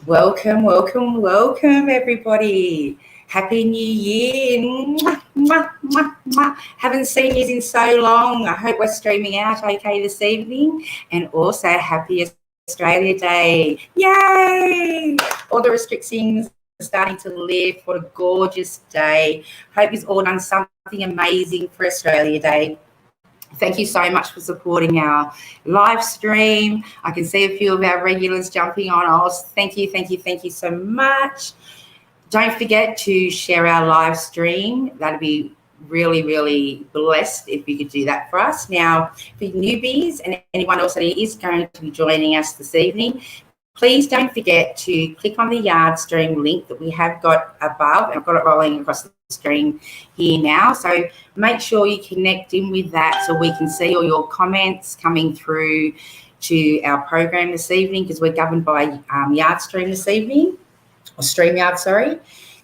Welcome, welcome, welcome, everybody. Happy New Year. Mwah, mwah, mwah, mwah. Haven't seen you in so long. I hope we're streaming out okay this evening. And also, happy Australia Day. Yay! All the restrictions are starting to lift. What a gorgeous day. Hope you've all done something amazing for Australia Day. Thank you so much for supporting our live stream. I can see a few of our regulars jumping on. Thank you so much. Don't forget to share our live stream. That'd be really, really blessed if you could do that for us. Now, for newbies and anyone else that is going to be joining us this evening, please don't forget to click on the Yard Stream link that we have got above. I've got it rolling across the screen here now. So make sure you connect in with that so we can see all your comments coming through to our program this evening, because we're governed by Yard Stream this evening, or StreamYard, sorry.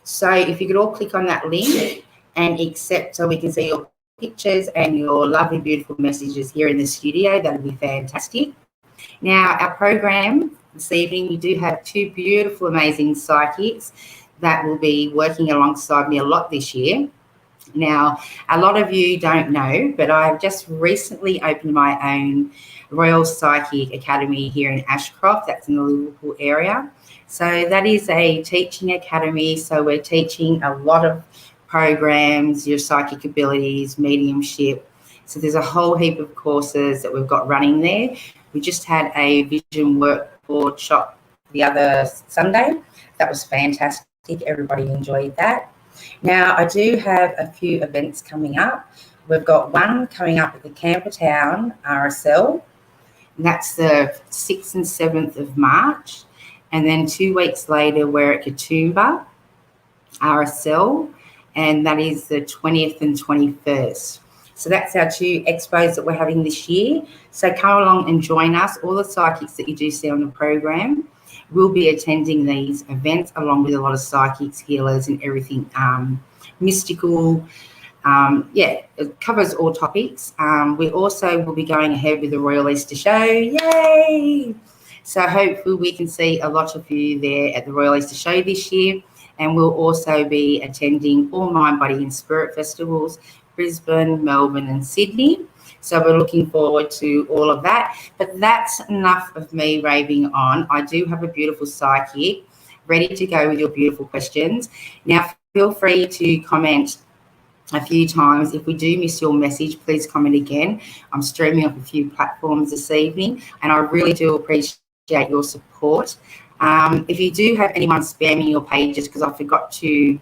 So if you could all click on that link and accept so we can see your pictures and your lovely, beautiful messages here in the studio, that would be fantastic. Now, our program this evening, we do have two beautiful, amazing psychics that will be working alongside me a lot this year. Now, a lot of you don't know, but I've just recently opened my own Royal Psychic Academy here in Ashcroft. That's in the Liverpool area. So that is a teaching academy. So we're teaching a lot of programs, your psychic abilities, mediumship. So there's a whole heap of courses that we've got running there. We just had a vision workshop the other Sunday. That was fantastic. Everybody enjoyed that. Now, I do have a few events coming up. We've got one coming up at the Campertown RSL, and that's the 6th and 7th of March. And then 2 weeks later, we're at Katoomba RSL, and that is the 20th and 21st. So that's our two expos that we're having this year. So come along and join us. All the psychics that you do see on the program will be attending these events, along with a lot of psychics, healers, and everything mystical. It covers all topics. We also will be going ahead with the Royal Easter Show. Yay! So hopefully we can see a lot of you there at the Royal Easter Show this year. And we'll also be attending all Mind, Body and Spirit festivals, Brisbane, Melbourne and Sydney. So we're looking forward to all of that. But that's enough of me raving on. I do have a beautiful psychic ready to go with your beautiful questions. Now, feel free to comment a few times. If we do miss your message, please comment again. I'm streaming off a few platforms this evening, and I really do appreciate your support. If you do have anyone spamming your pages, because I forgot to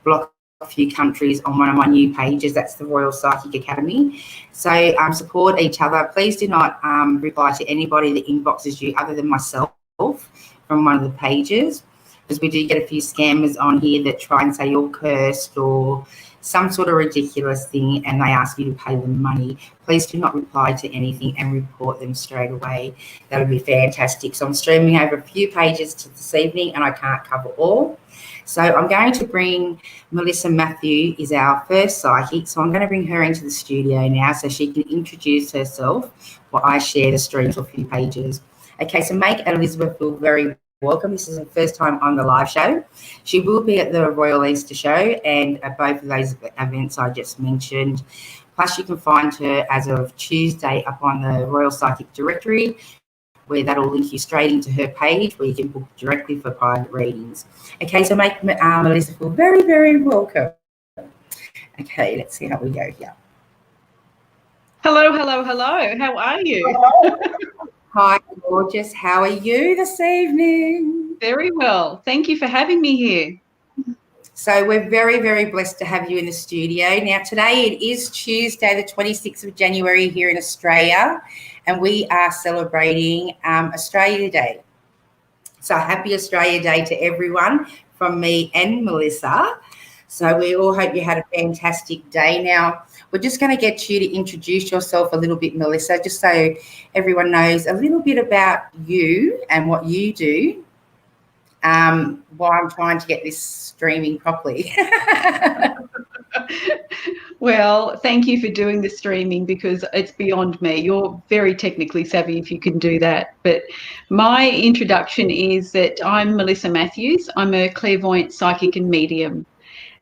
block a few countries on one of my new pages, that's the Royal Psychic Academy. So support each other. Please do not reply to anybody that inboxes you other than myself from one of the pages, because we do get a few scammers on here that try and say you're cursed or some sort of ridiculous thing, and they ask you to pay them money. Please do not reply to anything and report them straight away. That would be fantastic. So I'm streaming over a few pages to this evening, and I can't cover all. So I'm going to bring Melissa Matthew, is our first psychic. So I'm going to bring her into the studio now so she can introduce herself while I share the stream to a few pages. Okay, so make Elizabeth feel very welcome. This is her first time on the live show. She will be at the Royal Easter Show and at both of those events I just mentioned. Plus, you can find her as of Tuesday up on the Royal Psychic Directory, where that'll link you straight into her page where you can book directly for private readings. Okay, so make Melissa feel very, very welcome. Okay, let's see how we go here. Hello. How are you? Hi, gorgeous. How are you this evening? Very well. Thank you for having me here. So we're very, very blessed to have you in the studio. Now, today it is Tuesday, the 26th of January here in Australia, and we are celebrating Australia Day. So happy Australia Day to everyone from me and Melissa. So we all hope you had a fantastic day. Now, we're just going to get you to introduce yourself a little bit, Melissa, just so everyone knows a little bit about you and what you do, while I'm trying to get this streaming properly. Well, thank you for doing the streaming because it's beyond me. You're very technically savvy if you can do that. But my introduction is that I'm Melissa Matthews. I'm a clairvoyant psychic and medium.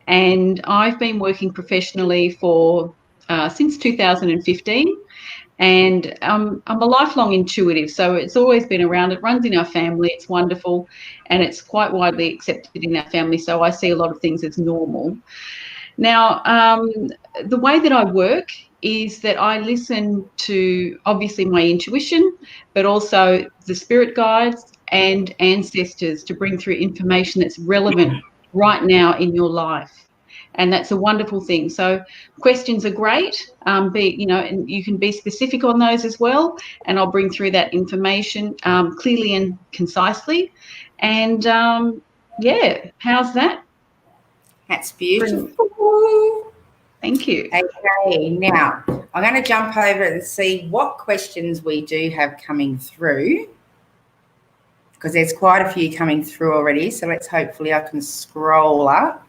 And I've been working professionally for since 2015. And I'm a lifelong intuitive, so it's always been around. It runs in our family. It's wonderful, and it's quite widely accepted in our family. So I see a lot of things as normal. Now, the way that I work is that I listen to obviously my intuition, but also the spirit guides and ancestors to bring through information that's relevant right now in your life. And that's a wonderful thing. So questions are great. And you can be specific on those as well. And I'll bring through that information clearly and concisely. And yeah, how's that? That's beautiful. Thank you. Okay, now I'm going to jump over and see what questions we do have coming through, because there's quite a few coming through already. So hopefully I can scroll up.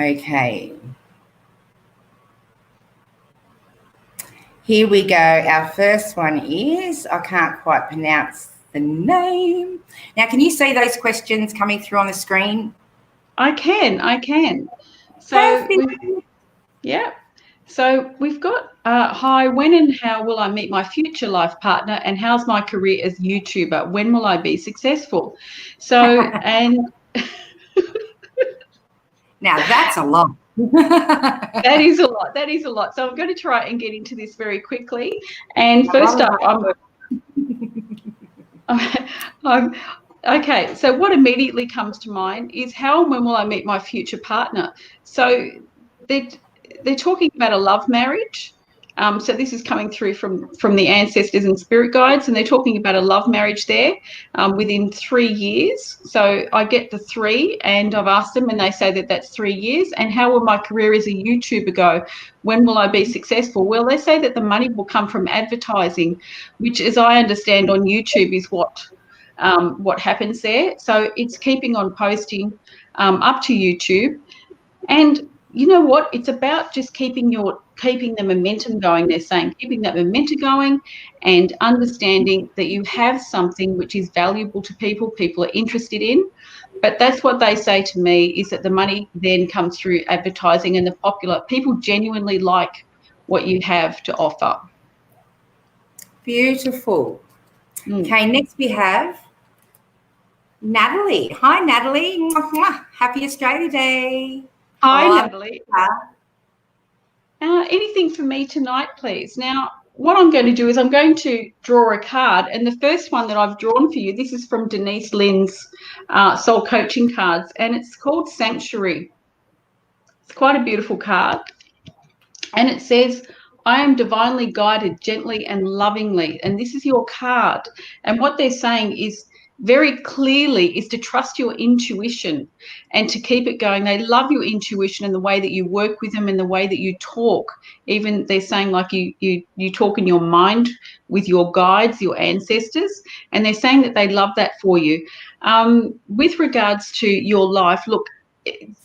Okay. Here we go. Our first one is, I can't quite pronounce the name. Now, can you see those questions coming through on the screen? I can. So, So we've got, hi, when and how will I meet my future life partner, and how's my career as YouTuber? When will I be successful? So, and now that's a lot. That is a lot. That is a lot. So I'm going to try and get into this very quickly. And first up, okay. So what immediately comes to mind is how and when will I meet my future partner? So they're talking about a love marriage. So this is coming through from the ancestors and spirit guides, and they're talking about a love marriage there within 3 years. So I get the 3, and I've asked them, and they say that that's 3 years. And how will my career as a YouTuber go? When will I be successful? Well, they say that the money will come from advertising, which, as I understand, on YouTube is what happens there. So it's keeping on posting up to YouTube. And you know what? It's about just keeping the momentum going. They're saying keeping that momentum going and understanding that you have something which is valuable to people are interested in. But that's what they say to me, is that the money then comes through advertising, and the popular people genuinely like what you have to offer. Beautiful. Okay, next we have Natalie. Hi, Natalie. Happy Australia Day. Hi, Natalie. Anything for me tonight, please? Now, what I'm going to do is I'm going to draw a card, and the first one that I've drawn for you, this is from Denise Lynn's Soul Coaching Cards, and it's called Sanctuary. It's quite a beautiful card, and it says, I am divinely guided gently and lovingly, and this is your card. And what they're saying is very clearly is to trust your intuition and to keep it going. They love your intuition and the way that you work with them and the way that you talk. Even they're saying like you talk in your mind with your guides, your ancestors, and they're saying that they love that for you. With regards to your life, look,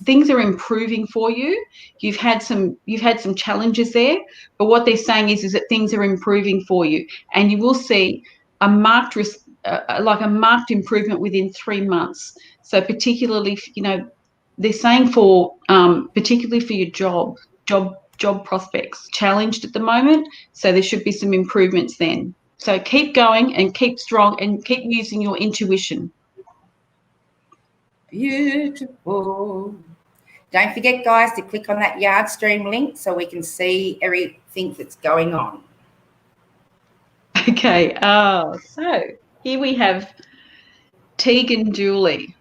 things are improving for you. You've had some challenges there, but what they're saying is that things are improving for you, and you will see a marked improvement within 3 months. So particularly, they're saying for particularly for your job prospects, challenged at the moment. So there should be some improvements then. So keep going and keep strong and keep using your intuition. Beautiful. Don't forget, guys, to click on that yard stream link so we can see everything that's going on. Okay, so here we have Tegan Julie.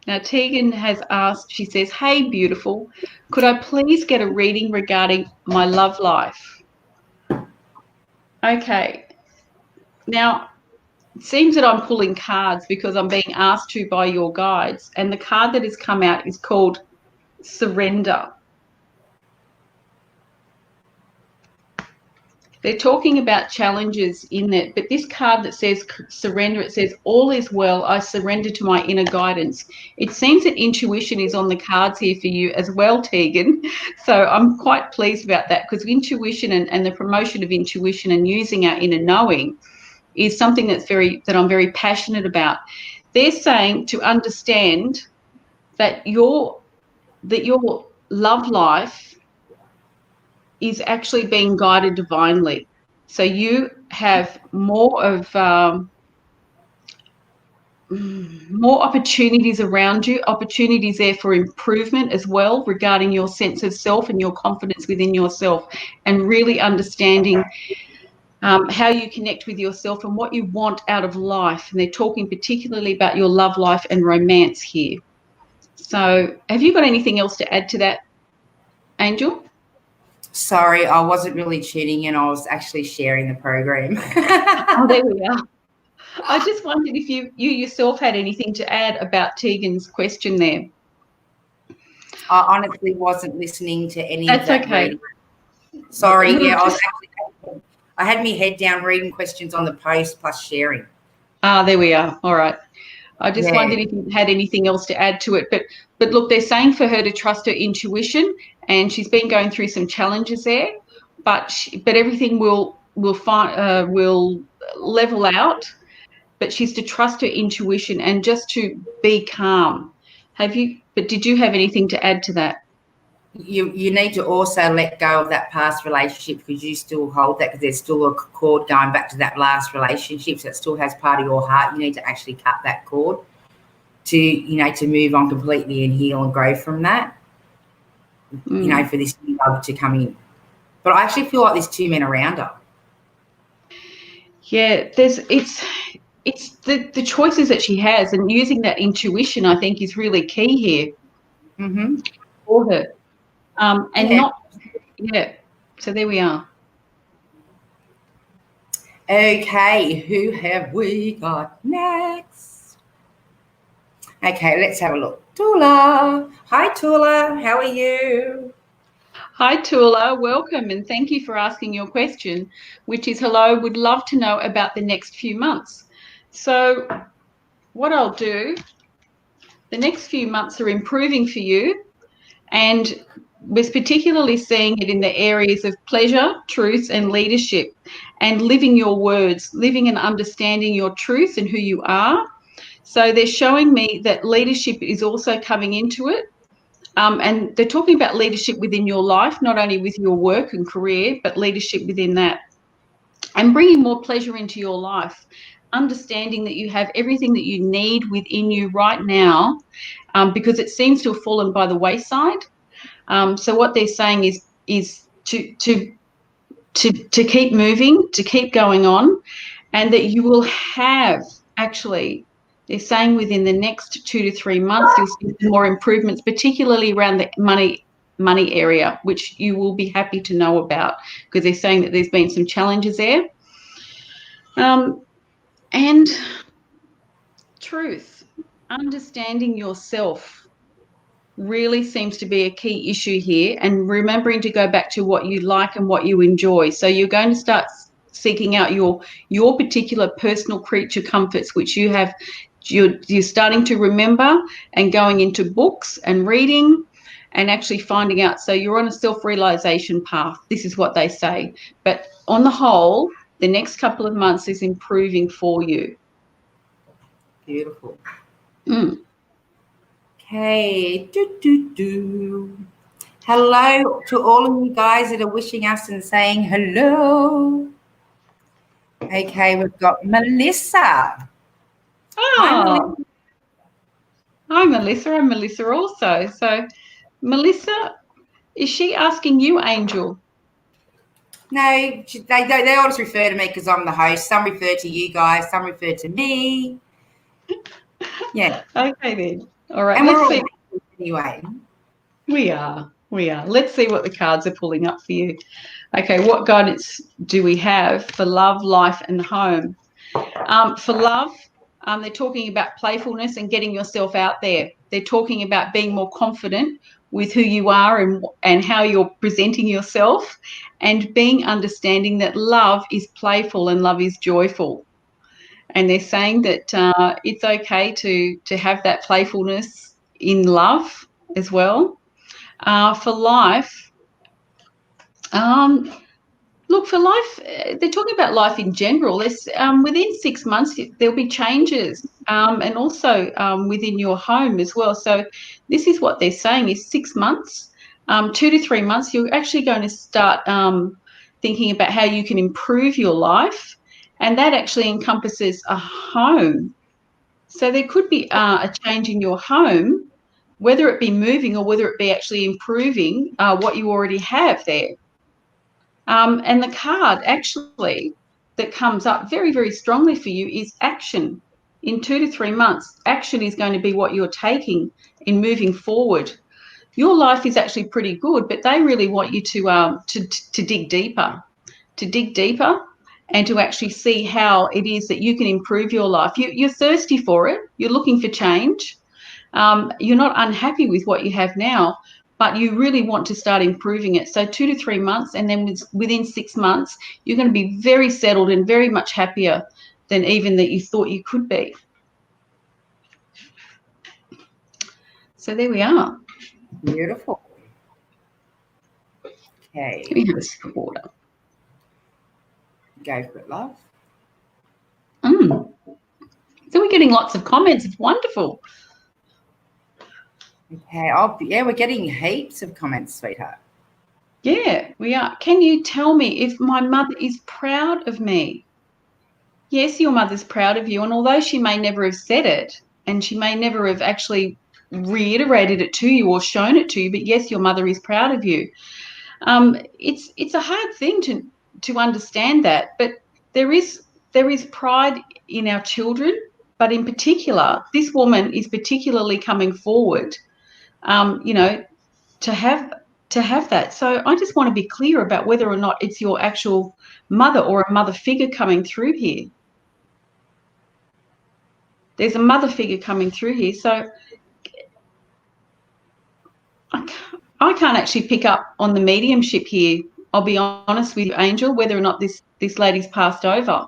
Now, Tegan has asked, she says, hey, beautiful, could I please get a reading regarding my love life? Okay. Now, it seems that I'm pulling cards because I'm being asked to by your guides, and the card that has come out is called Surrender. They're talking about challenges in that, but this card that says surrender, it says, all is well, I surrender to my inner guidance. It seems that intuition is on the cards here for you as well, Tegan. So I'm quite pleased about that, because intuition and the promotion of intuition and using our inner knowing is something that I'm very passionate about. They're saying to understand that your love life is actually being guided divinely. So you have more opportunities around you, opportunities there for improvement as well regarding your sense of self and your confidence within yourself, and really understanding how you connect with yourself and what you want out of life. And they're talking particularly about your love life and romance here. So have you got anything else to add to that, Angel? Sorry, I wasn't really tuning in. I was actually sharing the program. Oh, there we are. I just wondered if you yourself had anything to add about Tegan's question there. I honestly wasn't listening to any That's of that okay. reading. Sorry, yeah, I had my head down reading questions on the post plus sharing. There we are. All right. I just wondered if you had anything else to add to it. But look, they're saying for her to trust her intuition, and she's been going through some challenges there, but everything will level out. But she's to trust her intuition and just to be calm. Did you have anything to add to that? You need to also let go of that past relationship, because you still hold that, because there's still a cord going back to that last relationship, so it still has part of your heart. You need to actually cut that cord to move on completely and heal and grow from that, for this new love to come in. But I actually feel like there's two men around her. Yeah, it's the choices that she has, and using that intuition, I think, is really key here for her. So there we are. Okay, who have we got next? Okay, let's have a look. Tula. Hi, Tula. How are you? Hi, Tula. Welcome, and thank you for asking your question, which is, hello, would love to know about the next few months. So what I'll do, the next few months are improving for you, and we're particularly seeing it in the areas of pleasure, truth, and leadership, and living your words, living and understanding your truth and who you are. So they're showing me that leadership is also coming into it. And they're talking about leadership within your life, not only with your work and career, but leadership within that. And bringing more pleasure into your life, understanding that you have everything that you need within you right now, because it seems to have fallen by the wayside. So what they're saying is to keep moving, to keep going on, and that you will have, actually, they're saying within the next 2 to 3 months, you'll see more improvements, particularly around the money area, which you will be happy to know about, because they're saying that there's been some challenges there. And truth, understanding yourself, really seems to be a key issue here, and remembering to go back to what you like and what you enjoy. So you're going to start seeking out your particular personal creature comforts, which you're starting to remember, and going into books and reading and actually finding out. So you're on a self-realization path. This is what they say. But on the whole, the next couple of months is improving for you. Beautiful. Okay. Hello to all of you guys that are wishing us and saying hello. Okay, we've got Melissa. Oh. Hi, Melissa. I'm Melissa also. So, Melissa, is she asking you, Angel? No, they all just refer to me because I'm the host. Some refer to you guys, some refer to me. Yeah. Okay, then. All right. And let's see. Anyway. We are. Let's see what the cards are pulling up for you. Okay, what guidance do we have for love, life, and home? For love, they're talking about playfulness and getting yourself out there. They're talking about being more confident with who you are and how you're presenting yourself, and being understanding that love is playful and love is joyful. And they're saying that it's okay to have that playfulness in love as well. For life, look, for life, they're talking about life in general. There's, within 6 months, there'll be changes, and also within your home as well. So this is what they're saying is 6 months, 2 to 3 months, you're actually going to start thinking about how you can improve your life, and that actually encompasses a home. So there could be a change in your home, whether it be moving or whether it be actually improving what you already have there. And the card actually that comes up very, very strongly for you is action. In 2 to 3 months, action is going to be what you're taking in moving forward. Your life is actually pretty good, but they really want you to dig deeper, and to actually see how it is that you can improve your life. You're thirsty for it. You're looking for change. You're not unhappy with what you have now, but you really want to start improving it. So 2 to 3 months, and then within 6 months, you're going to be very settled and very much happier than even that you thought you could be. So there we are. Beautiful. Okay. Let me have a sip of water. Go for it, love. So we're getting lots of comments. It's wonderful. Okay. Yeah, we're getting heaps of comments, sweetheart. Yeah, we are. Can you tell me if my mother is proud of me? Yes, your mother's proud of you. And although she may never have said it, and she may never have actually reiterated it to you or shown it to you, but yes, your mother is proud of you. It's a hard thing to understand that, but there is pride in our children, but in particular, this woman is particularly coming forward, to have that. So I just want to be clear about whether or not it's your actual mother or a mother figure coming through here. There's a mother figure coming through here. So I can't actually pick up on the mediumship here. I'll be honest with you, Angel, whether or not this lady's passed over,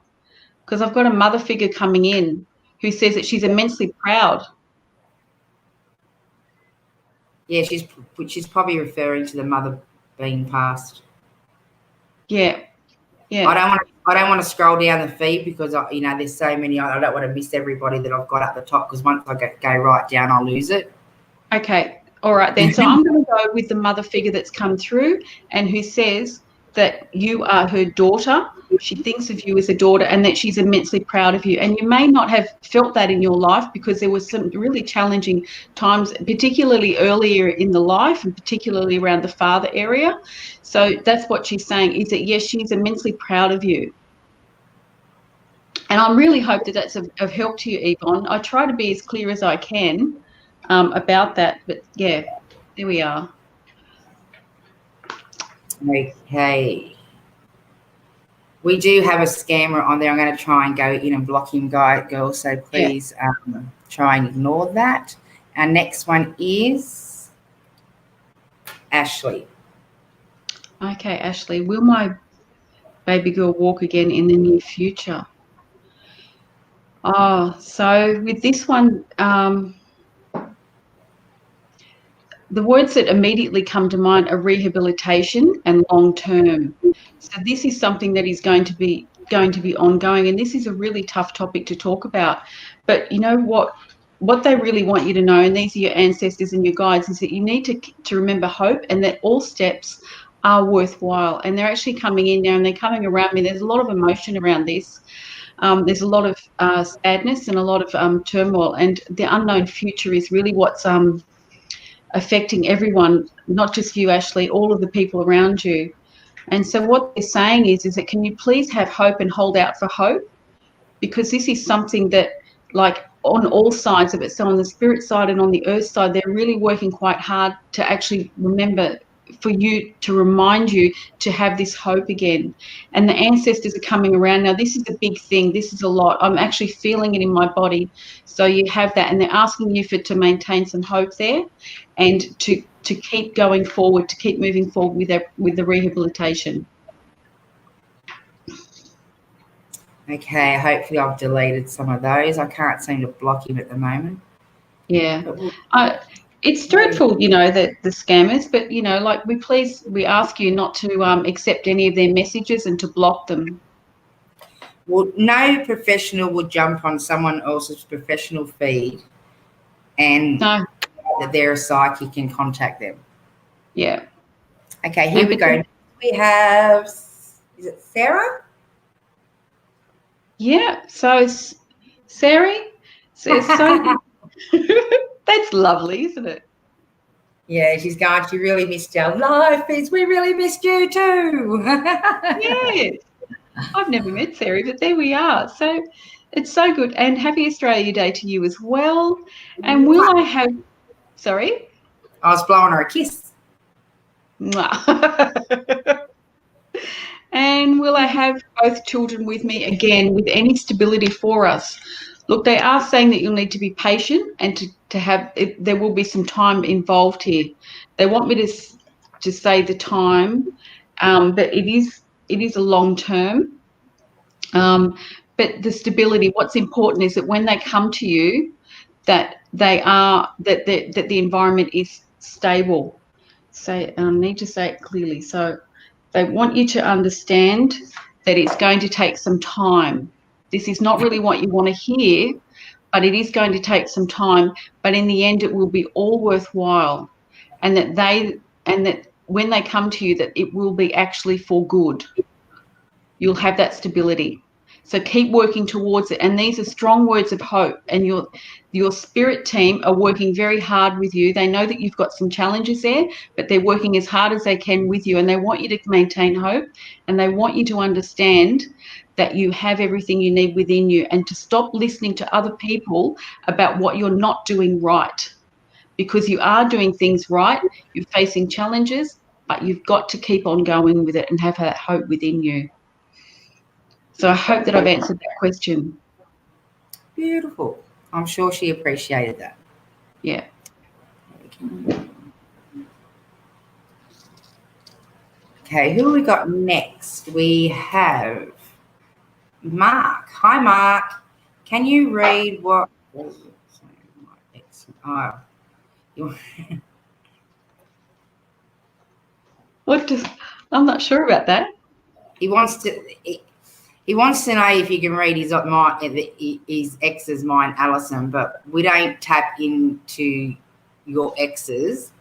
because I've got a mother figure coming in who says that she's immensely proud. Yeah, she's probably referring to the mother being passed. Yeah. I don't want to scroll down the feed because there's so many. I don't want to miss everybody that I've got at the top, because once I go right down, I'll lose it. Okay. All right then. So I'm going to go with the mother figure that's come through and who says that you are her daughter. She thinks of you as a daughter and that she's immensely proud of you. And you may not have felt that in your life because there was some really challenging times, particularly earlier in the life and particularly around the father area. So that's what she's saying, is that, yes, she's immensely proud of you. And I really hope that that's of help to you, Yvonne. I try to be as clear as I can about that. But, yeah, there we are. Okay. We do have a scammer on there. I'm going to try and go in and block him, girl. So please try and ignore that. Our next one is Ashley. Okay, Ashley. Will my baby girl walk again in the near future? Oh, so with this one, the words that immediately come to mind are rehabilitation and long-term. So this is something that is going to be ongoing, and this is a really tough topic to talk about. But you know what they really want you to know, and these are your ancestors and your guides, is that you need to remember hope, and that all steps are worthwhile. And they're actually coming in now, and they're coming around me. There's a lot of emotion around this. There's a lot of sadness and a lot of turmoil, and the unknown future is really what's affecting everyone, not just you, Ashley, all of the people around you. And so what they're saying is that can you please have hope and hold out for hope? Because this is something that, like, on all sides of it, so on the spirit side and on the earth side, they're really working quite hard to actually remember for you, to remind you to have this hope again. And the ancestors are coming around. Now, this is a big thing. This is a lot. I'm actually feeling it in my body. So you have that, and they're asking you to maintain some hope there, and to keep going forward, to keep moving forward with the rehabilitation. Okay, hopefully I've deleted some of those. I can't seem to block him at the moment. Yeah. It's dreadful, you know, the scammers, but, you know, like we ask you not to accept any of their messages and to block them. Well, no professional would jump on someone else's professional feed and No. that they're a psychic and contact them. Yeah. Okay, here we go. We have, is it Sarah? Yeah. So, Sari says, so that's lovely, isn't it? Yeah, she's going, she really missed our live feeds. We really missed you too. Yes. I've never met Sari, but there we are. So it's so good. And happy Australia Day to you as well. And will I have, sorry? I was blowing her a kiss. And will I have both children with me again with any stability for us? Look, they are saying that you'll need to be patient and to have it, there will be some time involved here. They want me to say the time, but it is a long term. But the stability, what's important is that when they come to you, that the environment is stable. So I need to say it clearly. So they want you to understand that it's going to take some time. This is not really what you want to hear, but it is going to take some time. But in the end, it will be all worthwhile, and that when they come to you, that it will be actually for good. You'll have that stability. So keep working towards it. And these are strong words of hope. And your spirit team are working very hard with you. They know that you've got some challenges there, but they're working as hard as they can with you. And they want you to maintain hope. And they want you to understand that you have everything you need within you, and to stop listening to other people about what you're not doing right. Because you are doing things right. You're facing challenges, but you've got to keep on going with it and have that hope within you. So I hope that I've answered that question. Beautiful. I'm sure she appreciated that. Yeah. Okay, who we got next? We have Mark. Hi, Mark. Can you read what? I'm not sure about that. He wants to know if you can read his ex's mind, Alison, but we don't tap into your exes.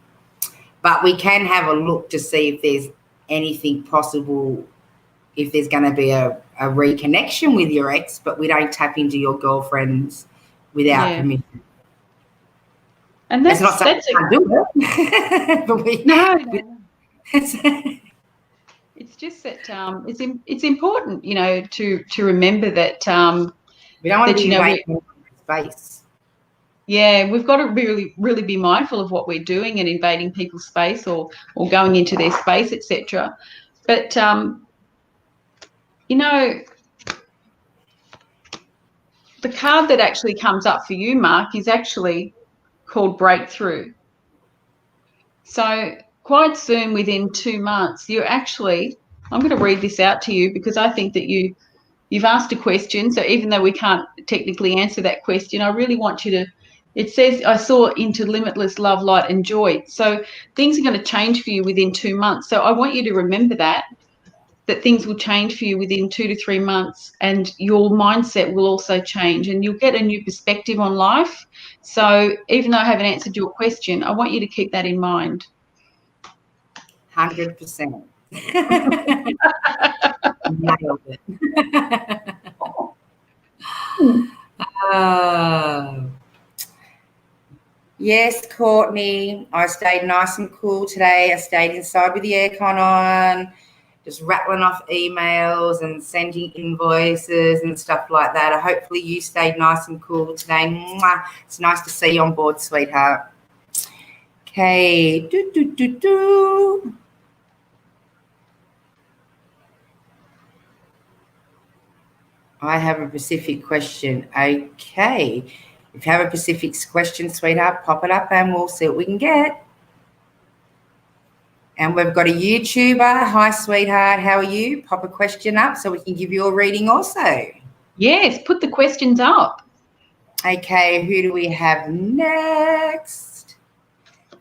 But we can have a look to see if there's anything possible, if there's going to be a reconnection with your ex, but we don't tap into your girlfriends without permission. And that's not saying we can't do it. But no. It's just that it's important, you know, to remember that we don't want to be invading space. Yeah, we've got to really be mindful of what we're doing and invading people's space or going into their space, etc. But you know, the card that actually comes up for you, Mark, is actually called Breakthrough. So quite soon, within 2 months, you're actually, I'm going to read this out to you because I think that you've asked a question. So even though we can't technically answer that question, I really want you to, it says, I saw into limitless love, light and joy. So things are going to change for you within 2 months. So I want you to remember that things will change for you within 2 to 3 months, and your mindset will also change, and you'll get a new perspective on life. So even though I haven't answered your question, I want you to keep that in mind. 100%. Nailed it. Yes, Courtney, I stayed nice and cool today. I stayed inside with the aircon on, just rattling off emails and sending invoices and stuff like that. Hopefully you stayed nice and cool today. Mwah. It's nice to see you on board, sweetheart. Okay. I have a specific question. Okay. If you have a specific question, sweetheart, pop it up and we'll see what we can get. And we've got a YouTuber. Hi, sweetheart. How are you? Pop a question up so we can give you a reading also. Yes, put the questions up. Okay, who do we have next?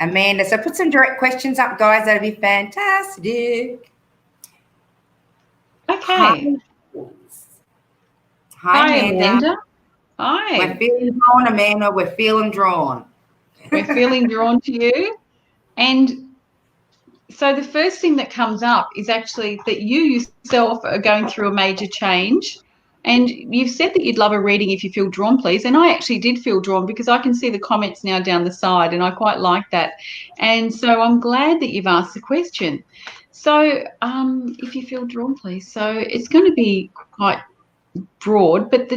Amanda. So put some direct questions up, guys. That'd be fantastic. Okay. Hi, Amanda. Amanda. Hi. We're feeling drawn, Amanda. We're feeling drawn. We're feeling drawn to you. And so the first thing that comes up is actually that you yourself are going through a major change. And you've said that you'd love a reading if you feel drawn, please. And I actually did feel drawn because I can see the comments now down the side and I quite like that. And so I'm glad that you've asked the question. So if you feel drawn, please. So it's going to be quite broad, but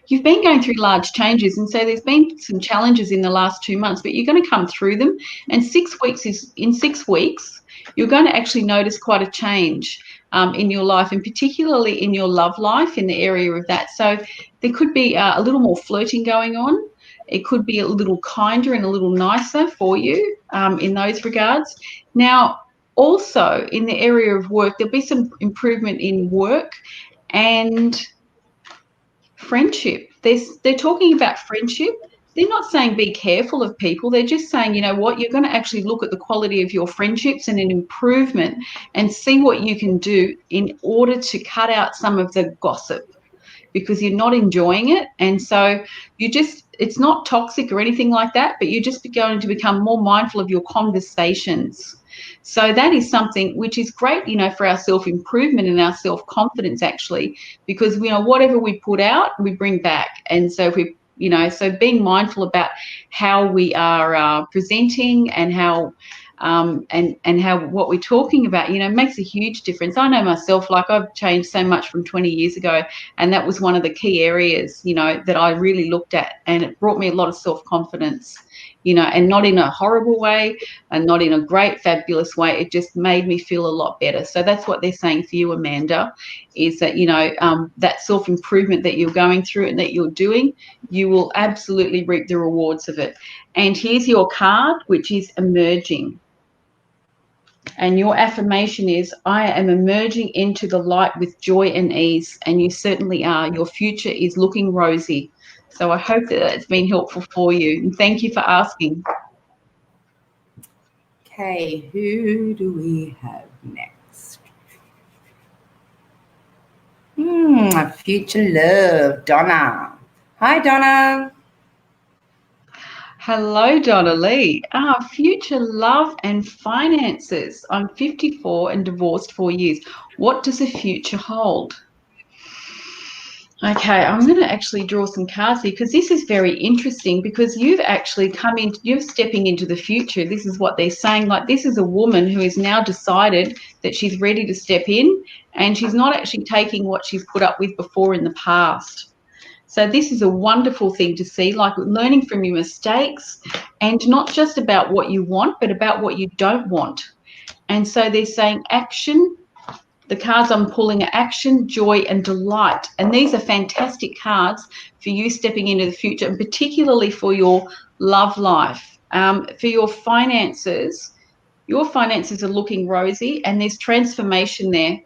you've been going through large changes, and so there's been some challenges in the last 2 months, but you're going to come through them. And 6 weeks in 6 weeks, you're going to actually notice quite a change in your life, and particularly in your love life, in the area of that. So there could be a little more flirting going on. It could be a little kinder and a little nicer for you in those regards. Now, also in the area of work, there'll be some improvement in work and friendship. They're talking about friendship. They're not saying be careful of people. They're just saying, you know what, you're going to actually look at the quality of your friendships and an improvement and see what you can do in order to cut out some of the gossip, because you're not enjoying it. And so it's not toxic or anything like that, but you're just going to become more mindful of your conversations. So that is something which is great, you know, for our self-improvement and our self-confidence, actually, because, you know, whatever we put out, we bring back. And so if we, you know, so being mindful about how we are presenting and how and how what we're talking about, you know, makes a huge difference. I know myself, like I've changed so much from 20 years ago, and that was one of the key areas, you know, that I really looked at, and it brought me a lot of self-confidence, you know, and not in a horrible way and not in a great, fabulous way. It just made me feel a lot better. So that's what they're saying for you, Amanda, is that, you know, that self-improvement that you're going through and that you're doing, you will absolutely reap the rewards of it. And here's your card, which is emerging. And your affirmation is, I am emerging into the light with joy and ease. And you certainly are. Your future is looking rosy. So I hope that it's been helpful for you. And thank you for asking. Okay, who do we have next? Future love, Donna. Hi, Donna. Hello, Donna Lee. Future love and finances. I'm 54 and divorced 4 years. What does the future hold? Okay, I'm going to actually draw some cards here because this is very interesting, because you've actually you're stepping into the future. This is what they're saying. Like, this is a woman who has now decided that she's ready to step in, and she's not actually taking what she's put up with before in the past. So this is a wonderful thing to see, like learning from your mistakes, and not just about what you want, but about what you don't want. And so they're saying action. The cards I'm pulling are action, joy, and delight. And these are fantastic cards for you stepping into the future, and particularly for your love life. For your finances are looking rosy, and there's transformation there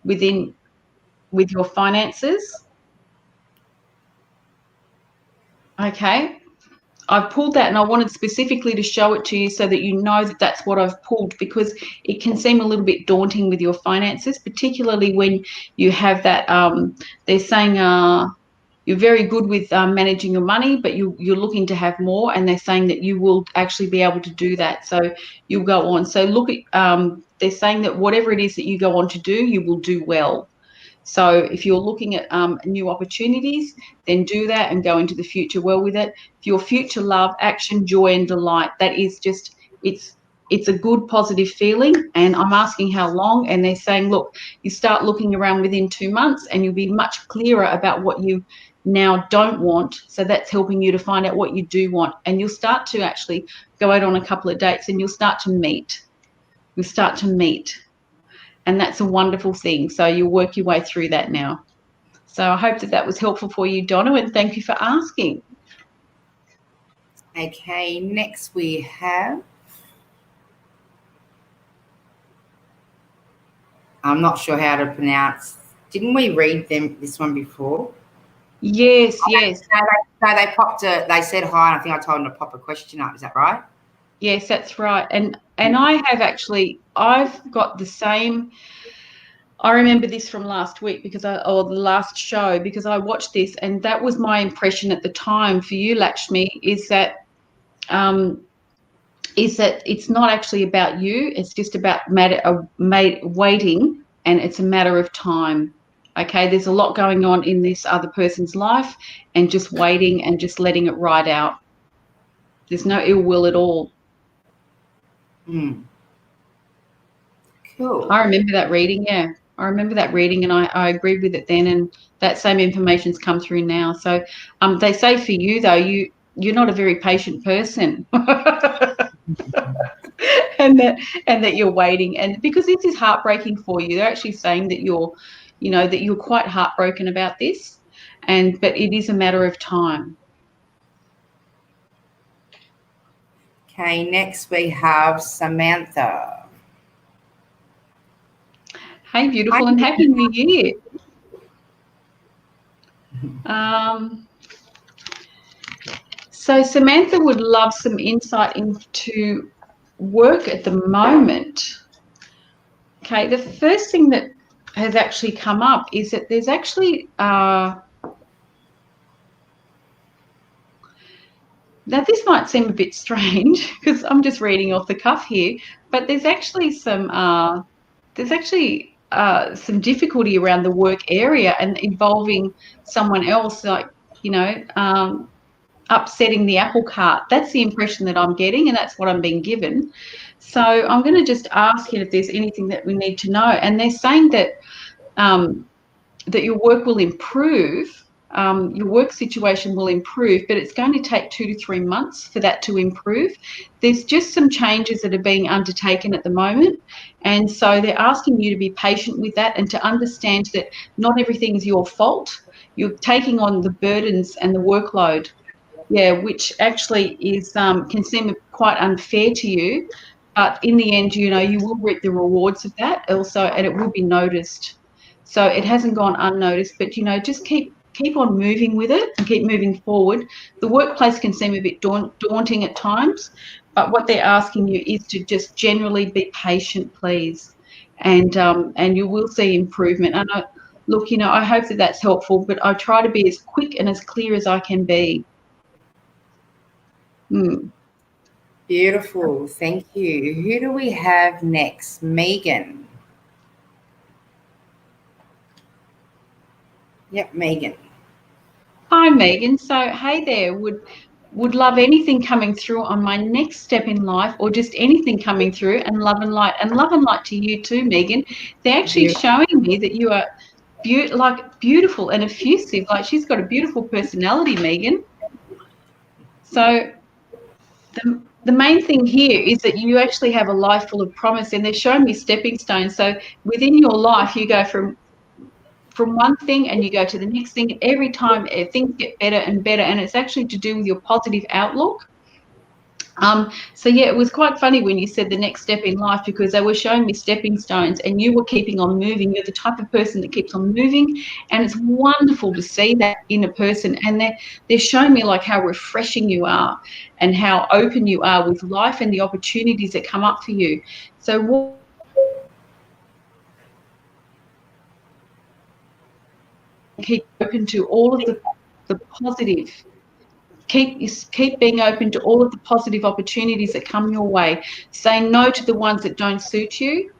with your finances. Okay. I've pulled that, and I wanted specifically to show it to you so that you know that that's what I've pulled, because it can seem a little bit daunting with your finances, particularly when you have that. They're saying you're very good with managing your money, but you're looking to have more, and they're saying that you will actually be able to do that. So you'll go on. So look at, they're saying that whatever it is that you go on to do, you will do well. So if you're looking at new opportunities, then do that and go into the future well with it. For your future love, action, joy, and delight, that is just, it's a good, positive feeling. And I'm asking how long, and they're saying, look, you start looking around within 2 months and you'll be much clearer about what you now don't want. So that's helping you to find out what you do want. And you'll start to actually go out on a couple of dates and you'll start to meet. You'll start to meet. And that's a wonderful thing. So you'll work your way through that now. So I hope that that was helpful for you, Donna, and thank you for asking. Okay, next we have, I'm not sure how to pronounce. Didn't we read this one before? Yes, yes. No, they popped they said hi, and I think I told them to pop a question up. Is that right? Yes, that's right. And I have actually, I've got the same. I remember this from last week or the last show, because I watched this, and that was my impression at the time for you, Lakshmi, is that it's not actually about you. It's just about waiting, and it's a matter of time. Okay, there's a lot going on in this other person's life, and just waiting and just letting it ride out. There's no ill will at all. Cool. I remember that reading, yeah. I remember that reading, and I agreed with it then, and that same information's come through now. So they say for you, though, you're not a very patient person. and that you're waiting, and because this is heartbreaking for you, they're actually saying that you're quite heartbroken about this, but it is a matter of time. Okay, next we have Samantha. Hey, beautiful, and Happy New Year. So Samantha would love some insight into work at the moment. Okay, the first thing that has actually come up is that there's actually now this might seem a bit strange because I'm just reading off the cuff here, but there's actually some difficulty around the work area and involving someone else, like upsetting the apple cart. That's the impression that I'm getting, and that's what I'm being given. So I'm going to just ask you if there's anything that we need to know. And they're saying that that your work will improve, your work situation will improve, but it's going to take 2 to 3 months for that to improve. There's just some changes that are being undertaken at the moment, and so they're asking you to be patient with that and to understand that not everything is your fault. You're taking on the burdens and the workload, which actually is can seem quite unfair to you, but in the end, you will reap the rewards of that also, and it will be noticed. So it hasn't gone unnoticed, but just keep on moving with it and keep moving forward. The workplace can seem a bit daunting at times, but what they're asking you is to just generally be patient, please, and you will see improvement. And I hope that that's helpful, but I try to be as quick and as clear as I can be. Beautiful, thank you. Who do we have next? Megan. Yep, Megan. Hi, Megan. So, hey there. Would love anything coming through on my next step in life, or just anything coming through, and love and light to you too, Megan. They're actually showing me that you are beautiful and effusive. Like, she's got a beautiful personality, Megan. So the main thing here is that you actually have a life full of promise, and they're showing me stepping stones. So within your life, you go from one thing and you go to the next thing. Every time things get better and better, and it's actually to do with your positive outlook. So yeah, it was quite funny when you said the next step in life, because they were showing me stepping stones and you were keeping on moving. You're the type of person that keeps on moving, and it's wonderful to see that in a person. And they're showing me like how refreshing you are and how open you are with life and the opportunities that come up for you. So keep open to all of the positive. Keep being open to all of the positive opportunities that come your way. Say no to the ones that don't suit you.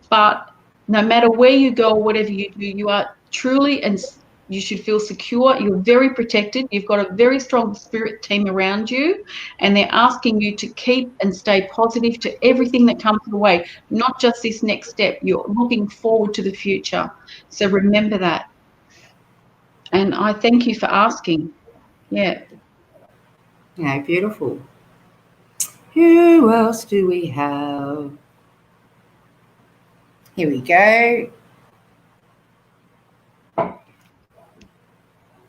But no matter where you go or whatever you do, you are truly, and you should feel secure. You're very protected. You've got a very strong spirit team around you, and they're asking you to keep and stay positive to everything that comes your way, not just this next step. You're looking forward to the future. So remember that. And I thank you for asking. Yeah. Yeah, beautiful. Who else do we have? Here we go.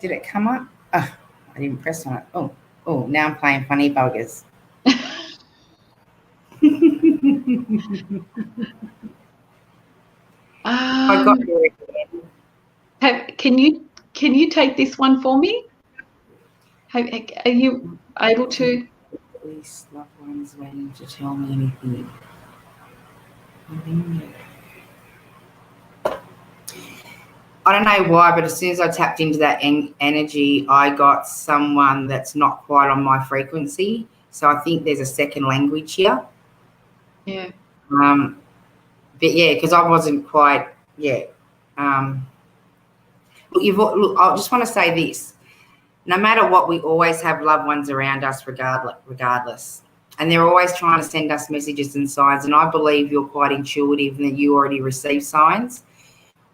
Did it come up? Oh, I didn't press on it. Oh, now I'm playing funny buggers. I got you again. Can you take this one for me? Are you able to? Police loved ones waiting to tell me anything. I don't know why, but as soon as I tapped into that energy, I got someone that's not quite on my frequency. So I think there's a second language here. Yeah. But yeah, because I wasn't quite, yeah. Look, I just want to say this. No matter what, we always have loved ones around us regardless. And they're always trying to send us messages and signs. And I believe you're quite intuitive and that you already receive signs.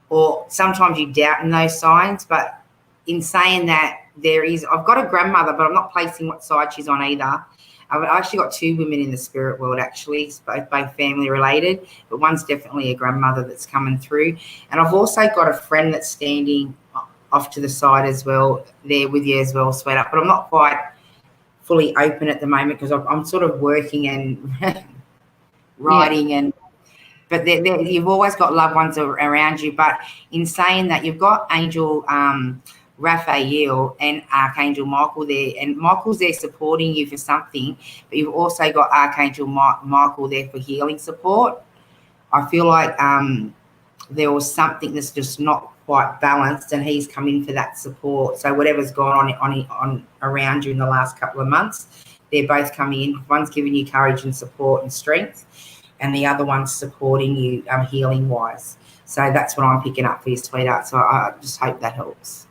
Or sometimes you doubt in those signs. But in saying that, I've got a grandmother, but I'm not placing what side she's on either. I've actually got two women in the spirit world, actually, both family related, but one's definitely a grandmother that's coming through. And I've also got a friend that's standing off to the side as well, there with you as well, sweetheart. But I'm not quite fully open at the moment because I'm sort of working and writing Yeah. but you've always got loved ones around you. But in saying that, you've got Angel Raphael and Archangel Michael there, and Michael's there supporting you for something, but you've also got Archangel Michael there for healing support. I feel like there was something that's just not quite balanced, and he's come in for that support. So whatever's gone on around you in the last couple of months, they're both coming in. One's giving you courage and support and strength, and the other one's supporting you healing wise. So that's what I'm picking up for you, sweetheart. So I just hope that helps.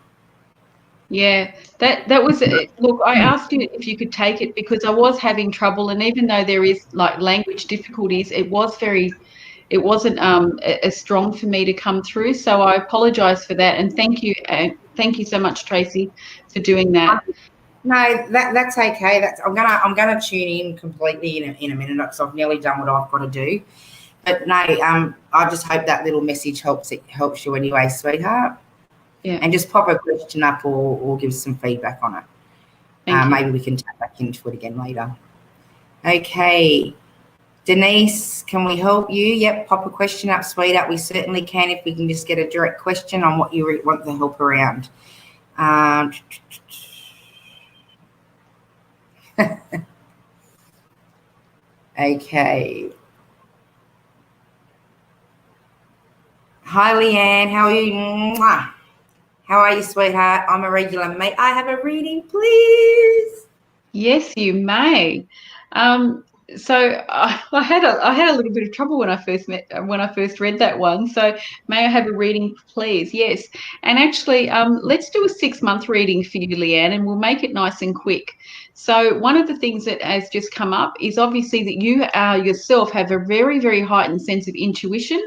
Yeah, that was it. Look, I asked you if you could take it because I was having trouble, and even though there is like language difficulties, it wasn't as strong for me to come through. So I apologize for that, and thank you so much, Tracy, for doing that. No, that's okay. I'm gonna tune in completely in a minute because I've nearly done what I've got to do. But no, I just hope that little message helps you anyway, sweetheart. Yeah. And just pop a question up or give us some feedback on it. Maybe we can tap back into it again later. Okay. Denise, can we help you? Yep, pop a question up, sweetheart. We certainly can if we can just get a direct question on what you want the help around. Okay. Hi, Leanne. How are you? Mwah. How are you, sweetheart? I'm a regular. May I have a reading, please? Yes, you may. So I had a little bit of trouble when I first read that one. So may I have a reading, please? Yes. And actually, let's do a 6-month reading for you, Leanne, and we'll make it nice and quick. So one of the things that has just come up is obviously that you yourself have a very, very heightened sense of intuition,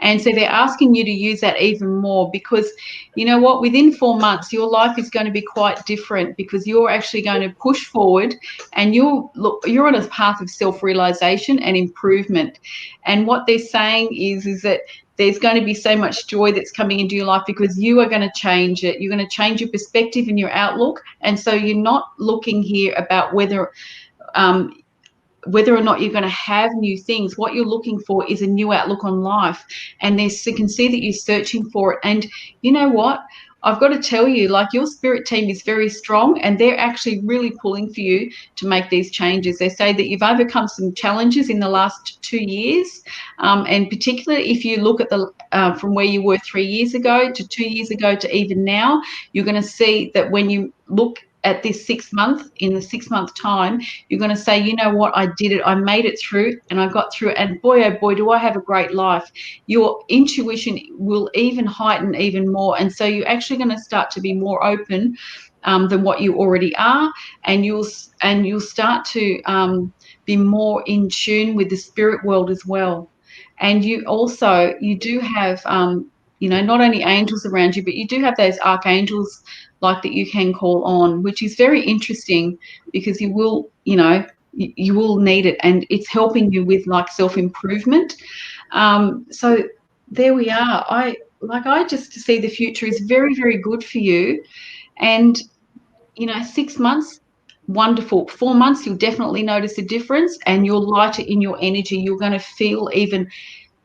and so they're asking you to use that even more because you know what, within 4 months your life is going to be quite different because you're actually going to push forward and you're on a path of self-realization and improvement. And what they're saying is that there's going to be so much joy that's coming into your life because you are going to change it. You're going to change your perspective and your outlook. And so you're not looking here about whether or not you're going to have new things. What you're looking for is a new outlook on life. And you can see that you're searching for it. And you know what? I've got to tell you, like your spirit team is very strong and they're actually really pulling for you to make these changes. They say that you've overcome some challenges in the last 2 years. And particularly if you look at from where you were 3 years ago to 2 years ago to even now, you're going to see that when you look at this 6 month, in the 6 month time, you're going to say, you know what, I did it, I made it through and I got through it, and boy, oh boy, do I have a great life. Your intuition will even heighten even more, and so you're actually going to start to be more open than what you already are, and you'll start to be more in tune with the spirit world as well. And you do have you know, not only angels around you, but you do have those archangels like that you can call on, which is very interesting because you will, you know, you will need it, and it's helping you with like self-improvement. So there we are. I just see the future is very, very good for you. And, you know, 6 months, wonderful. 4 months, you'll definitely notice a difference, and you're lighter in your energy. You're going to feel even,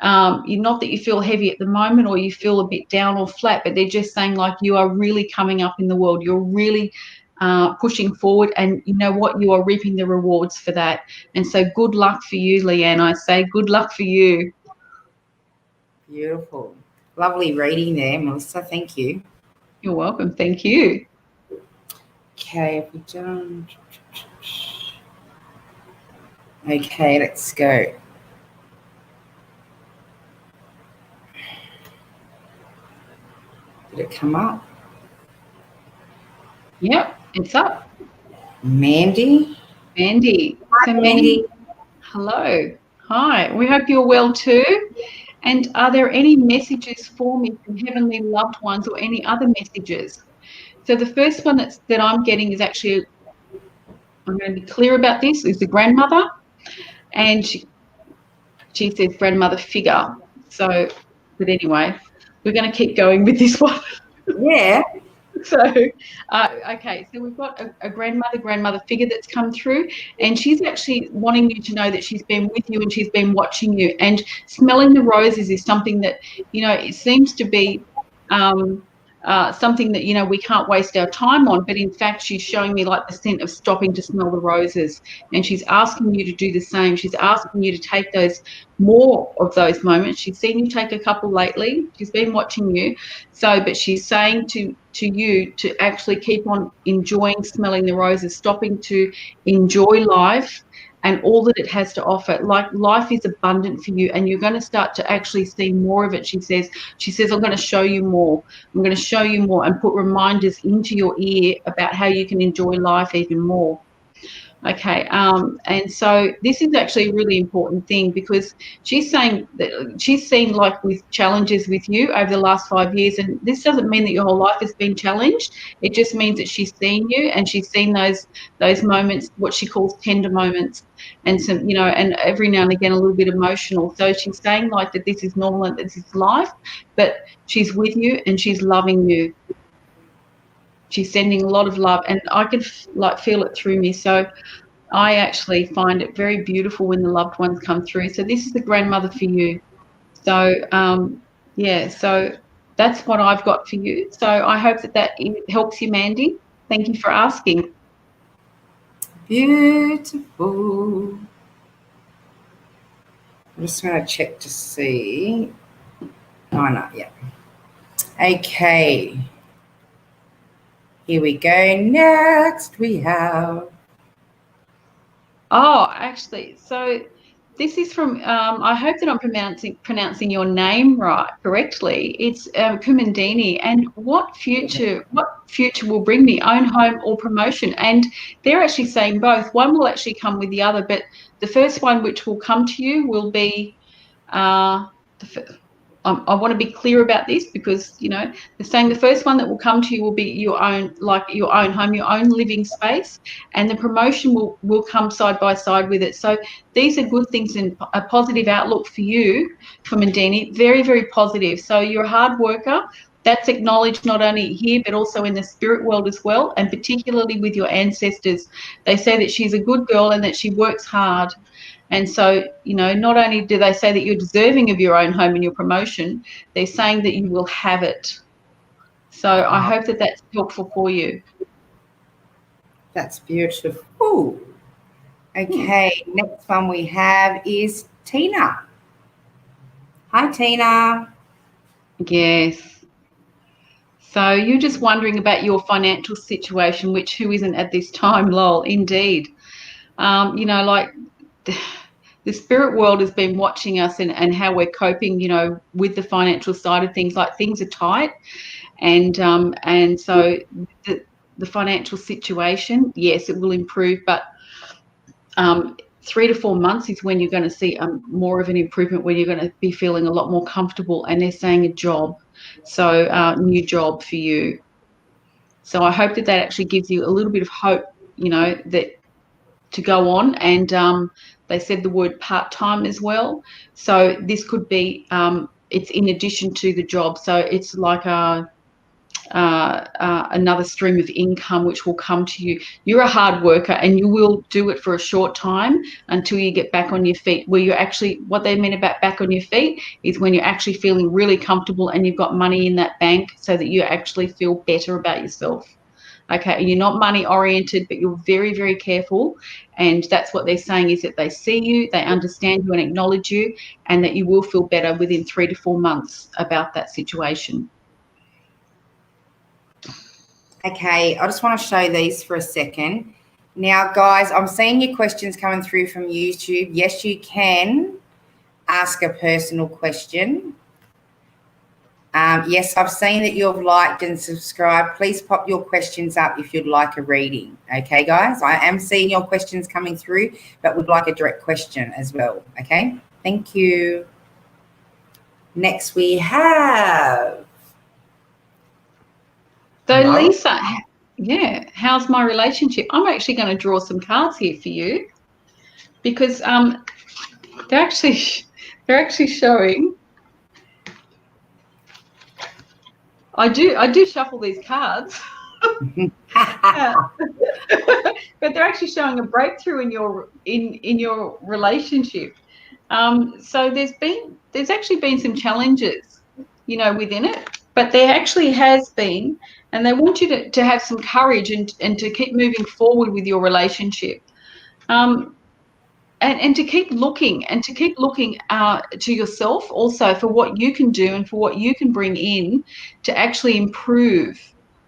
not that you feel heavy at the moment or you feel a bit down or flat, but they're just saying like you are really coming up in the world. You're really pushing forward, and you know what? You are reaping the rewards for that. And so good luck for you, Leanne. I say good luck for you. Beautiful. Lovely reading there, Melissa. Thank you. You're welcome. Thank you. Okay, have we done? Okay, let's go. Did it come up? Yep, it's up. Mandy? Mandy. Hi, So Mandy. hello. Hi. We hope you're well too. And are there any messages for me from heavenly loved ones or any other messages? So the first one that I'm getting is actually, I'm going to be clear about this, is the grandmother. And she says grandmother figure. So, but anyway, we're going to keep going with this one. Yeah. So, okay, so we've got a grandmother figure that's come through, and she's actually wanting you to know that she's been with you and she's been watching you. And smelling the roses is something that, you know, it seems to be something that, you know, we can't waste our time on. But in fact, she's showing me like the scent of stopping to smell the roses, and she's asking you to do the same. She's asking you to take those more of those moments. She's seen you take a couple lately. She's been watching you. So, but she's saying to you to actually keep on enjoying smelling the roses, stopping to enjoy life and all that it has to offer. Like life is abundant for you, and you're going to start to actually see more of it. She says, I'm going to show you more. I'm going to show you more and put reminders into your ear about how you can enjoy life even more. Okay, and so this is actually a really important thing, because she's saying that she's seen like with challenges with you over the last 5 years, and this doesn't mean that your whole life has been challenged. It just means that she's seen you, and she's seen those moments, what she calls tender moments, and some, you know, and every now and again a little bit emotional. So she's saying like that this is normal and this is life, but she's with you and she's loving you. She's sending a lot of love, and I can like feel it through me. So I actually find it very beautiful when the loved ones come through. So this is the grandmother for you. So yeah, so that's what I've got for you. So I hope that helps you, Mandy. Thank you for asking. Beautiful. I'm just going to check to see. Oh, no, yeah. Okay. Here we go. Next we have. Oh, actually, so this is from, I hope that I'm pronouncing your name correctly. It's Kumandini. And what future will bring me, own home or promotion? And they're actually saying both. One will actually come with the other, but the first one which will come to you will be I want to be clear about this, because, you know, they're saying the first one that will come to you will be your own, like your own home, your own living space, and the promotion will come side by side with it. So these are good things and a positive outlook for you, for Mandini. Very, very positive. So you're a hard worker. That's acknowledged not only here but also in the spirit world as well, and particularly with your ancestors. They say that she's a good girl and that she works hard. And so, you know, not only do they say that you're deserving of your own home and your promotion, they're saying that you will have it. So I hope that that's helpful for you. That's beautiful. Okay, next one we have is Tina. Hi, Tina. Yes. So you're just wondering about your financial situation, which who isn't at this time, lol, indeed. You know, like the spirit world has been watching us and how we're coping, you know, with the financial side of things. Like things are tight, and so the financial situation, yes, it will improve, but 3 to 4 months is when you're going to see more of an improvement, where you're going to be feeling a lot more comfortable. And they're saying a job, so new job for you. So I hope that actually gives you a little bit of hope, that to go on. And they said the word part-time as well. So this could be, it's in addition to the job. So it's like another stream of income which will come to you. You're a hard worker, and you will do it for a short time until you get back on your feet, where you're actually, what they mean about back on your feet is when you're actually feeling really comfortable and you've got money in that bank, so that you actually feel better about yourself. Okay, and you're not money oriented, but you're very, very careful. And that's what they're saying, is that they see you, they understand you and acknowledge you, and that you will feel better within 3 to 4 months about that situation. Okay, I just want to show these for a second. Now, guys, I'm seeing your questions coming through from YouTube. Yes, you can ask a personal question. Yes, I've seen that you've liked and subscribed. Please pop your questions up if you'd like a reading. Okay, guys, I am seeing your questions coming through, but would like a direct question as well. Okay, thank you. Next we have... So Lisa, yeah, how's my relationship? I'm actually going to draw some cards here for you, because they're actually showing. I do shuffle these cards, but they're actually showing a breakthrough in your relationship. So there's actually been some challenges, within it, but there actually has been, and they want you to have some courage and to keep moving forward with your relationship. And to keep looking to yourself also for what you can do and for what you can bring in to actually improve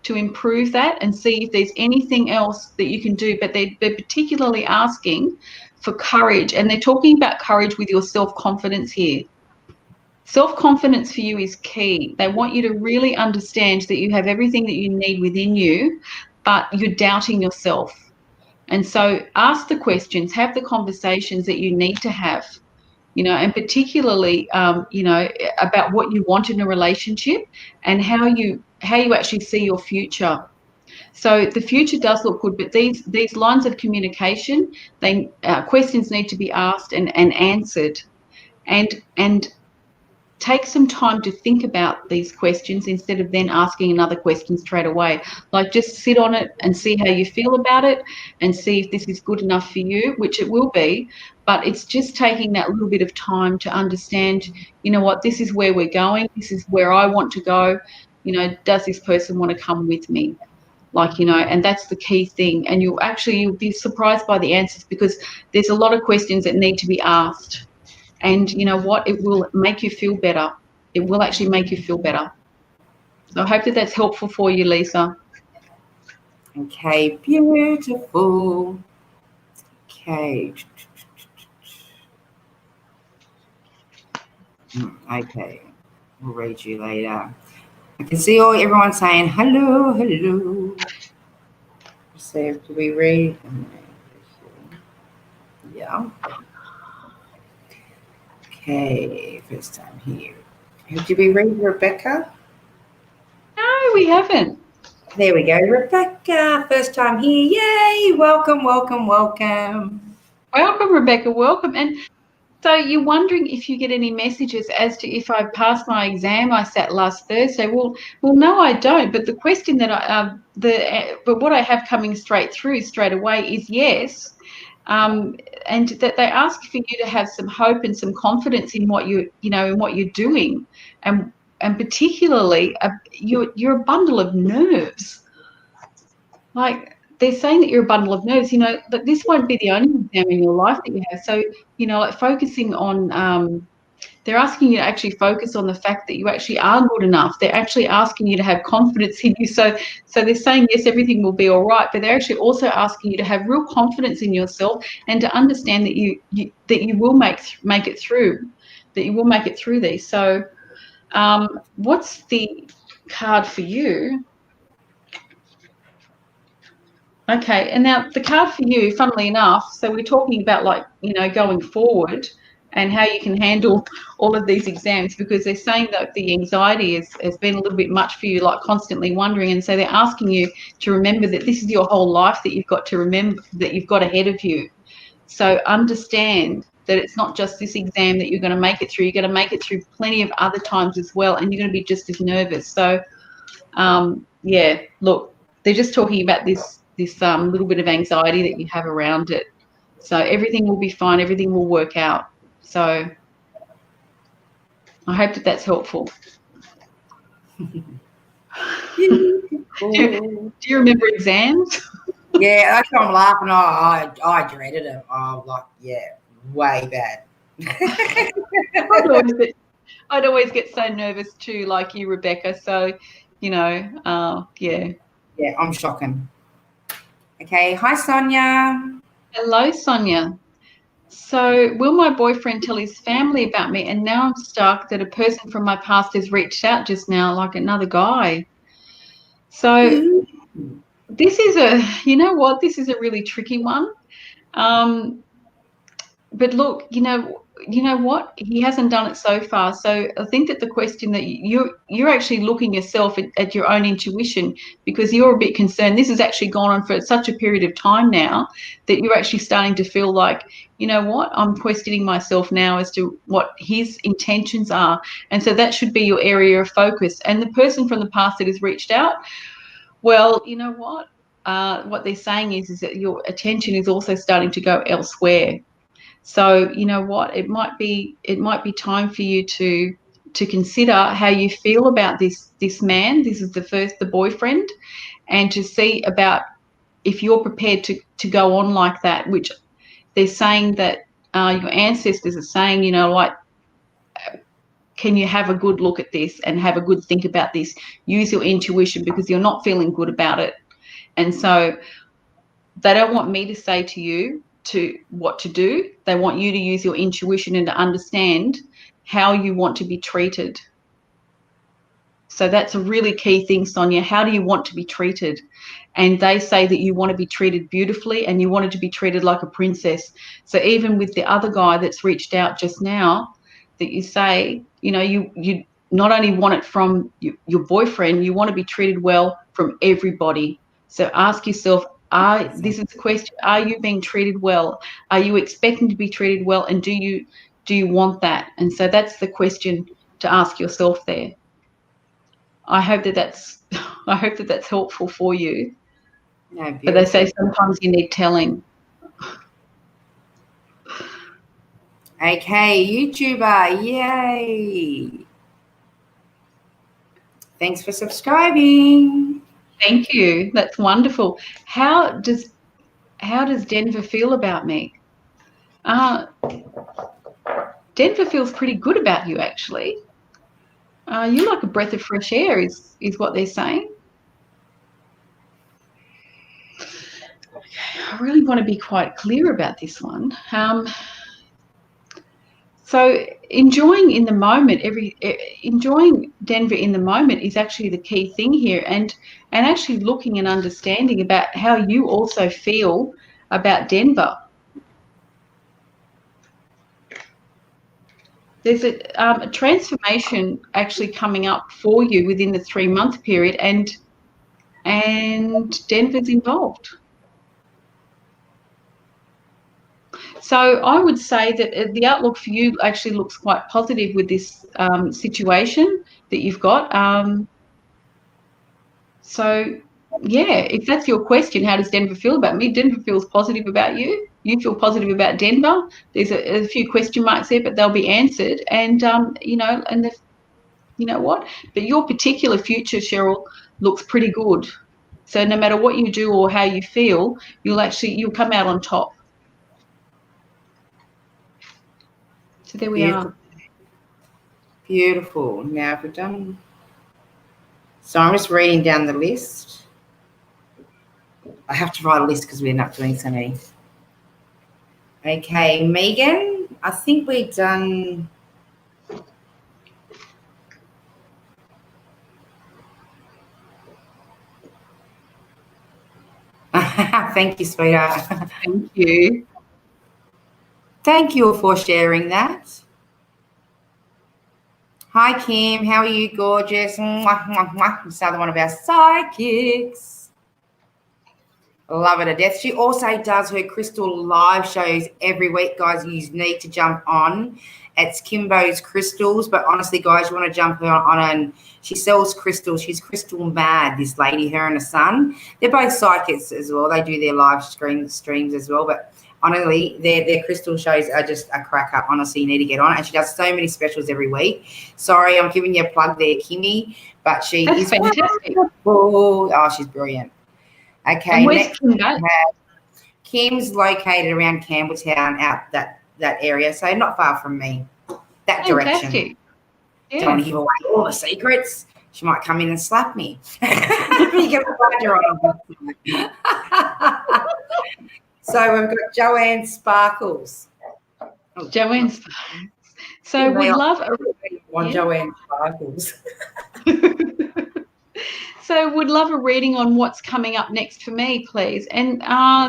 that, and see if there's anything else that you can do. But they're particularly asking for courage, and they're talking about courage with your self-confidence here. Self-confidence for you is key. They want you to really understand that you have everything that you need within you, but you're doubting yourself. And so ask the questions, have the conversations that you need to have, and particularly, about what you want in a relationship, and how you actually see your future. So the future does look good, but these lines of communication, questions need to be asked and answered, and take some time to think about these questions instead of then asking another question straight away. Like, just sit on it and see how you feel about it, and see if this is good enough for you, which it will be. But it's just taking that little bit of time to understand, what, this is where we're going. This is where I want to go. Does this person want to come with me? And that's the key thing. And you'll be surprised by the answers, because there's a lot of questions that need to be asked. And you know what? It will make you feel better. It will actually make you feel better. So I hope that that's helpful for you, Lisa. Okay, beautiful. Okay. Okay, we'll read you later. I can see everyone saying hello, hello. So do we read? Yeah. Okay, first time here. Did we read Rebecca? No, we haven't. There we go, Rebecca. First time here. Yay! Welcome, welcome, welcome. Welcome, Rebecca. Welcome. And so you're wondering if you get any messages as to if I passed my exam I sat last Thursday. Well, no, I don't. But the question that but what I have coming straight away is yes. And that they ask for you to have some hope and some confidence in what in what you're doing, and particularly you're a bundle of nerves. Like, they're saying that you're a bundle of nerves. But this won't be the only exam in your life that you have. So focusing on they're asking you to actually focus on the fact that you actually are good enough. They're actually asking you to have confidence in you. So they're saying, yes, everything will be all right, but they're actually also asking you to have real confidence in yourself, and to understand that you will make it through, that you will make it through these. So what's the card for you? Okay, and now the card for you, funnily enough, so we're talking about, like, going forward and how you can handle all of these exams, because they're saying that the anxiety has been a little bit much for you, like constantly wondering, and so they're asking you to remember that this is your whole life that you've got to remember, that you've got ahead of you. So understand that it's not just this exam that you're going to make it through. You're going to make it through plenty of other times as well, and you're going to be just as nervous. So, yeah, look, they're just talking about this little bit of anxiety that you have around it. So everything will be fine. Everything will work out. So I hope that that's helpful. Do you remember exams? Yeah, that's why I'm laughing. I dreaded it. Oh, like, yeah, way bad. I'd always get so nervous too, like you, Rebecca. So, yeah. Yeah, I'm shocking. Okay, hi, Sonia. Hello, Sonia. So, will my boyfriend tell his family about me? And now I'm stuck that a person from my past has reached out just now, like another guy. So, this is this is a really tricky one. But look, you know what? He hasn't done it so far. So I think that the question that you're actually looking yourself at your own intuition, because you're a bit concerned. This has actually gone on for such a period of time now that you're actually starting to feel like, you know what? I'm questioning myself now as to what his intentions are. And so that should be your area of focus. And the person from the past that has reached out, well, you know what they're saying is that your attention is also starting to go elsewhere. So you know what, it might be time for you to consider how you feel about this man. This is the boyfriend, and to see about if you're prepared to go on like that, which they're saying that your ancestors are saying, like, can you have a good look at this and have a good think about this? Use your intuition, because you're not feeling good about it. And so they don't want me to say to you what to do. They want you to use your intuition and to understand how you want to be treated. So that's a really key thing, Sonia. How do you want to be treated? And they say that you want to be treated beautifully and you wanted to be treated like a princess. So even with the other guy that's reached out just now, that you say, you not only want it from your boyfriend, you want to be treated well from everybody. So ask yourself, this is the question, are you being treated well? Are you expecting to be treated well? And do you want that? And so that's the question to ask yourself there. I hope that that's helpful for you. No, but they say sometimes you need telling. Okay, YouTuber, yay! Thanks for subscribing. Thank you. That's wonderful. How does Denver feel about me? Denver feels pretty good about you, actually. You're like a breath of fresh air, is what they're saying. I really want to be quite clear about this one. So enjoying in the moment, enjoying Denver in the moment is actually the key thing here, and actually looking and understanding about how you also feel about Denver. There's a transformation actually coming up for you within the 3-month period, and Denver's involved. So I would say that the outlook for you actually looks quite positive with this situation that you've got. So, yeah, if that's your question, how does Denver feel about me? Denver feels positive about you. You feel positive about Denver. There's a few question marks there, but they'll be answered. And, you know what? But your particular future, Cheryl, looks pretty good. So no matter what you do or how you feel, you'll come out on top. So there we are. Beautiful. Now we're done. So I'm just reading down the list. I have to write a list because we're not doing so many. Okay, Megan, I think we're done. Thank you, sweetheart. Thank you. Thank you for sharing that. Hi, Kim. How are you, gorgeous? Mwah, mwah, mwah. It's another one of our psychics. Love her to death. She also does her crystal live shows every week, guys. You need to jump on. It's Kimbo's Crystals, but honestly, guys, you want to jump on and she sells crystals. She's crystal mad, this lady, her and her son. They're both psychics as well. They do their live streams as well, but honestly, their crystal shows are just a crack up. Honestly, you need to get on it. And she does so many specials every week. Sorry, I'm giving you a plug there, Kimmy, but That's fantastic. Oh, she's brilliant. Okay, and where's Kim at? Kim's located around Campbelltown, out that area, so not far from me. That Fantastic. direction. Yeah. Don't want to give away all the secrets. She might come in and slap me. You get on. So we've got Joanne Sparkles. Joanne Sparkles. So we'd love Joanne Sparkles. So would love a reading on what's coming up next for me, please. And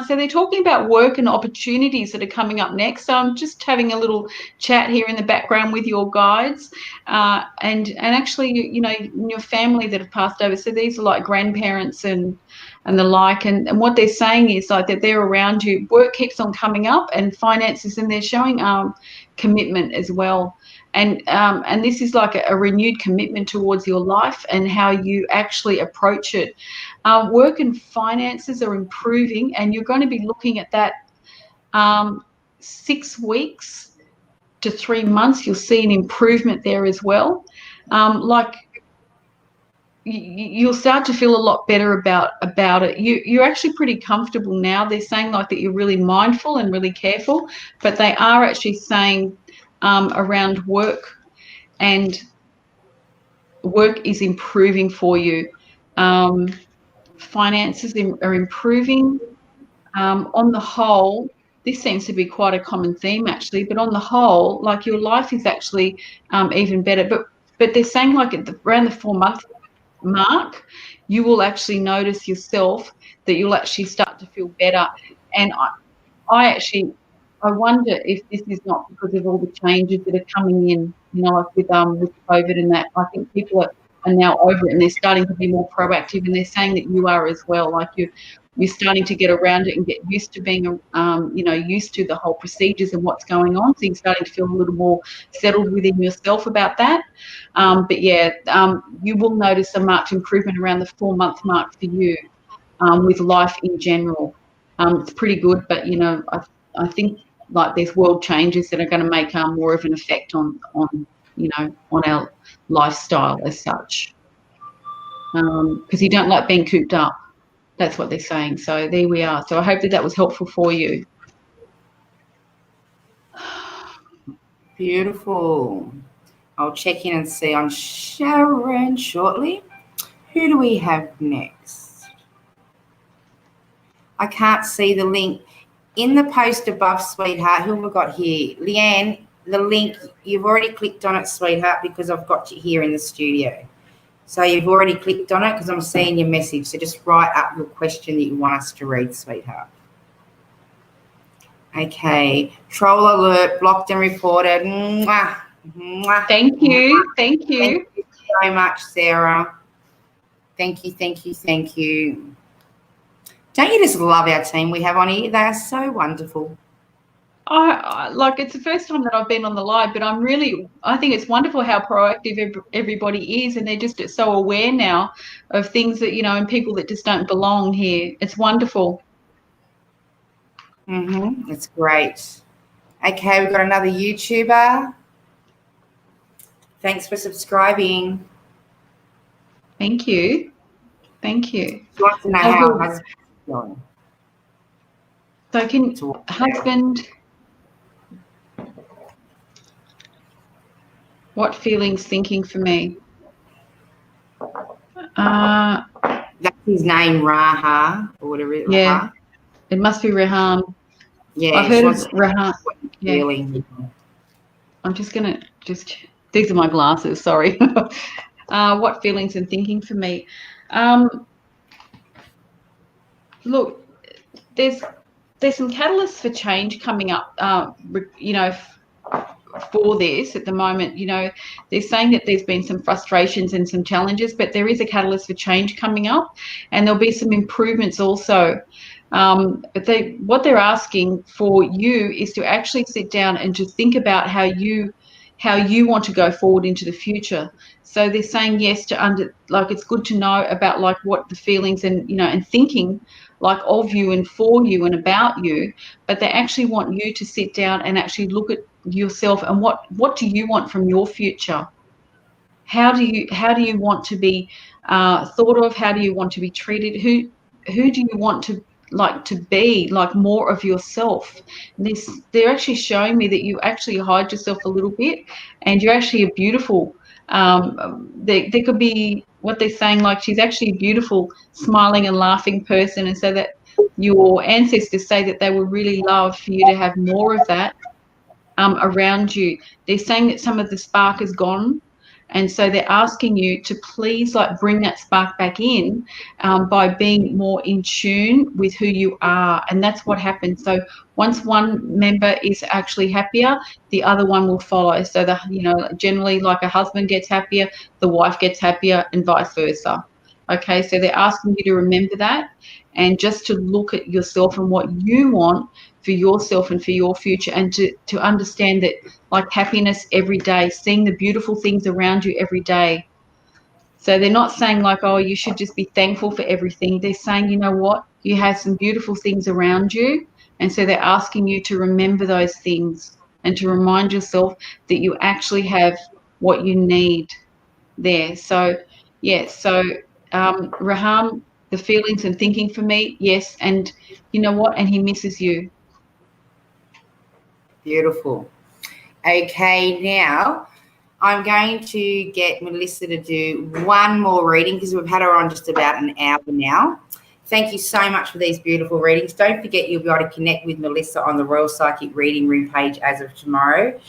so they're talking about work and opportunities that are coming up next. So I'm just having a little chat here in the background with your guides, and actually, you know, your family that have passed over. So these are like grandparents and the like. And what they're saying is like that they're around you. Work keeps on coming up, and finances, and they're showing commitment as well. And this is like a renewed commitment towards your life and how you actually approach it. Work and finances are improving, and you're going to be looking at that 6 weeks to 3 months. You'll see an improvement there as well. Like you'll start to feel a lot better about it. You're actually pretty comfortable now. They're saying like that you're really mindful and really careful, but they are actually saying around work, and work is improving for you. Finances are improving. On the whole, this seems to be quite a common theme actually, but on the whole, like your life is actually even better. But they're saying like around the 4-month mark, you will actually notice yourself that you'll actually start to feel better. And I wonder if this is not because of all the changes that are coming in, you know, like with COVID and that. I think people are now over it, and they're starting to be more proactive, and they're saying that you are as well. Like you're starting to get around it and get used to being, you know, used to the whole procedures and what's going on. So you're starting to feel a little more settled within yourself about that. But yeah, you will notice a marked improvement around the 4-month mark for you with life in general. It's pretty good, but you know, I think like there's world changes that are going to make more of an effect on you know, on our lifestyle as such, because you don't like being cooped up. That's what they're saying. So there we are. So I hope that was helpful for you. Beautiful. I'll check in and see on Sharon shortly. Who do we have next? I can't see the link. In the post above, sweetheart, who have we got here? Leanne, the link, you've already clicked on it, sweetheart, because I've got you here in the studio. So you've already clicked on it because I'm seeing your message. So just write up your question that you want us to read, sweetheart. Okay. Troll alert, blocked and reported. Mwah, mwah, Thank you. Mwah. Thank you. Thank you so much, Sarah. Thank you, thank you, thank you. Don't you just love our team we have on here? They are so wonderful. I like, it's the first time that I've been on the live, but I think it's wonderful how proactive everybody is, and they're just so aware now of things that, you know, and people that just don't belong here. It's wonderful. It's great. Okay, we've got another YouTuber. Thanks for subscribing. Thank you. Thank you. She wants to know how husband's going. So husband, what feelings thinking for me? That's his name, Raha, or whatever it is. Yeah, Raha. it must be Rehan. Yeah, I've heard of Rehan. Yeah. I'm just gonna these are my glasses, sorry. What feelings and thinking for me? Look, there's some catalysts for change coming up, you know, for this at the moment. You know, they're saying that there's been some frustrations and some challenges, but there is a catalyst for change coming up, and there'll be some improvements also. But what they're asking for you is to actually sit down and to think about how you want to go forward into the future. So they're saying yes to like, it's good to know about like what the feelings and, you know, and thinking like of you and for you and about you, but they actually want you to sit down and actually look at yourself and what do you want from your future? How do you want to be thought of? How do you want to be treated? Who do you want to be like more of yourself? They're actually showing me that you actually hide yourself a little bit, and you're actually a beautiful. There could be what they're saying, like she's actually a beautiful, smiling and laughing person, and so that your ancestors say that they would really love for you to have more of that around you. They're saying that some of the spark is gone, and so they're asking you to please like bring that spark back in by being more in tune with who you are. And that's what happens. So once one member is actually happier, the other one will follow. So generally, like a husband gets happier, the wife gets happier, and vice versa. Okay, so they're asking you to remember that, and just to look at yourself and what you want for yourself and for your future, and to understand that like happiness every day, seeing the beautiful things around you every day. So they're not saying like, oh, you should just be thankful for everything. They're saying, you know what, you have some beautiful things around you, and so they're asking you to remember those things and to remind yourself that you actually have what you need there. So Raham, the feelings and thinking for me, yes, and you know what, and he misses you. Beautiful. Okay, now I'm going to get Melissa to do one more reading because we've had her on just about an hour now. Thank you so much for these beautiful readings. Don't forget you'll be able to connect with Melissa on the Royal Psychic Reading Room page as of tomorrow.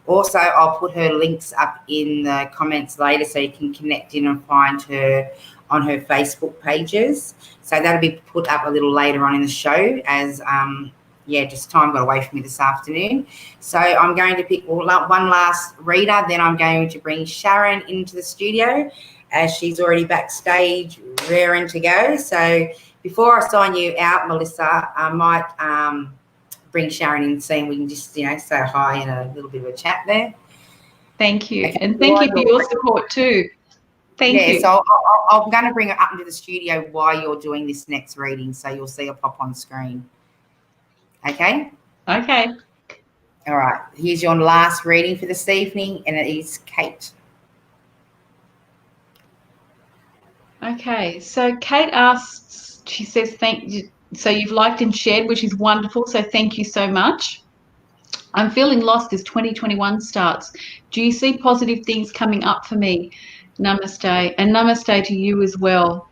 Also, I'll put her links up in the comments later so you can connect in and find her on her Facebook pages. So that'll be put up a little later on in the show as just time got away from me this afternoon. So I'm going to pick one last reader, then I'm going to bring Sharon into the studio as she's already backstage raring to go. So before I sign you out, Melissa, I might bring Sharon in, seeing we can just, say hi and a little bit of a chat there. Thank you. Okay. And thank you for your support too. Thank you. So I'm going to bring her up into the studio while you're doing this next reading, so you'll see her pop on screen. Okay? Okay. All right. Here's your last reading for this evening, and it is Kate. Okay. So Kate asks, she says, thank you. So you've liked and shared, which is wonderful. So thank you so much. I'm feeling lost as 2021 starts. Do you see positive things coming up for me? Namaste. And namaste to you as well.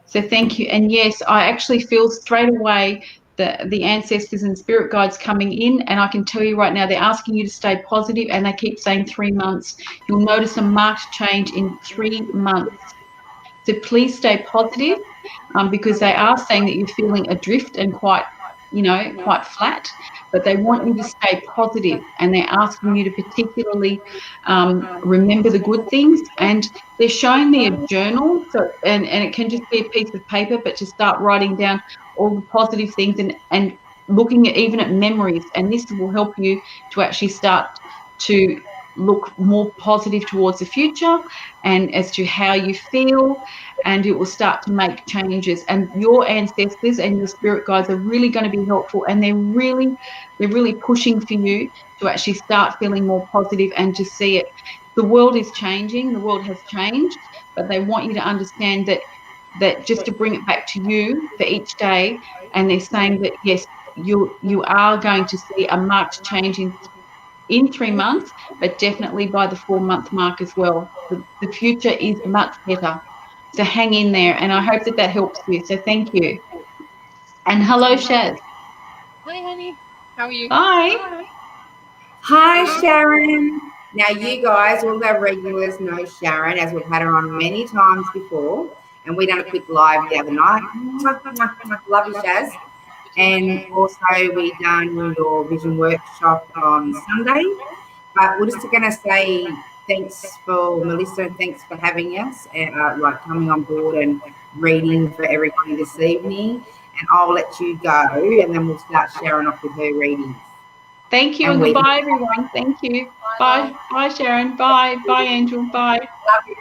So thank you. And yes, I actually feel straight away the ancestors and spirit guides coming in, and I can tell you right now, they're asking you to stay positive, and they keep saying 3 months. You'll notice a marked change in 3 months. So please stay positive, because they are saying that you're feeling adrift and quite flat, but they want you to stay positive, and they're asking you to particularly remember the good things. And they're showing me a journal, and it can just be a piece of paper, but to start writing down all the positive things and looking even at memories, and this will help you to actually start to look more positive towards the future and as to how you feel, and it will start to make changes. And your ancestors and your spirit guides are really going to be helpful, and they're really pushing for you to actually start feeling more positive and to see it. The world is changing, the world has changed, but they want you to understand that just to bring it back to you for each day. And they're saying that yes, you are going to see a marked change in 3 months, but definitely by the 4-month mark as well. The future is much better. So hang in there, and I hope that helps you. So thank you. And hello, Shaz. Hi, honey. How are you? Hi. Hi, Sharon. Now, you guys, all our regulars know Sharon, as we've had her on many times before, and we done a quick live the other night. Love you, Shaz. And also we done your vision workshop on Sunday. But we're just going to say thanks for Melissa and thanks for having us, and like coming on board and reading for everybody this evening. And I'll let you go, and then we'll start Sharon off with her readings. Thank you and goodbye, everyone. Thank you. Bye. Bye, Sharon. Bye. Bye, Angel. Bye. Love you.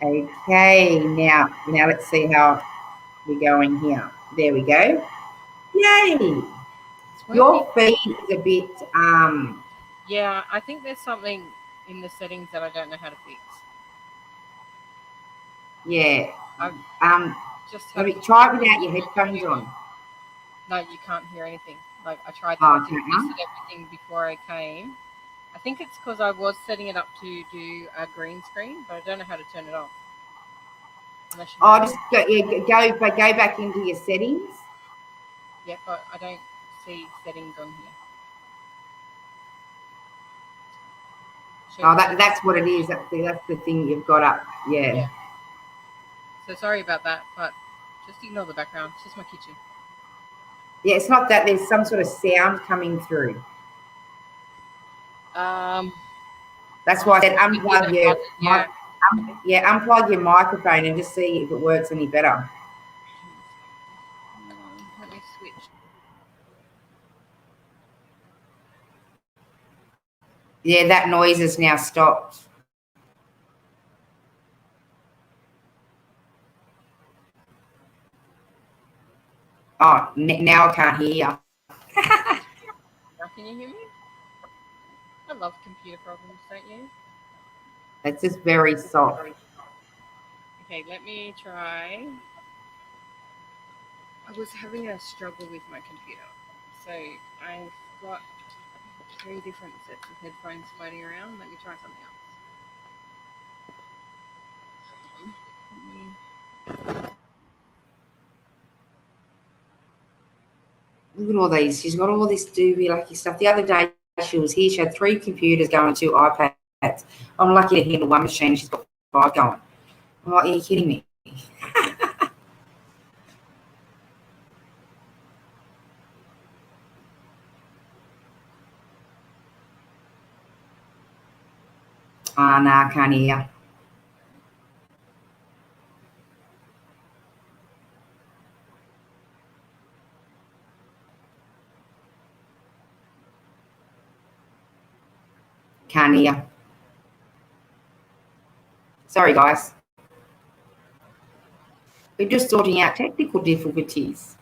Okay, now let's see how we're going here. There we go. Yay! Your feed is a bit Yeah, I think there's something in the settings that I don't know how to fix. Yeah. Just maybe try it without your headphones on. No, you can't hear anything. Like I tried that. I tested everything before I came. I think it's because I was setting it up to do a green screen, but I don't know how to turn it off. Just go back into your settings. Yep, but I don't see settings on here. That's what it is. That's the thing you've got up. Yeah. So sorry about that, but just ignore the background. It's just my kitchen. Yeah, it's not that. There's some sort of sound coming through. That's why I said unplug unplug your microphone and just see if it works any better. Let me switch. Yeah, that noise has now stopped. Oh, now I can't hear you. Now can you hear me? I love computer problems, don't you? It's just very soft. Okay, let me try. I was having a struggle with my computer. So I've got 3 different sets of headphones floating around. Let me try something else. Look at all these. She's got all this doobie lucky stuff. The other day she was here. She had 3 computers going, 2 iPads. I'm lucky to handle one machine. She's got 5 going. I'm like, are you kidding me? No, I can't hear. Can't hear. Sorry, guys. We're just sorting out technical difficulties.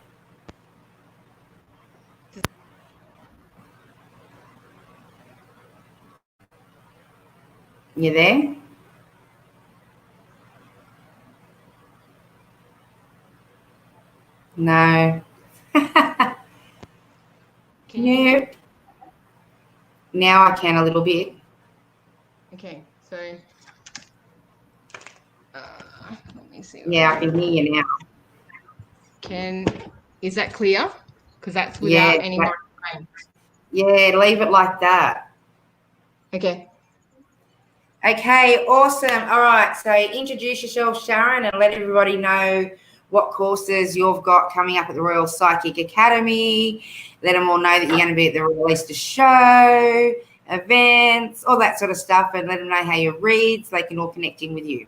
You there? No. Nope. Now I can a little bit. Okay, so let me see. Yeah, I can hear you now. Is that clear? Because that's without any microphone. Yeah, leave it like that. Okay. Okay, awesome. All right, so introduce yourself, Sharon, and let everybody know what courses you've got coming up at the Royal Psychic Academy. Let them all know that you're going to be at the Royal Easter Show, events, all that sort of stuff, and let them know how you read so they can all connect in with you.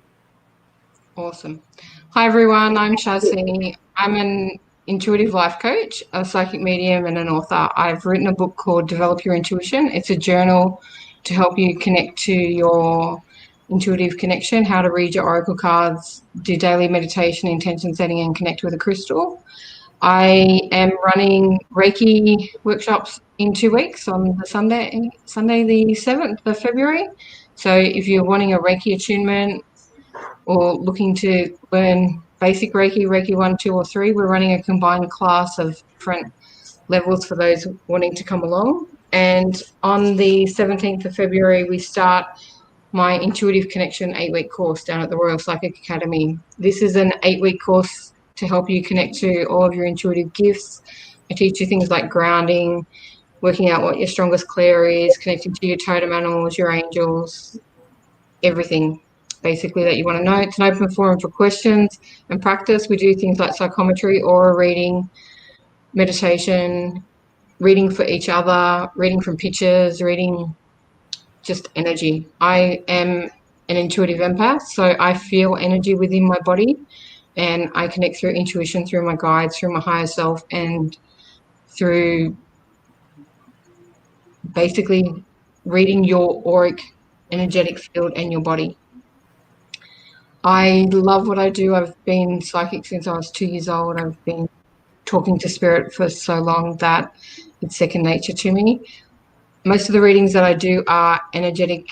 Awesome. Hi, everyone. I'm Shazini. I'm an intuitive life coach, a psychic medium, and an author. I've written a book called Develop Your Intuition. It's a journal to help you connect to your intuitive connection, how to read your oracle cards, do daily meditation, intention setting, and connect with a crystal. I am running Reiki workshops in 2 weeks on the Sunday the 7th of February. So if you're wanting a Reiki attunement or looking to learn basic Reiki, Reiki 1, 2, or 3, we're running a combined class of different levels for those wanting to come along. And on the 17th of February, we start my Intuitive Connection 8-week course down at the Royal Psychic Academy. This is an 8-week course to help you connect to all of your intuitive gifts. I teach you things like grounding, working out what your strongest clair is, connecting to your totem animals, your angels, everything. basically that you want to know. It's an open forum for questions and practice. We do things like psychometry, aura reading, meditation, reading for each other, reading from pictures, reading just energy. I am an intuitive empath, so I feel energy within my body, and I connect through intuition, through my guides, through my higher self, and through basically reading your auric energetic field and your body. I love what I do. I've been psychic since I was 2 years old. I've been talking to spirit for so long that it's second nature to me. Most of the readings that I do are energetic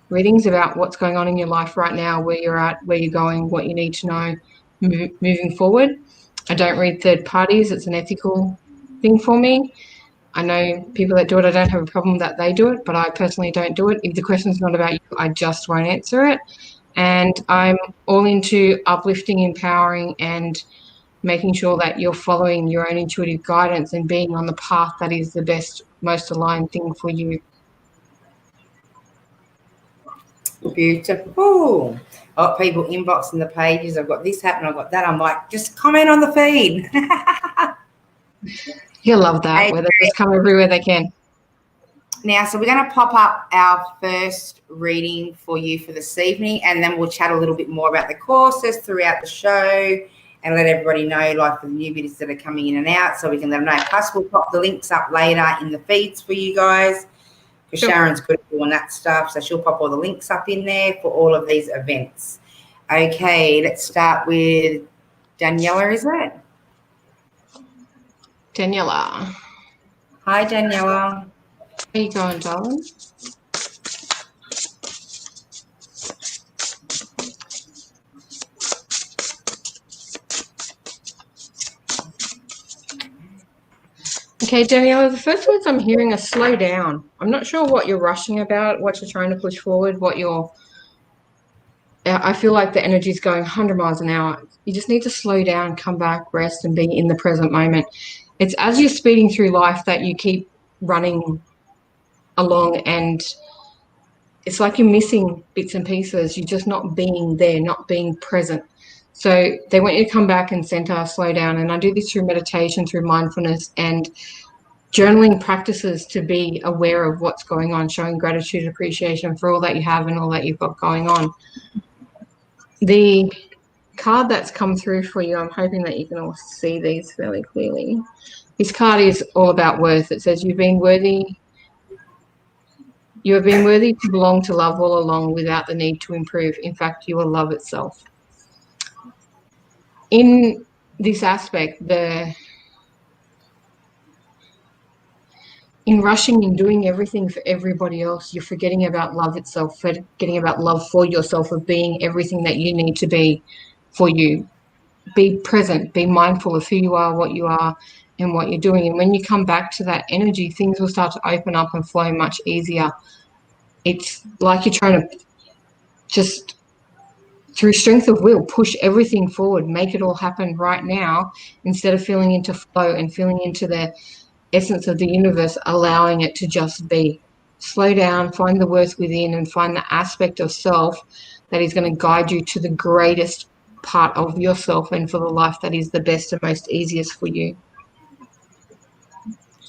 readings about what's going on in your life right now, where you're at, where you're going, what you need to know moving forward. I don't read third parties. It's an ethical thing for me. I know people that do it. I don't have a problem that they do it, but I personally don't do it. If the question's not about you, I just won't answer it. And I'm all into uplifting, empowering, and making sure that you're following your own intuitive guidance and being on the path that is the best, most aligned thing for you. Beautiful. Oh, people inboxing the pages. I've got this happening. I've got that. I'm like, just comment on the feed. You'll love that, where they just come everywhere they can. Now, so we're going to pop up our first reading for you for this evening, and then we'll chat a little bit more about the courses throughout the show and let everybody know, like, the newbies that are coming in and out, so we can let them know. Plus, we'll pop the links up later in the feeds for you guys, because Sharon's good at doing that stuff, so she'll pop all the links up in there for all of these events. Okay, let's start with Daniela, is it? Daniela. Hi, Daniela. How you going, darling? Okay, Daniela, the first words I'm hearing are slow down. I'm not sure what you're rushing about, what you're trying to push forward, I feel like the energy is going 100 miles an hour. You just need to slow down, come back, rest, and be in the present moment. It's as you're speeding through life that you keep running along, and it's like you're missing bits and pieces. You're just not being there, not being present. So they want you to come back and center, slow down. And I do this through meditation, through mindfulness, and journaling practices to be aware of what's going on, showing gratitude and appreciation for all that you have and all that you've got going on. The card that's come through for you, I'm hoping that you can all see these fairly clearly. This card is all about worth. It says you have been worthy to belong to love all along without the need to improve. In fact, you are love itself. In this aspect, in rushing and doing everything for everybody else, you're forgetting about love itself, forgetting about love for yourself, of being everything that you need to be for you. Be present, be mindful of who you are, what you are, and what you're doing. And when you come back to that energy, things will start to open up and flow much easier. It's like you're trying to just, through strength of will, push everything forward, make it all happen right now, instead of feeling into flow and feeling into the essence of the universe, allowing it to just be. Slow down, find the worth within, and find the aspect of self that is going to guide you to the greatest part of yourself and for the life that is the best and most easiest for you.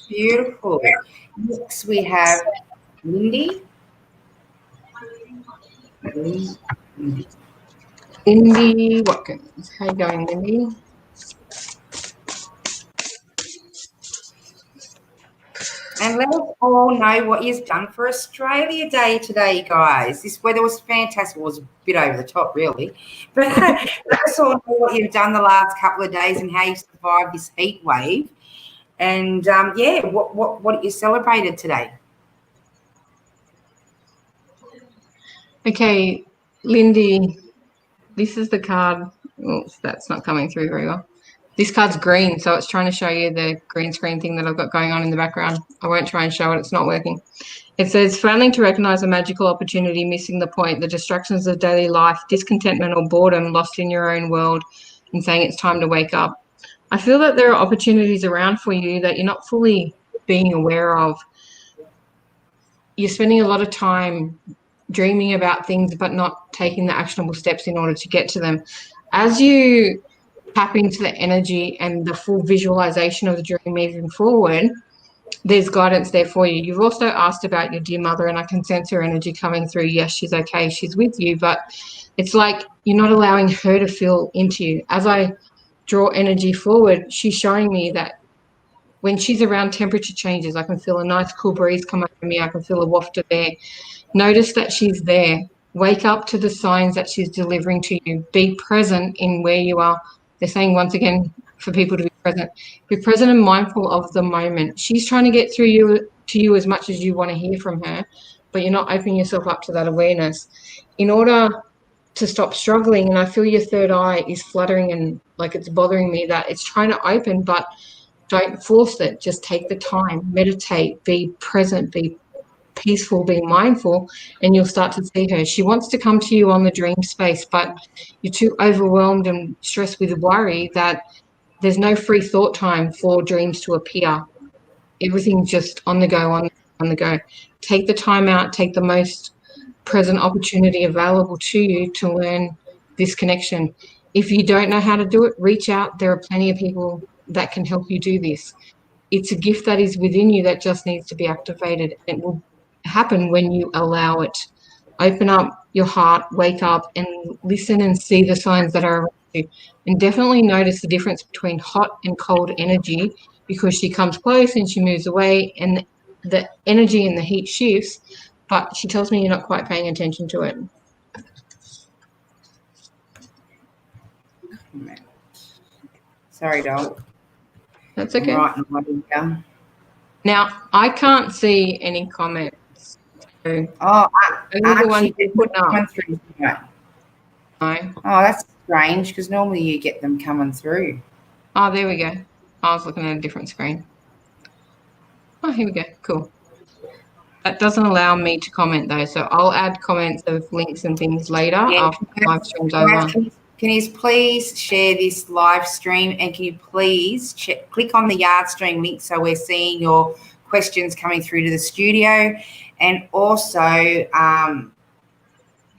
Beautiful. Next we have Lindy. Lindy Watkins. How you going, Lindy? And let us all know what you've done for Australia Day today, guys. This weather was fantastic. It was a bit over the top, really. But let us all know what you've done the last couple of days and how you survived this heat wave. And, what you celebrated today. Okay, Lindy, this is the card. Oh, that's not coming through very well. This card's green, so it's trying to show you the green screen thing that I've got going on in the background. I won't try and show it. It's not working. It says, failing to recognize a magical opportunity, missing the point, the distractions of daily life, discontentment or boredom, lost in your own world, and saying it's time to wake up. I feel that there are opportunities around for you that you're not fully being aware of. You're spending a lot of time dreaming about things but not taking the actionable steps in order to get to them. As you tap into the energy and the full visualization of the dream moving forward, there's guidance there for you. You've also asked about your dear mother, and I can sense her energy coming through. Yes, she's okay. She's with you, but it's like you're not allowing her to feel into you. As I draw energy forward, she's showing me that when she's around, temperature changes. I can feel a nice cool breeze come over me. I can feel a waft of air. Notice that she's there. Wake up to the signs that she's delivering to you. Be present in where you are. They're saying once again for people to be present. Be present and mindful of the moment. She's trying to get through to you as much as you want to hear from her, but you're not opening yourself up to that awareness. In order to stop struggling, and I feel your third eye is fluttering and like it's bothering me, that it's trying to open, but don't force it. Just take the time, meditate, be present, be peaceful, be mindful, and you'll start to see her. She wants to come to you on the dream space, but you're too overwhelmed and stressed with worry that there's no free thought time for dreams to appear. Everything's just on the go, on the go. Take the time out, take the most present opportunity available to you to learn this connection. If you don't know how to do it, reach out. There are plenty of people that can help you do this. It's a gift that is within you that just needs to be activated. It will happen when you allow it. Open up your heart, wake up, and listen and see the signs that are around you. And definitely notice the difference between hot and cold energy, because she comes close and she moves away and the energy and the heat shifts, but she tells me you're not quite paying attention to it. Sorry, dog. That's okay. I'm writing my name down. Now, I can't see any comments. So Archie did put up. one through. No. Oh, that's strange, because normally you get them coming through. Oh, there we go. I was looking at a different screen. Oh, here we go. Cool. That doesn't allow me to comment though, so I'll add comments of links and things later after the live stream's over. Can you please share this live stream, and can you please click on the Yard Stream link so we're seeing your questions coming through to the studio, and also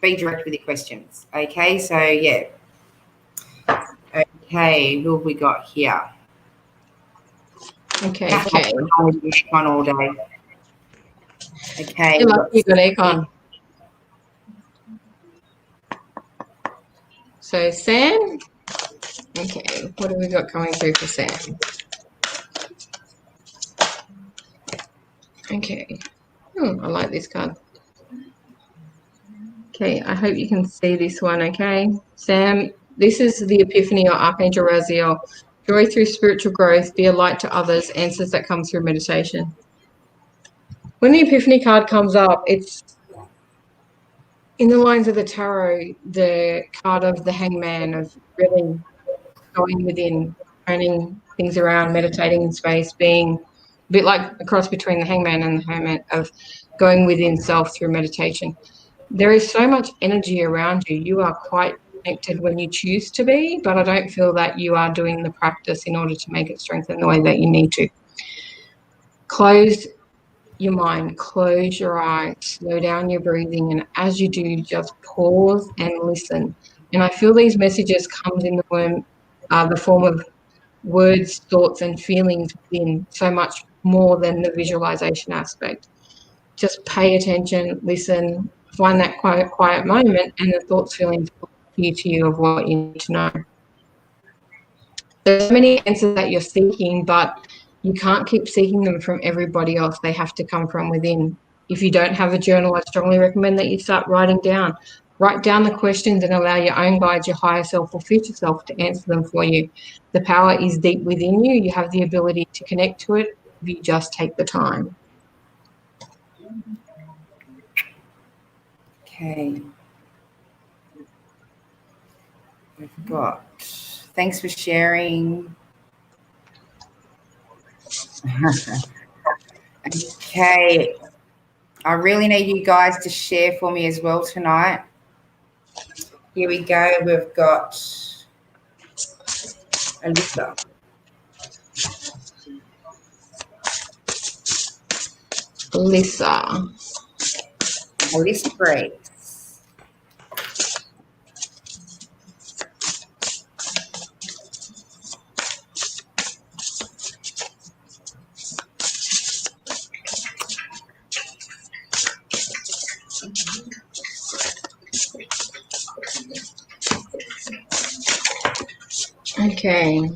be direct with your questions. Okay, so yeah. Okay, who have we got here? Okay. On all day. Okay. You got aircon. So Sam. Okay, what have we got coming through for Sam? Okay. I like this card. Okay, I hope you can see this one, okay? Sam, this is the Epiphany or Archangel Raziel. Joy through spiritual growth, be a light to others, answers that come through meditation. When the Epiphany card comes up, it's in the lines of the tarot, the card of the hangman, of really going within, turning things around, meditating in space, being a bit like a cross between the hangman and the hermit, of going within self through meditation. There is so much energy around you. You are quite connected when you choose to be, but I don't feel that you are doing the practice in order to make it strengthen the way that you need to. Close your mind, close your eyes, slow down your breathing, and as you do, just pause and listen. And I feel these messages come in the form of words, thoughts, and feelings within, so much more than the visualization aspect. Just pay attention, listen, find that quiet moment, and the thoughts, feelings will appear to you of what you need to know. There's many answers that you're seeking, but you can't keep seeking them from everybody else. They have to come from within. If you don't have a journal, I strongly recommend that you start writing down. Write down the questions and allow your own guides, your higher self or future self, to answer them for you. The power is deep within you. You have the ability to connect to it if you just take the time. Okay. We've got, thanks for sharing. Okay. I really need you guys to share for me as well tonight. Here we go. We've got Alyssa. Alice Grace. Okay.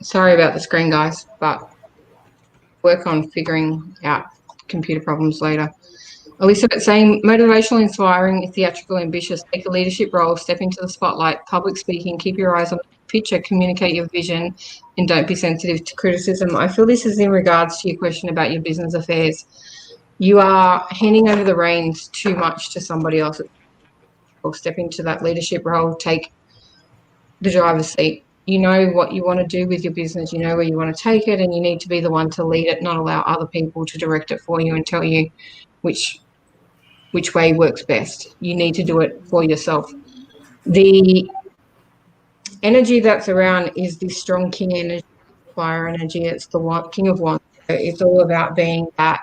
Sorry about the screen, guys, but work on figuring out computer problems later. Elizabeth saying, motivational, inspiring, theatrical, ambitious, take a leadership role, step into the spotlight, public speaking, keep your eyes on the picture, communicate your vision, and don't be sensitive to criticism. I feel this is in regards to your question about your business affairs. You are handing over the reins too much to somebody else. Or step into that leadership role, take the driver's seat. You know what you want to do with your business, you know where you want to take it, and you need to be the one to lead it, not allow other people to direct it for you and tell you which way works best. You need to do it for yourself. The energy that's around is this strong king energy, fire energy. It's the king of wands. It's all about being that.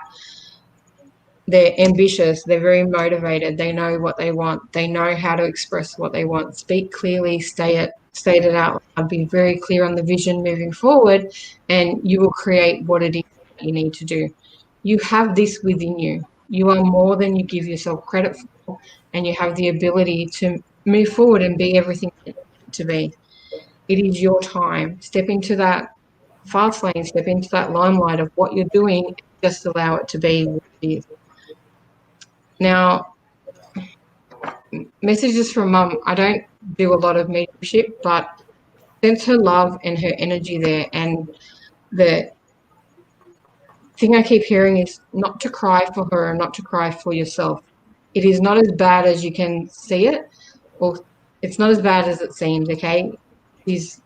They're ambitious, they're very motivated, they know what they want, they know how to express what they want. Speak clearly, state it out loud, be very clear on the vision moving forward, and you will create what it is that you need to do. You have this within you. You are more than you give yourself credit for, and you have the ability to move forward and be everything you need to be. It is your time. Step into that fast lane, step into that limelight of what you're doing, just allow it to be what it is. Now, messages from Mum. I don't do a lot of mediumship, but sense her love and her energy there. And the thing I keep hearing is not to cry for her and not to cry for yourself. It is not as bad as you can see it, or it's not as bad as it seems, okay? She's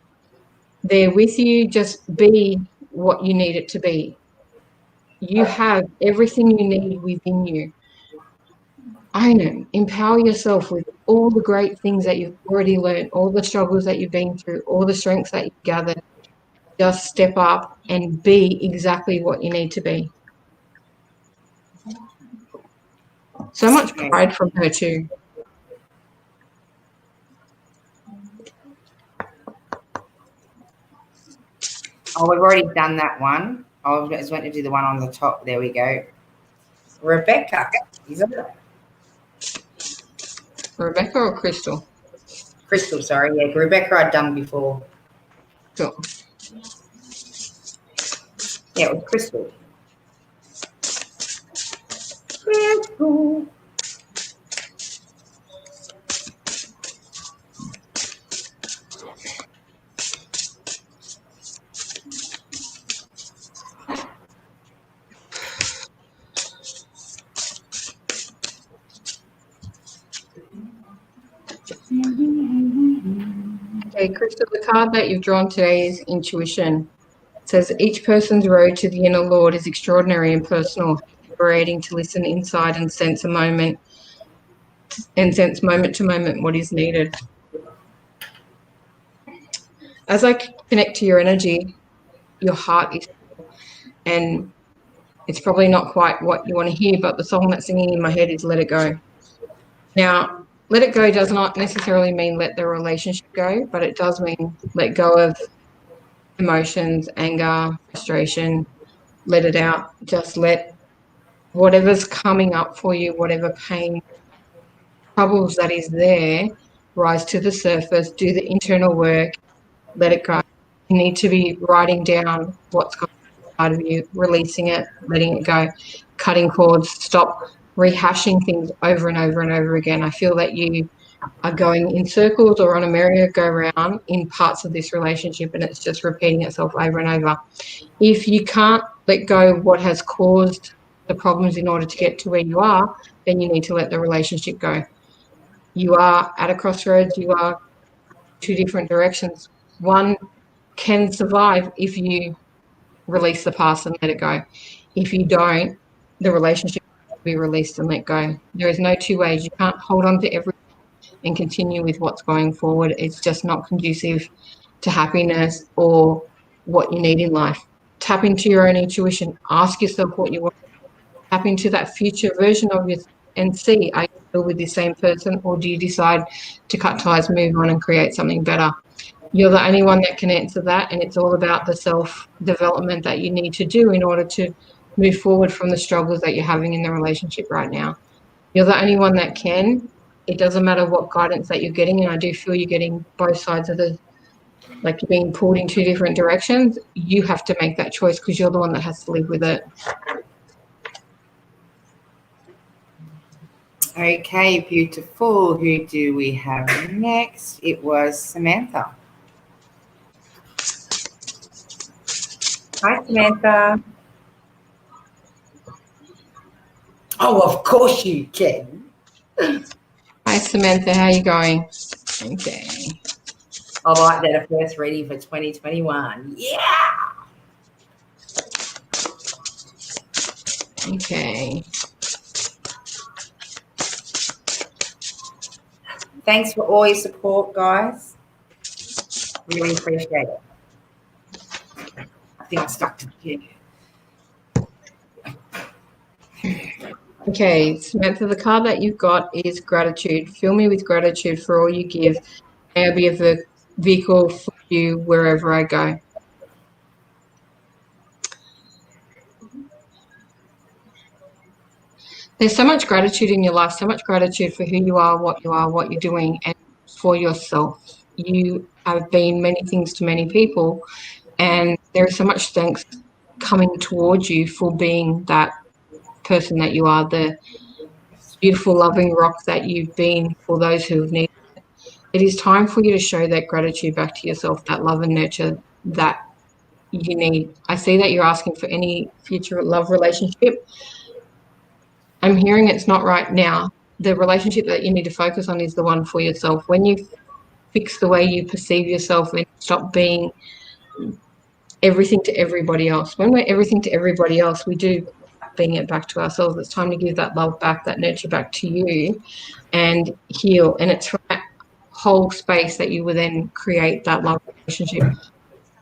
there with you. Just be what you need it to be. You have everything you need within you. Own it. Empower yourself with all the great things that you've already learned, all the struggles that you've been through, all the strengths that you've gathered. Just step up and be exactly what you need to be. So much pride from her too. Oh, we've already done that one. I just went to do the one on the top. There we go. Rebecca, isn't it? Rebecca or Crystal? Crystal, sorry. Yeah, Rebecca I'd done before. Sure. Yeah, it was Crystal. Crystal. Okay, Crystal, the card that you've drawn today is intuition. It says each person's road to the inner Lord is extraordinary and personal, liberating to listen inside and sense moment to moment what is needed. As I connect to your energy, your heart is, and it's probably not quite what you want to hear, but the song that's singing in my head is Let It Go. Now, let it go does not necessarily mean let the relationship go, but it does mean let go of emotions, anger, frustration, let it out. Just let whatever's coming up for you, whatever pain, troubles that is there, rise to the surface, do the internal work, let it go. You need to be writing down what's going on inside of you, releasing it, letting it go, cutting cords, stop rehashing things over and over and over again. I feel that you are going in circles or on a merry-go-round in parts of this relationship, and it's just repeating itself over and over. If you can't let go of what has caused the problems in order to get to where you are, then you need to let the relationship go. You are at a crossroads. You are two different directions. One can survive if you release the past and let it go. If you don't, the relationship will be released and let go. There is no two ways. You can't hold on to everything and continue with what's going forward. It's just not conducive to happiness or what you need in life. Tap into your own intuition. Ask yourself what you want. Tap into that future version of you and see, are you still with the same person, or do you decide to cut ties, move on, and create something better? You're the only one that can answer that, and it's all about the self-development that you need to do in order to move forward from the struggles that you're having in the relationship right now. You're the only one that can. It doesn't matter what guidance that you're getting, and I do feel you're getting both sides of like you're being pulled in two different directions. You have to make that choice because you're the one that has to live with it. Okay, beautiful. Who do we have next? It was Samantha. Hi, Samantha. Oh, of course you can. Hi, Samantha. How are you going? Okay. I like that, a first reading for 2021. Yeah. Okay. Thanks for all your support, guys. Really appreciate it. I think I stuck to the Okay, Samantha, the card that you've got is gratitude. Fill me with gratitude for all you give. May I be a vehicle for you wherever I go. There's so much gratitude in your life, so much gratitude for who you are, what you're doing, and for yourself. You have been many things to many people, and there is so much thanks coming towards you for being that person that you are, the beautiful, loving rock that you've been for those who have needed it. It is time for you to show that gratitude back to yourself, that love and nurture that you need. I see that you're asking for any future love relationship. I'm hearing it's not right now. The relationship that you need to focus on is the one for yourself. When you fix the way you perceive yourself and stop being everything to everybody else. When we're everything to everybody else, we do bring it back to ourselves. It's time to give that love back, that nurture back to you and heal. And it's from that whole space that you will then create that love relationship.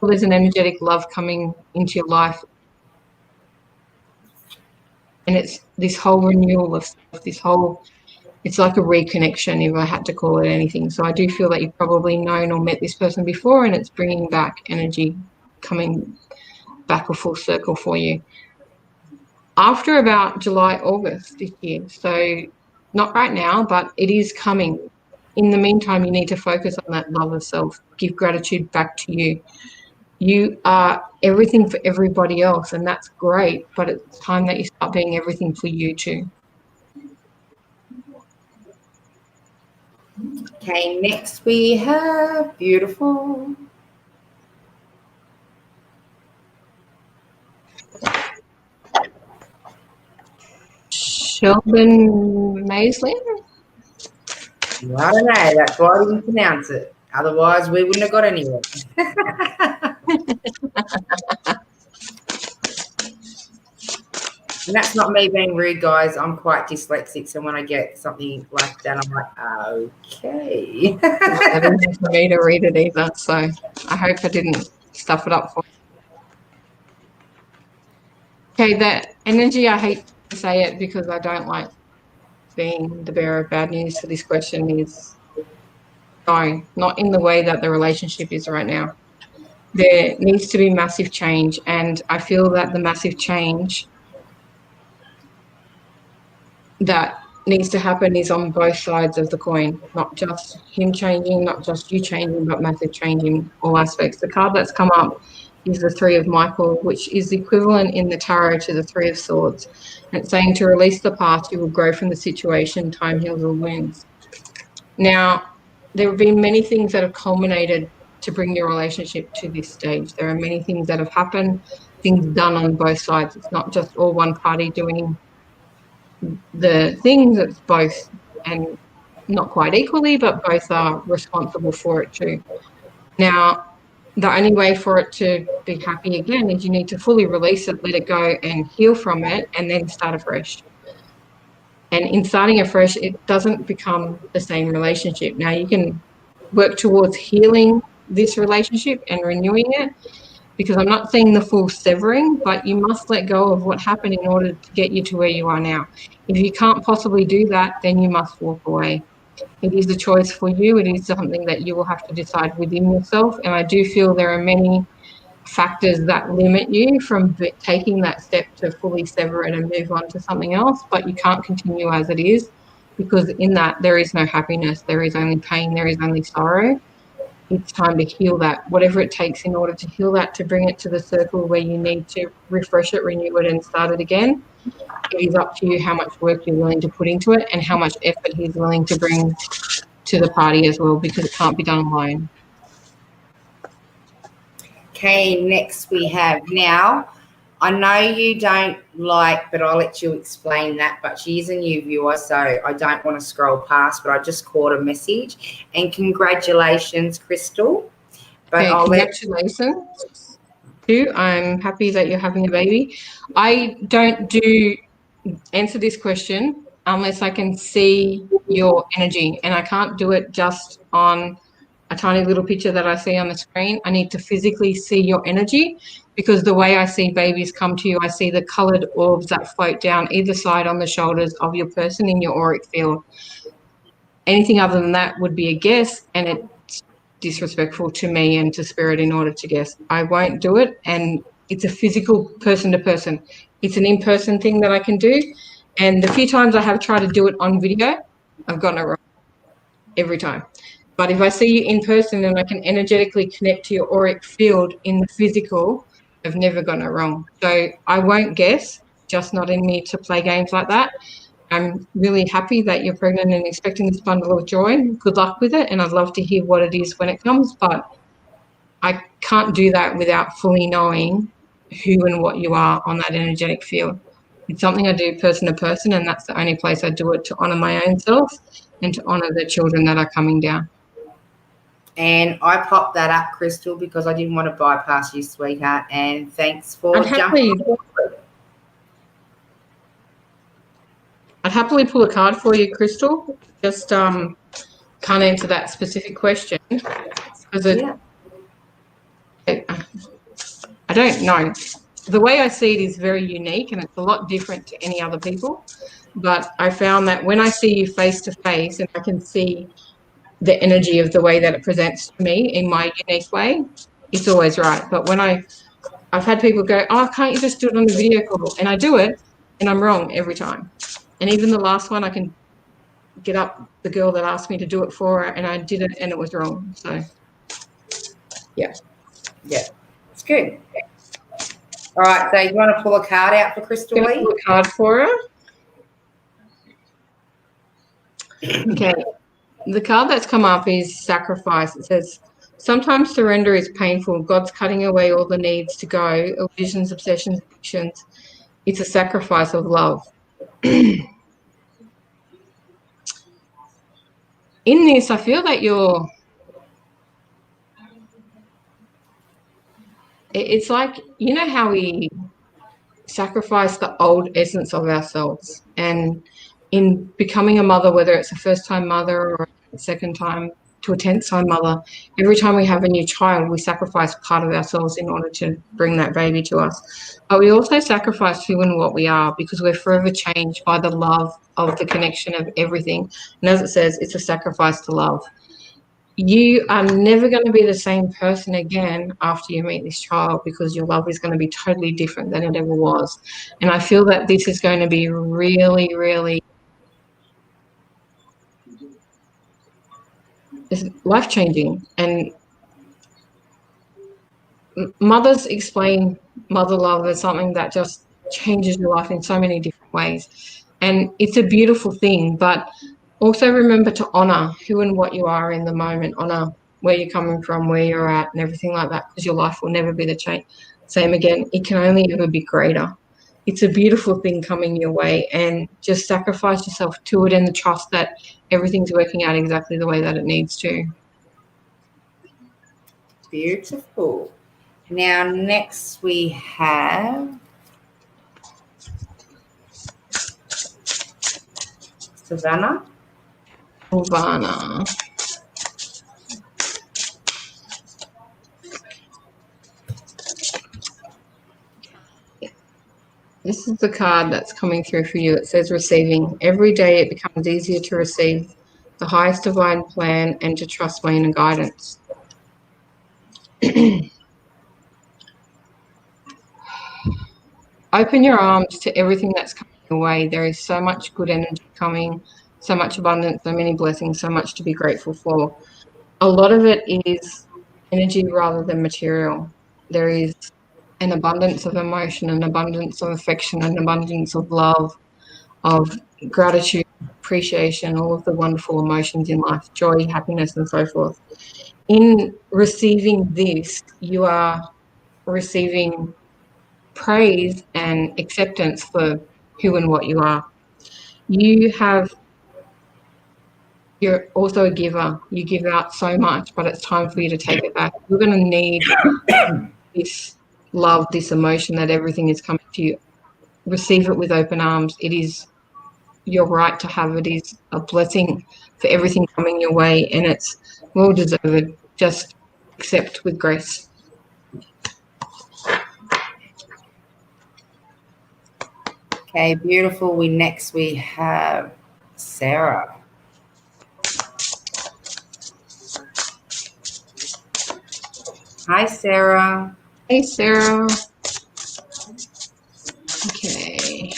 So there's an energetic love coming into your life. And it's this whole renewal of stuff, it's like a reconnection, if I had to call it anything. So I do feel that you've probably known or met this person before, and it's bringing back energy, coming back a full circle for you. After about July, August this year, so not right now, but it is coming. In the meantime, you need to focus on that love of self, give gratitude back to you. You are everything for everybody else, and that's great, but it's time that you start being everything for you too. Okay, next we have beautiful. Sheldon Maislin? I don't know. That's why I didn't pronounce it. Otherwise, we wouldn't have got anywhere. And that's not me being rude, guys. I'm quite dyslexic, so when I get something like that, I'm like, okay. I didn't have for me to read it either, so I hope I didn't stuff it up for you. Okay, that energy, I hate to say it because I don't like being the bearer of bad news for this question, is no, not in the way that the relationship is right now. There needs to be massive change, and I feel that the massive change that needs to happen is on both sides of the coin, not just him changing, not just you changing, but massive change in all aspects. The card that's come up is the Three of Michael, which is the equivalent in the tarot to the Three of Swords. And it's saying to release the past, you will grow from the situation, time heals all wounds. Now, there have been many things that have culminated to bring your relationship to this stage. There are many things that have happened, things done on both sides. It's not just all one party doing the things, it's both, and not quite equally, but both are responsible for it too. Now, the only way for it to be happy again is you need to fully release it, let it go and heal from it, and then start afresh. And in starting afresh, it doesn't become the same relationship. Now, you can work towards healing this relationship and renewing it, because I'm not saying the full severing, but you must let go of what happened in order to get you to where you are now. If you can't possibly do that, then you must walk away. It is a choice for you. It is something that you will have to decide within yourself. And I do feel there are many factors that limit you from taking that step to fully sever it and move on to something else, but you can't continue as it is, because in that there is no happiness, there is only pain, there is only sorrow. It's time to heal that, whatever it takes in order to heal that, to bring it to the circle where you need to refresh it, renew it, and start it again. It is up to you how much work you're willing to put into it and how much effort he's willing to bring to the party as well, because it can't be done alone. Okay, next we have, now, I know you don't like, but I'll let you explain that, but she's a new viewer, so I don't want to scroll past, but I just caught a message. And congratulations, Crystal. But Okay, congratulations. I'm happy that you're having a baby. I don't answer this question unless I can see your energy, and I can't do it just on a tiny little picture that I see on the screen. I need to physically see your energy, because the way I see babies come to you, I see the coloured orbs that float down either side on the shoulders of your person in your auric field. Anything other than that would be a guess, and it's disrespectful to me and to spirit in order to guess. I won't do it, and it's a physical person to person. It's an in-person thing that I can do, and the few times I have tried to do it on video, I've gotten it wrong every time. But if I see you in person and I can energetically connect to your auric field in the physical, I've never gotten it wrong. So I won't guess, just not in me to play games like that. I'm really happy that you're pregnant and expecting this bundle of joy. Good luck with it, and I'd love to hear what it is when it comes, but I can't do that without fully knowing who and what you are on that energetic field. It's something I do person to person, and that's the only place I do it, to honour my own self and to honour the children that are coming down. And I popped that up, Crystal, because I didn't want to bypass you, sweetheart, and thanks for jumping. I'd happily pull a card for you, Crystal. Just can't answer that specific question because I don't know. The way I see it is very unique, and it's a lot different to any other people. But I found that when I see you face to face and I can see the energy of the way that it presents to me in my unique way, it's always right. But when I've had people go, oh, can't you just do it on the video call? And I do it, and I'm wrong every time. And even the last one, I can get up the girl that asked me to do it for her, and I did it, and it was wrong. So, yeah. Yeah, it's good. All right, so you want to pull a card out for Crystal Lee? Pull a card for her. Okay. The card that's come up is sacrifice. It says, sometimes surrender is painful. God's cutting away all the needs to go, illusions, obsessions, addictions. It's a sacrifice of love. In this, I feel that it's like, you know how we sacrifice the old essence of ourselves, and in becoming a mother, whether it's a first-time mother or a second time to a 10th-time mother, every time we have a new child, we sacrifice part of ourselves in order to bring that baby to us. But we also sacrifice who and what we are, because we're forever changed by the love of the connection of everything. And as it says, it's a sacrifice to love. You are never going to be the same person again after you meet this child, because your love is going to be totally different than it ever was. And I feel that this is going to be really, really life-changing. And mothers explain mother love as something that just changes your life in so many different ways. And it's a beautiful thing, but also remember to honour who and what you are in the moment, honour where you're coming from, where you're at, and everything like that, because your life will never be the same again. It can only ever be greater. It's a beautiful thing coming your way, and just sacrifice yourself to it in the trust that everything's working out exactly the way that it needs to. Beautiful. Now, next we have Savannah. Silvana. This is the card that's coming through for you. It says receiving. Every day it becomes easier to receive the highest divine plan and to trust my inner guidance. Open your arms to everything that's coming your way. There is so much good energy coming, so much abundance, so many blessings, so much to be grateful for. A lot of it is energy rather than material. There is an abundance of emotion, an abundance of affection, an abundance of love, of gratitude, appreciation, all of the wonderful emotions in life, joy, happiness, and so forth. In receiving this, you are receiving praise and acceptance for who and what you are. You're also a giver. You give out so much, but it's time for you to take it back. You're going to need this love, this emotion that everything is coming to you. Receive it with open arms. It is your right to have it. Is a blessing for everything coming your way, and it's well deserved. Just accept with grace. Okay, beautiful. Next we have Sarah. Hi, Sarah. Hey, Sarah. Okay.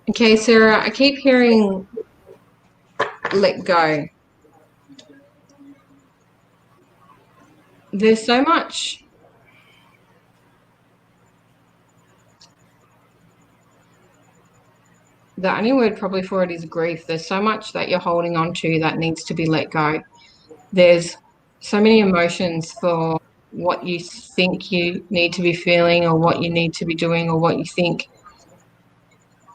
Okay, Sarah, I keep hearing let go. There's so much the only word probably for it is grief. There's so much that you're holding on to that needs to be let go. There's so many emotions for what you think you need to be feeling or what you need to be doing or what you think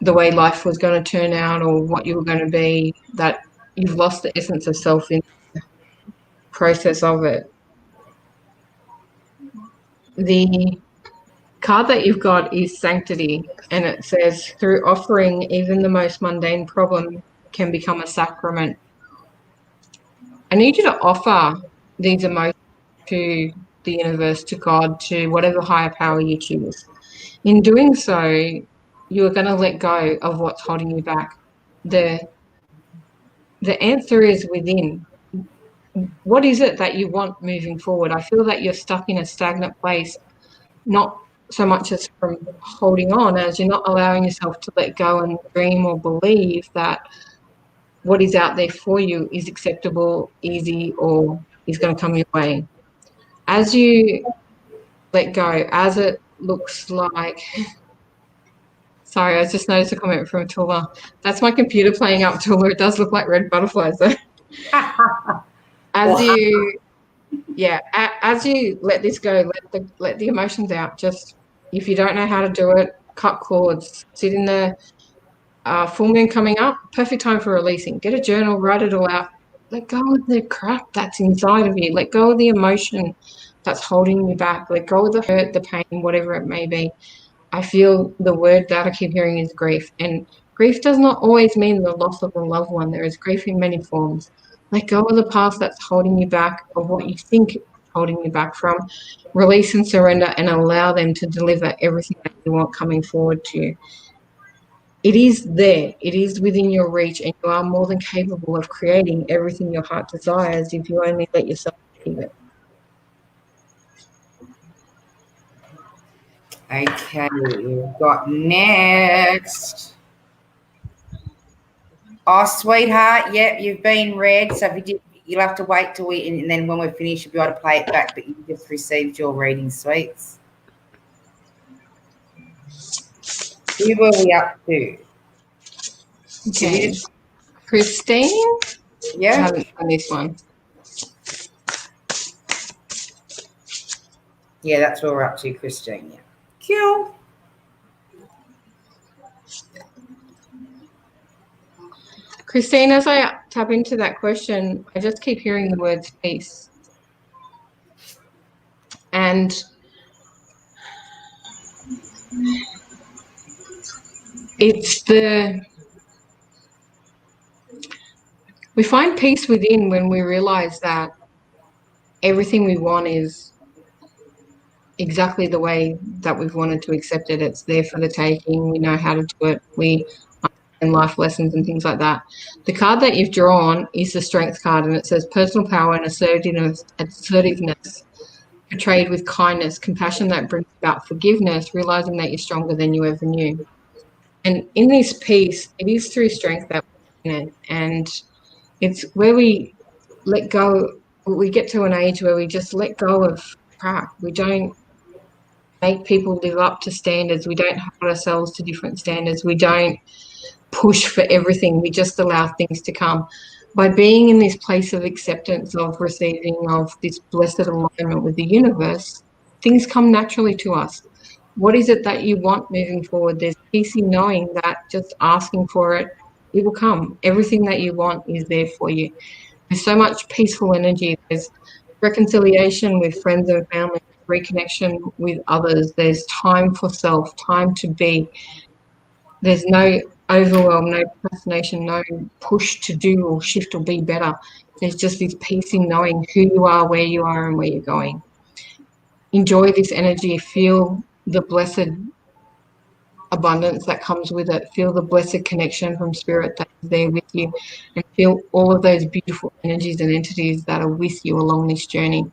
the way life was going to turn out or what you were going to be, that you've lost the essence of self in the process of it. The card that you've got is Sanctity, and it says, through offering, even the most mundane problem can become a sacrament. I need you to offer these emotions to the universe, to God, to whatever higher power you choose. In doing so, you are going to let go of what's holding you back. The answer is within. What is it that you want moving forward? I feel that you're stuck in a stagnant place, not so much as from holding on, as you're not allowing yourself to let go and dream or believe that what is out there for you is acceptable, easy, or is going to come your way. As you let go, as it looks like, sorry, I just noticed a comment from Tula. That's my computer playing up, Tula. It does look like red butterflies though. As you let this go, let the emotions out. Just, if you don't know how to do it, cut cords, sit in the full moon coming up, perfect time for releasing. Get a journal, write it all out. Let go of the crap that's inside of you. Let go of the emotion that's holding you back. Let go of the hurt, the pain, whatever it may be. I feel the word that I keep hearing is grief. And grief does not always mean the loss of a loved one. There is grief in many forms. Let go of the past that's holding you back, of what you think is holding you back from. Release and surrender and allow them to deliver everything that you want coming forward to you. It is there. It is within your reach, and you are more than capable of creating everything your heart desires if you only let yourself achieve it. Okay, we've got next. Oh, sweetheart, yep, you've been read. So if you'll have to wait till and then when we're finished, you'll be able to play it back. But you just received your reading, sweets. Who were we up to? Okay, Christine. Yeah, I haven't done this one. Yeah, that's where we're up to, Christine. Yeah. Cool. Christine, as I tap into that question, I just keep hearing the words peace. And it's We find peace within when we realize that everything we want is exactly the way that we've wanted to accept it. It's there for the taking. We know how to do it. We understand life lessons and things like that. The card that you've drawn is the Strength card, and it says personal power and assertiveness portrayed with kindness, compassion that brings about forgiveness, realizing that you're stronger than you ever knew. And in this piece, it is through strength that we're in it. And it's where we let go. We get to an age where we just let go of crap. We don't make people live up to standards. We don't hold ourselves to different standards. We don't push for everything. We just allow things to come. By being in this place of acceptance, of receiving, of this blessed alignment with the universe, things come naturally to us. What is it that you want moving forward? There's peace in knowing that just asking for it, it will come. Everything that you want is there for you. There's so much peaceful energy. There's reconciliation with friends and family, reconnection with others. There's time for self, time to be. There's no overwhelm, no procrastination, no push to do or shift or be better. There's just this peace in knowing who you are, and where you're going. Enjoy this energy. Feel the blessed abundance that comes with it. Feel the blessed connection from spirit that is there with you, and feel all of those beautiful energies and entities that are with you along this journey.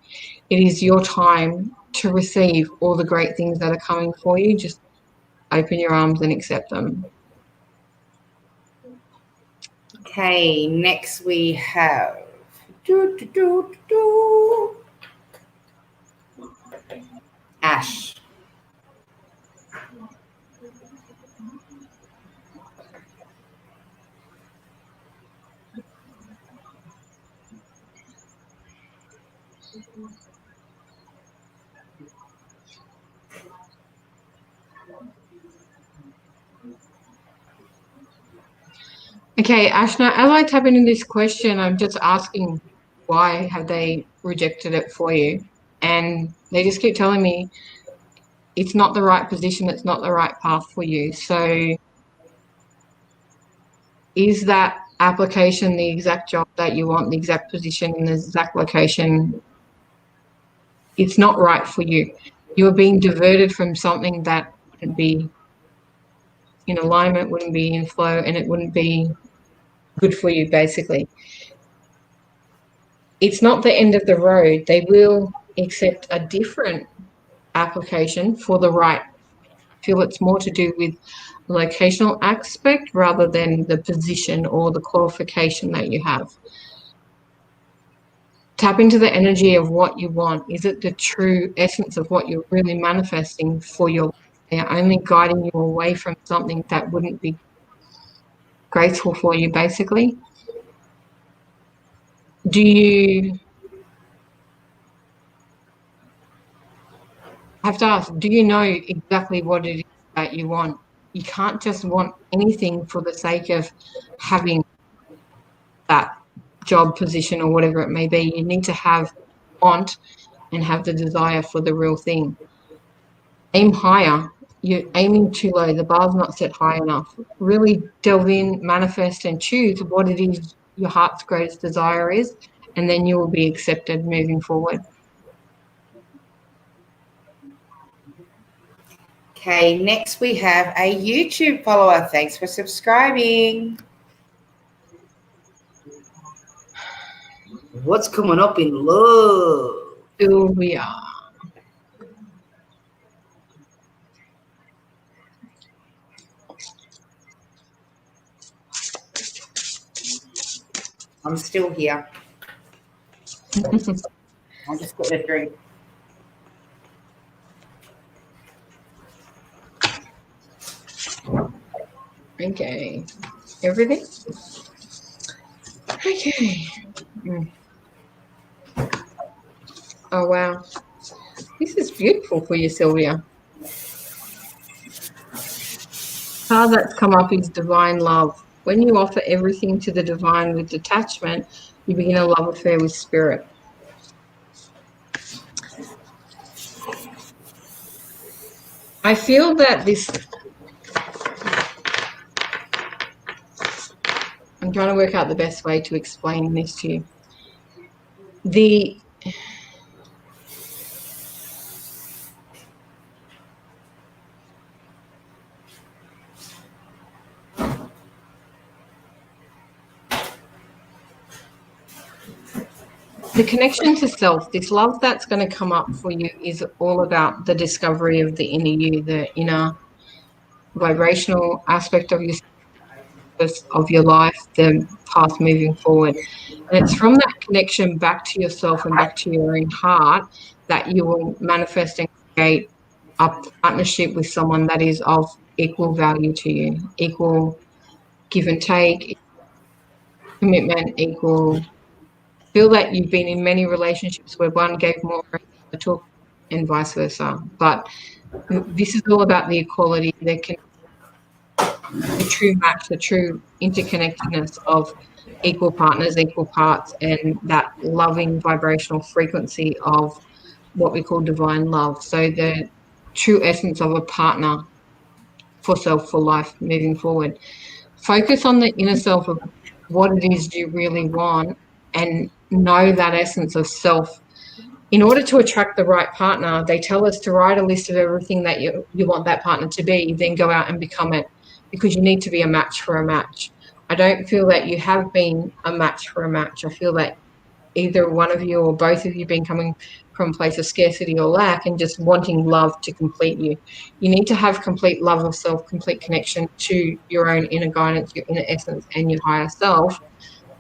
It is your time to receive all the great things that are coming for you. Just open your arms and accept them. Okay, next we have Ash. Okay, Ashna, as I tap into this question, I'm just asking why have they rejected it for you? And they just keep telling me it's not the right position, it's not the right path for you. So is that application the exact job that you want, the exact position in the exact location? It's not right for you. You are being diverted from something that wouldn't be in alignment, wouldn't be in flow, and it wouldn't be good for you, basically. It's not the end of the road. They will accept a different application for the right. I feel it's more to do with the locational aspect rather than the position or the qualification that you have. Tap into the energy of what you want. Is it the true essence of what you're really manifesting for your life? They're only guiding you away from something that wouldn't be graceful for you, basically. Do you have to ask, do you know exactly what it is that you want? You can't just want anything for the sake of having that job position or whatever it may be. You need to want and have the desire for the real thing. Aim higher. You're aiming too low. The bar's not set high enough. Really delve in, manifest, and choose what it is your heart's greatest desire is, and then you will be accepted moving forward. Okay, next we have a YouTube follower. Thanks for subscribing. What's coming up in love? Sylvia. I'm still here. I'll just put a drink. Okay. Everything? Okay. Oh, wow. This is beautiful for you, Sylvia. Card that's come up is divine love. When you offer everything to the divine with detachment, you begin a love affair with spirit. I feel that this, I'm trying to work out the best way to explain this to you. The connection to self, this love that's going to come up for you, is all about the discovery of the inner you, the inner vibrational aspect of your life, the path moving forward. And it's from that connection back to yourself and back to your own heart that you will manifest and create a partnership with someone that is of equal value to you, equal give and take, commitment, equal. Feel that you've been in many relationships where one gave more and the other took, and vice versa. But this is all about the equality, the true match, the true interconnectedness of equal partners, equal parts, and that loving vibrational frequency of what we call divine love. So the true essence of a partner for self, for life moving forward. Focus on the inner self of what it is you really want, and know that essence of self. In order to attract the right partner, they tell us to write a list of everything that you want that partner to be, then go out and become it, because you need to be a match for a match. I don't feel that you have been a match for a match. I feel that either one of you or both of you been coming from a place of scarcity or lack and just wanting love to complete you. You need to have complete love of self, complete connection to your own inner guidance, your inner essence, and your higher self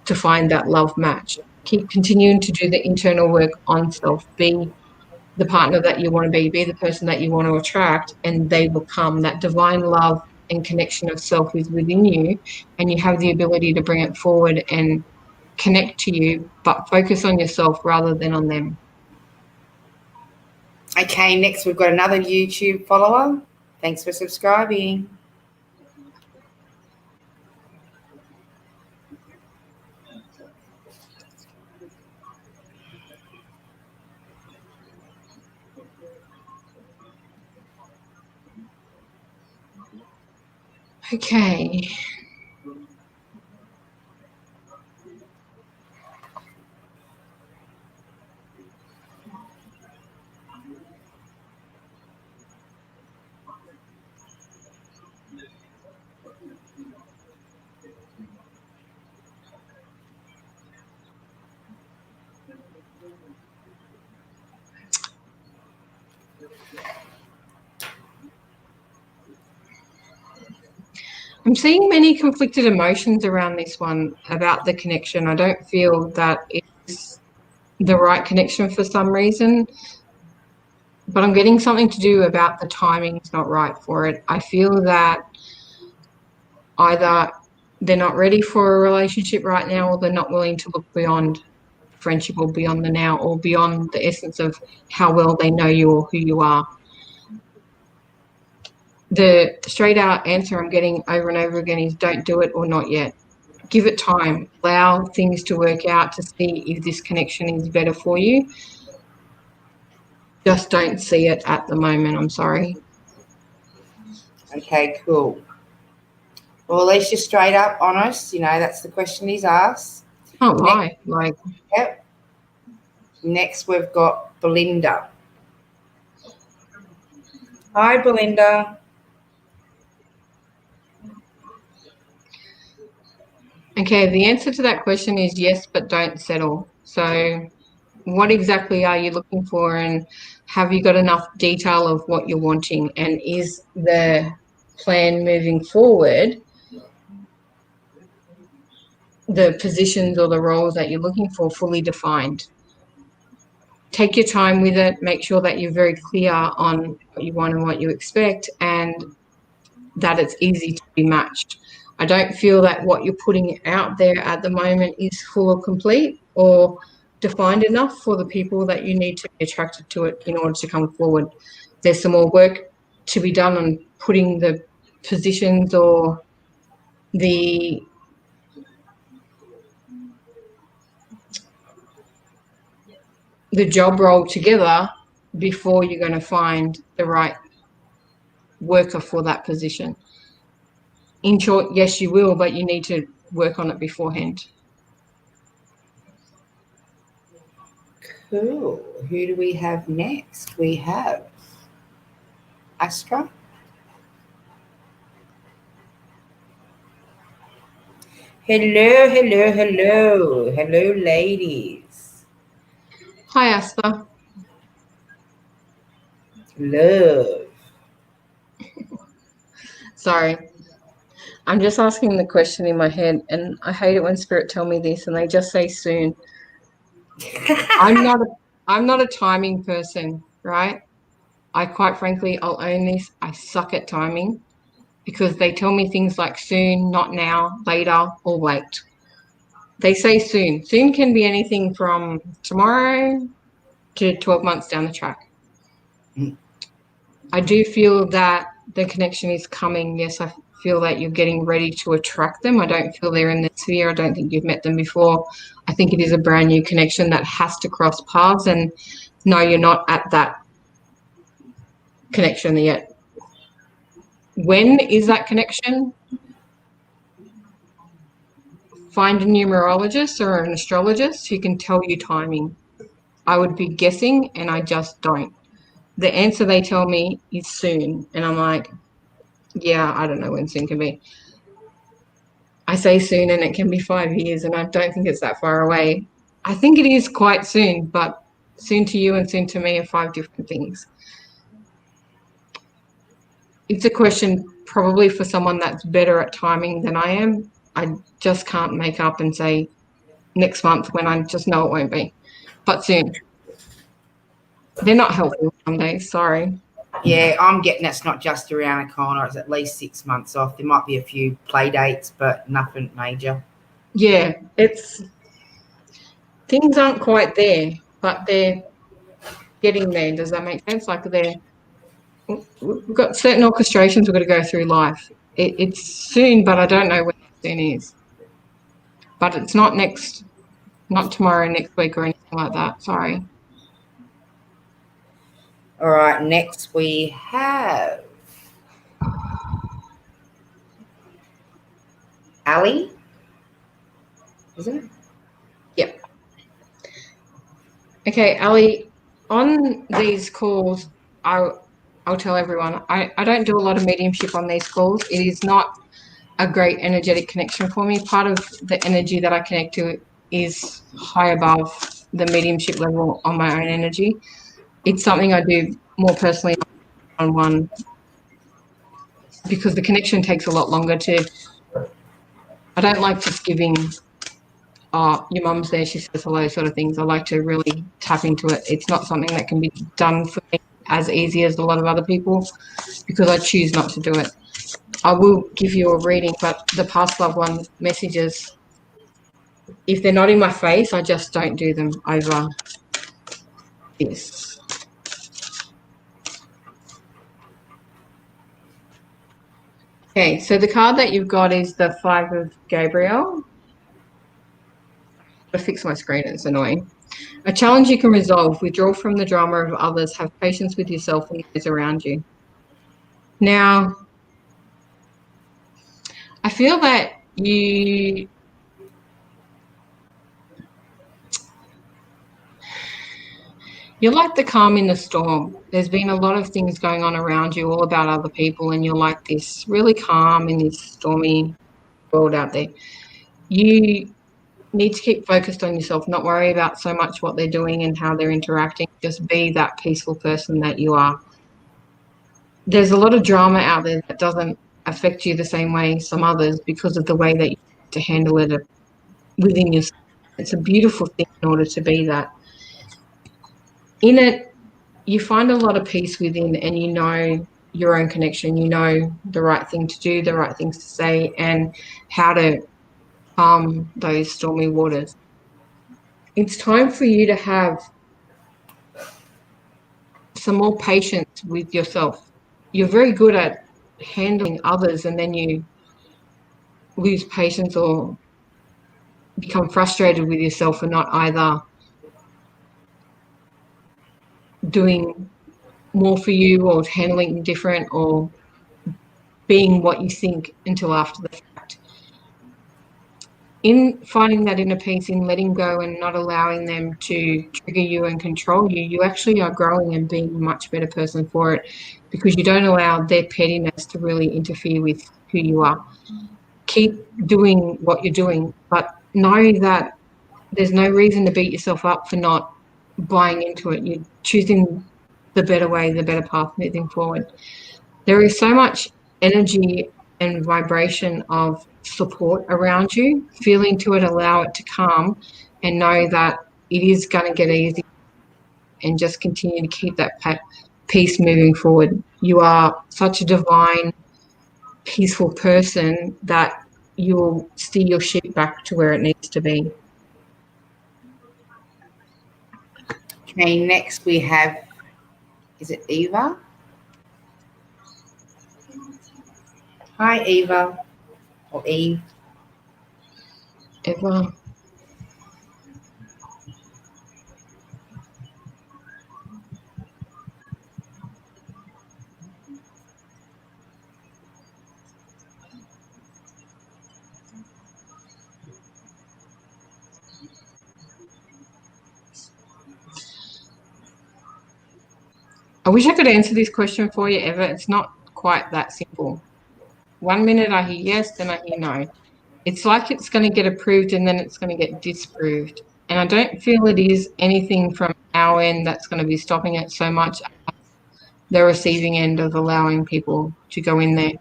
to find that love match. Keep continuing to do the internal work on self. Be the partner that you want to be the person that you want to attract, and they will come. That divine love and connection of self is within you, and you have the ability to bring it forward and connect to you, but focus on yourself rather than on them. Okay, next we've got another YouTube follower. Thanks for subscribing. Okay. I'm seeing many conflicted emotions around this one about the connection. I don't feel that it's the right connection for some reason, but I'm getting something to do about the timing's not right for it. I feel that either they're not ready for a relationship right now, or they're not willing to look beyond friendship or beyond the now, or beyond the essence of how well they know you or who you are. The straight out answer I'm getting over and over again is don't do it or not yet. Give it time. Allow things to work out to see if this connection is better for you. Just don't see it at the moment. I'm sorry. Okay, cool. Well, at least you're straight up, honest. You know, that's the question he's asked. Oh, lie. Like, yep. Next, we've got Belinda. Hi, Belinda. okay, the answer to that question is yes, but don't settle. So what exactly are you looking for, and have you got enough detail of what you're wanting, and is the plan moving forward, the positions or the roles that you're looking for, fully defined? Take your time with it. Make sure that you're very clear on what you want and what you expect, and that it's easy to be matched. I don't feel that what you're putting out there at the moment is full or complete or defined enough for the people that you need to be attracted to it in order to come forward. There's some more work to be done on putting the positions or the job role together before you're going to find the right worker for that position. In short, yes, you will, but you need to work on it beforehand. Cool. Who do we have next? We have Astra. Hello, hello, hello. Hello, ladies. Hi, Asta. Love. Sorry. I'm just asking the question in my head, and I hate it when spirit tell me this and they just say soon. I'm not a timing person, right? I quite frankly, I'll own this. I suck at timing because they tell me things like soon, not now, later, or wait. They say soon. Soon can be anything from tomorrow to 12 months down the track. I do feel that the connection is coming. Yes, I feel that you're getting ready to attract them. I don't feel they're in the sphere. I don't think you've met them before. I think it is a brand new connection that has to cross paths. And no, you're not at that connection yet. When is that connection? Find a numerologist or an astrologist who can tell you timing. I would be guessing, and I just don't. The answer they tell me is soon, and I'm like, yeah, I don't know when soon can be. I say soon, and it can be 5 years, and I don't think it's that far away. I think it is quite soon, but soon to you and soon to me are 5 different things. It's a question probably for someone that's better at timing than I am. I just can't make up and say next month when I just know it won't be, but soon. They're not helpful some days, sorry. Yeah, I'm getting that's not just around the corner. It's at least 6 months off. There might be a few play dates, but nothing major. Yeah, things aren't quite there, but they're getting there. Does that make sense? Like we've got certain orchestrations we've got to go through life. It's soon, but I don't know when soon is. But it's not tomorrow, next week or anything like that. Sorry. All right, next we have Ali. Isn't it? Yep. Okay, Ali, on these calls, I'll tell everyone, I don't do a lot of mediumship on these calls. It is not a great energetic connection for me. Part of the energy that I connect to is high above the mediumship level on my own energy. It's something I do more personally on one because the connection takes a lot longer I don't like just giving, your mum's there, she says hello sort of things. I like to really tap into it. It's not something that can be done for me as easy as a lot of other people because I choose not to do it. I will give you a reading, but the past loved one messages, if they're not in my face, I just don't do them over this. Okay, so the card that you've got is the 5 of Gabriel. I've got to fix my screen, it's annoying. A challenge you can resolve, withdraw from the drama of others, have patience with yourself and those around you. Now, I feel that you're like the calm in the storm. There's been a lot of things going on around you, all about other people, and you're like this really calm in this stormy world out there. You need to keep focused on yourself, not worry about so much what they're doing and how they're interacting. Just be that peaceful person that you are. There's a lot of drama out there that doesn't affect you the same way some others because of the way that you have to handle it within yourself. It's a beautiful thing in order to be that. In it, you find a lot of peace within and you know your own connection. You know the right thing to do, the right things to say, and how to calm those stormy waters. It's time for you to have some more patience with yourself. You're very good at handling others and then you lose patience or become frustrated with yourself for not either doing more for you or handling different or being what you think until after the fact. in finding that inner peace, in letting go and not allowing them to trigger you and control you, you actually are growing and being a much better person for it, because you don't allow their pettiness to really interfere with who you are. Keep doing what you're doing, but know that there's no reason to beat yourself up for not buying into it. You're choosing the better way, the better path moving forward. There is so much energy and vibration of support around you. Feel into it, allow it to come, and know that it is going to get easy, and just continue to keep that peace moving forward. You are such a divine, peaceful person that you'll steer your ship back to where it needs to be. Okay, next we have, is it Eva? Hi, Eva, or Eve. Eva. I wish I could answer this question for you, Eva. It's not quite that simple. 1 minute I hear yes, then I hear no. It's like it's going to get approved and then it's going to get disproved. And I don't feel it is anything from our end that's going to be stopping it so much as the receiving end of allowing people to go in there.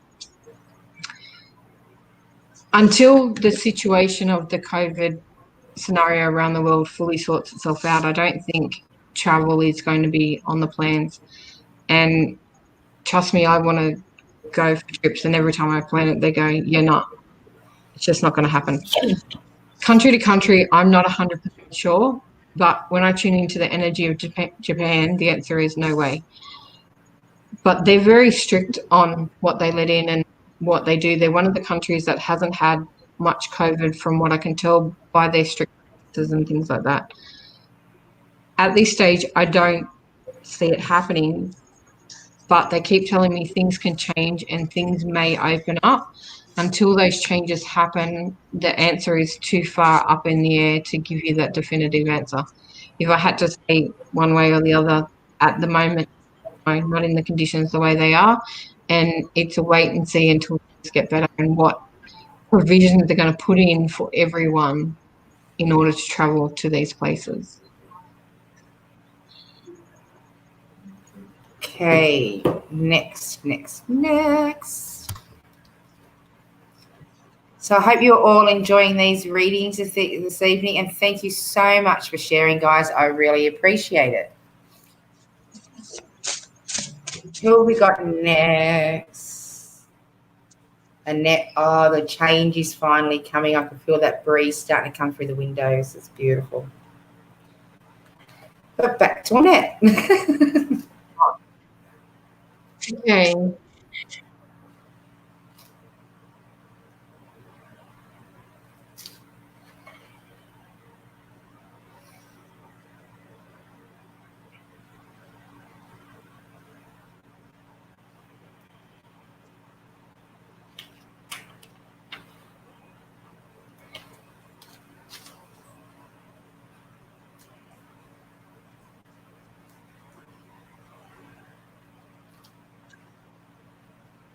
Until the situation of the COVID scenario around the world fully sorts itself out, I don't think travel is going to be on the plans. And trust me, I want to go for trips, and every time I plan it, they go, you're not. It's just not going to happen. Country to country, I'm not 100% sure, but when I tune into the energy of Japan, the answer is no way. But they're very strict on what they let in and what they do. They're one of the countries that hasn't had much COVID, from what I can tell by their strict practices and things like that. At this stage, I don't see it happening, but they keep telling me things can change and things may open up. Until those changes happen, the answer is too far up in the air to give you that definitive answer. If I had to say one way or the other, at the moment, I'm not in the conditions the way they are, and it's a wait and see until things get better and what provisions they're going to put in for everyone in order to travel to these places. Okay, next. So I hope you're all enjoying these readings this evening, and thank you so much for sharing, guys. I really appreciate it. Who have we got next? Annette. Oh, the change is finally coming. I can feel that breeze starting to come through the windows. It's beautiful. But back to Annette. Okay.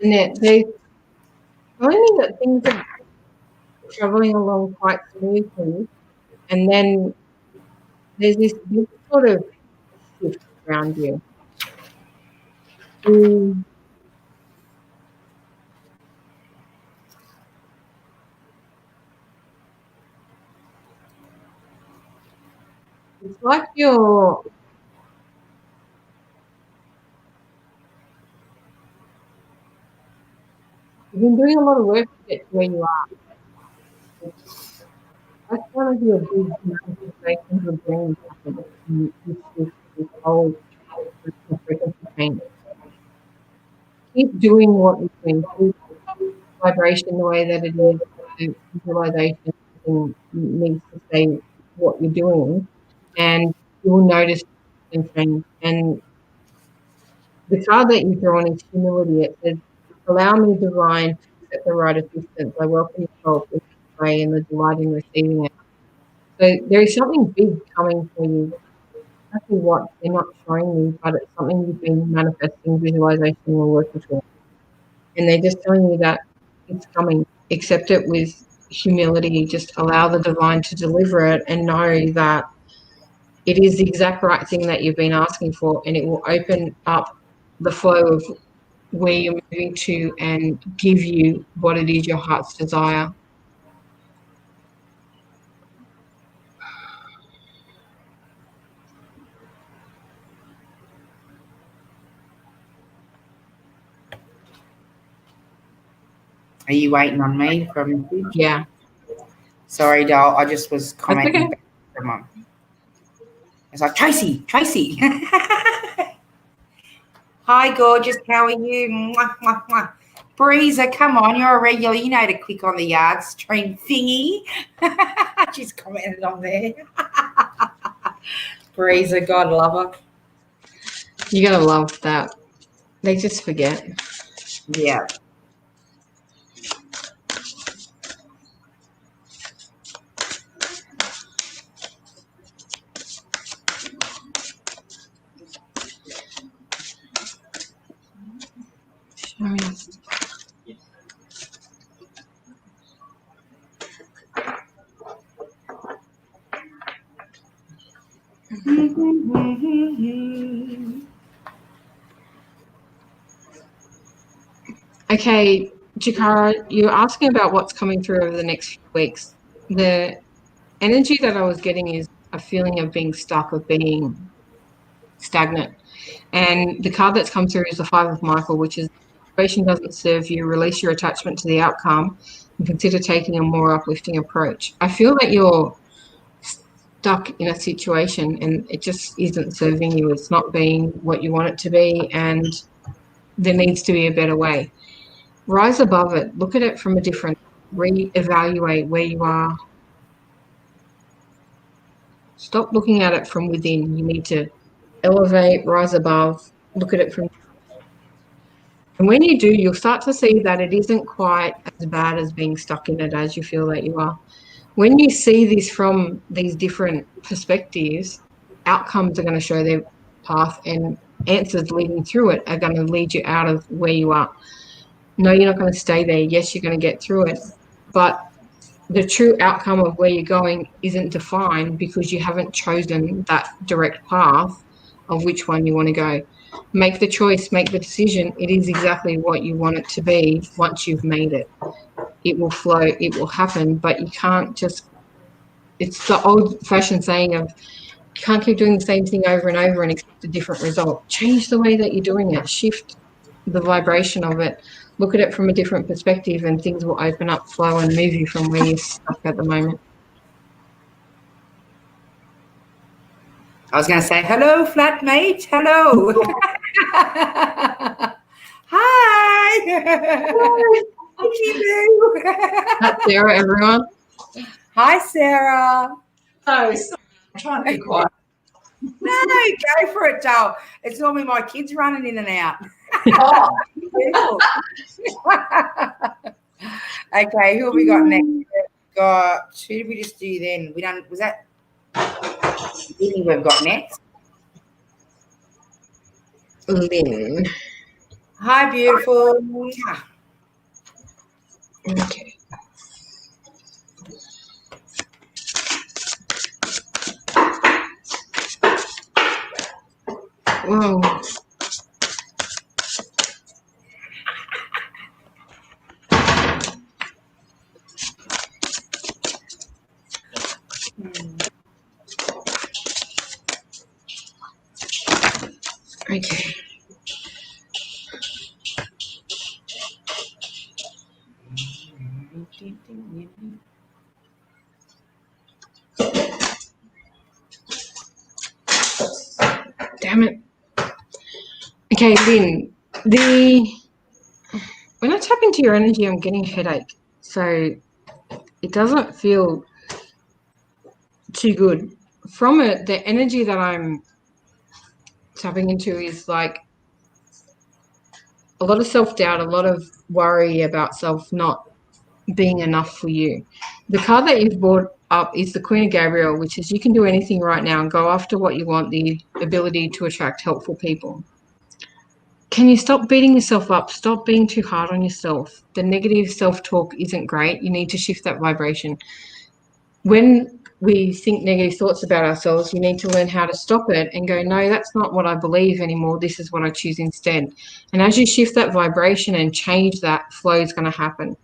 Annette, they're telling me that things are travelling along quite smoothly, and then there's this big sort of shift around you. It's like you've been doing a lot of work to get to where you are. That's one of your big manifestations of dreams. This whole frequency change. Keep doing what you're doing. Keep vibration the way that it is. The visualization needs to say what you're doing, and you will notice and change. And the card that you've drawn is humility. It says, allow me, divine, to accept the right assistance. I welcome your help with way and the delight in receiving it. So there is something big coming for you. Exactly what they're not showing you, but it's something you've been manifesting, visualization, or working towards. And they're just telling you that it's coming. Accept it with humility. Just allow the divine to deliver it and know that it is the exact right thing that you've been asking for, and it will open up the flow of where you're moving to and give you what it is your heart's desire. Are you waiting on me for a message? Yeah. Sorry, doll. I just was commenting okay. back to someone. It's like, Tracy. Hi, gorgeous. How are you? Mwah, mwah, mwah. Breezer, come on. You're a regular. You know to click on the yard stream thingy. She's commented on there. Breezer, God love her. You gotta love that. They just forget. Yeah. Okay, Jakara, you're asking about what's coming through over the next few weeks. The energy that I was getting is a feeling of being stuck, of being stagnant. And the card that's come through is the Five of Michael, which is the situation doesn't serve you, release your attachment to the outcome, and consider taking a more uplifting approach. I feel that you're stuck in a situation and it just isn't serving you. It's not being what you want it to be, and there needs to be a better way. Rise above it. Look at it from a different, reevaluate where you are. Stop looking at it from within. You need to elevate, rise above, look at it from. And when you do, you'll start to see that it isn't quite as bad as being stuck in it as you feel that you are. When you see this from these different perspectives, outcomes are going to show their path, and answers leading through it are going to lead you out of where you are. No, you're not going to stay there. Yes, you're going to get through it, but the true outcome of where you're going isn't defined because you haven't chosen that direct path of which one you want to go. Make the choice, make the decision. It is exactly what you want it to be. Once you've made it, it will flow, it will happen, but you can't just, it's the old-fashioned saying of you can't keep doing the same thing over and over and expect a different result. Change the way that you're doing it. Shift the vibration of it. Look at it from a different perspective, and things will open up, flow, and move you from where you're stuck at the moment. I was going to say, hello, flatmate. Hello. Hi. That's Sarah, everyone. Hi, Sarah. Oh, sorry. I'm trying to be quiet. No, go for it, Joel. It's normally my kids running in and out. Oh, Okay, who have we got next? We've got, who did we just do then? We done, was that Lynn we've got next? Lynn. Hi, beautiful. Okay. Whoa. Okay. Damn it. Okay, Lynn, when I tap into your energy, I'm getting a headache. So it doesn't feel too good. From it, the energy that I'm tapping into is like a lot of self-doubt, a lot of worry about self not being enough for you. The card that you've brought up is the Queen of Gabriel, which is you can do anything right now and go after what you want, the ability to attract helpful people. Can you stop beating yourself up? Stop being too hard on yourself. The negative self-talk isn't great. You need to shift that vibration. When we think negative thoughts about ourselves, you need to learn how to stop it and go, no, that's not what I believe anymore. This is what I choose instead. And as you shift that vibration and change that, flow is going to happen.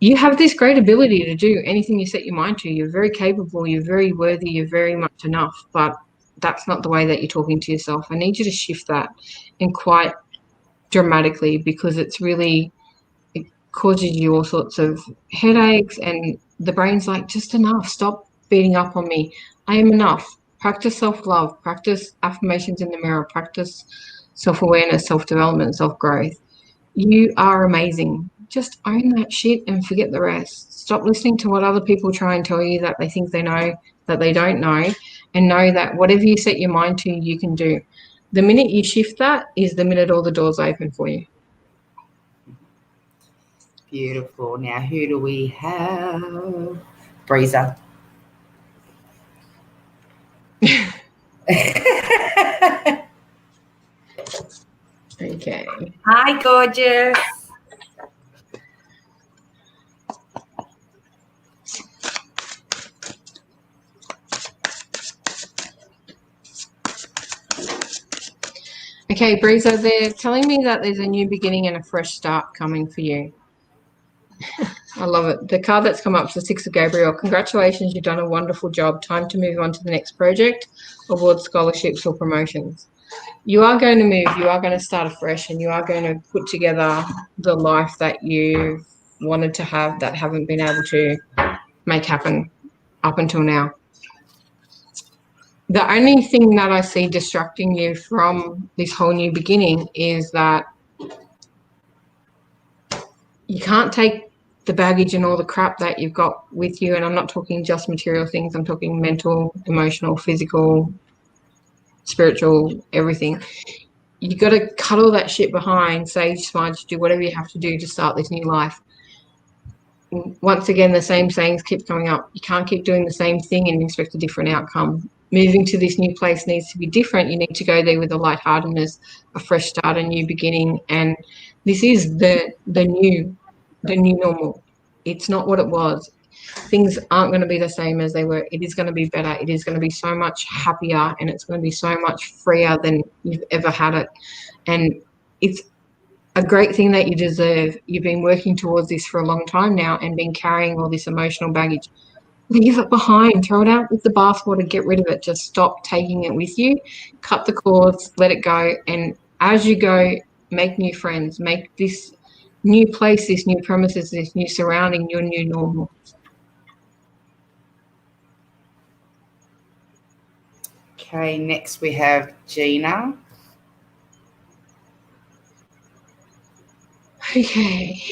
You have this great ability to do anything you set your mind to. You're very capable. You're very worthy. You're very much enough. But that's not the way that you're talking to yourself. I need you to shift that, and quite dramatically, because it causes you all sorts of headaches, and the brain's like, just enough. Stop beating up on me. I am enough. Practice self-love. Practice affirmations in the mirror. Practice self-awareness, self-development, self-growth. You are amazing. Just own that shit and forget the rest. Stop listening to what other people try and tell you that they think they know, that they don't know, and know that whatever you set your mind to, you can do. The minute you shift that is the minute all the doors open for you. Beautiful. Now, who do we have? Breezer. Okay. Hi, gorgeous. Okay, Breezer, they're telling me that there's a new beginning and a fresh start coming for you. I love it. The card that's come up is the Six of Gabriel. Congratulations, you've done a wonderful job. Time to move on to the next project, awards, scholarships, or promotions. You are going to move. You are going to start afresh, and you are going to put together the life that you wanted to have that haven't been able to make happen up until now. The only thing that I see distracting you from this whole new beginning is that you can't take the baggage and all the crap that you've got with you. And I'm not talking just material things. I'm talking mental, emotional, physical, spiritual, everything. You got to cut all that shit behind, sage, smudge, do whatever you have to do to start this new life. Once again, the same sayings keep coming up. You can't keep doing the same thing and expect a different outcome. Moving to this new place needs to be different. You need to go there with a lightheartedness, a fresh start, a new beginning. And this is the new normal. It's not what it was. Things aren't going to be the same as they were. It is going to be better. It is going to be so much happier, and it's going to be so much freer than you've ever had it. And it's a great thing that you deserve. You've been working towards this for a long time now and been carrying all this emotional baggage. Leave it behind. Throw it out with the bathwater. Get rid of it. Just stop taking it with you. Cut the cords. Let it go. And as you go, make new friends. Make this new place, this new premises, this new surrounding your new normal. Okay, next we have Gina. Okay.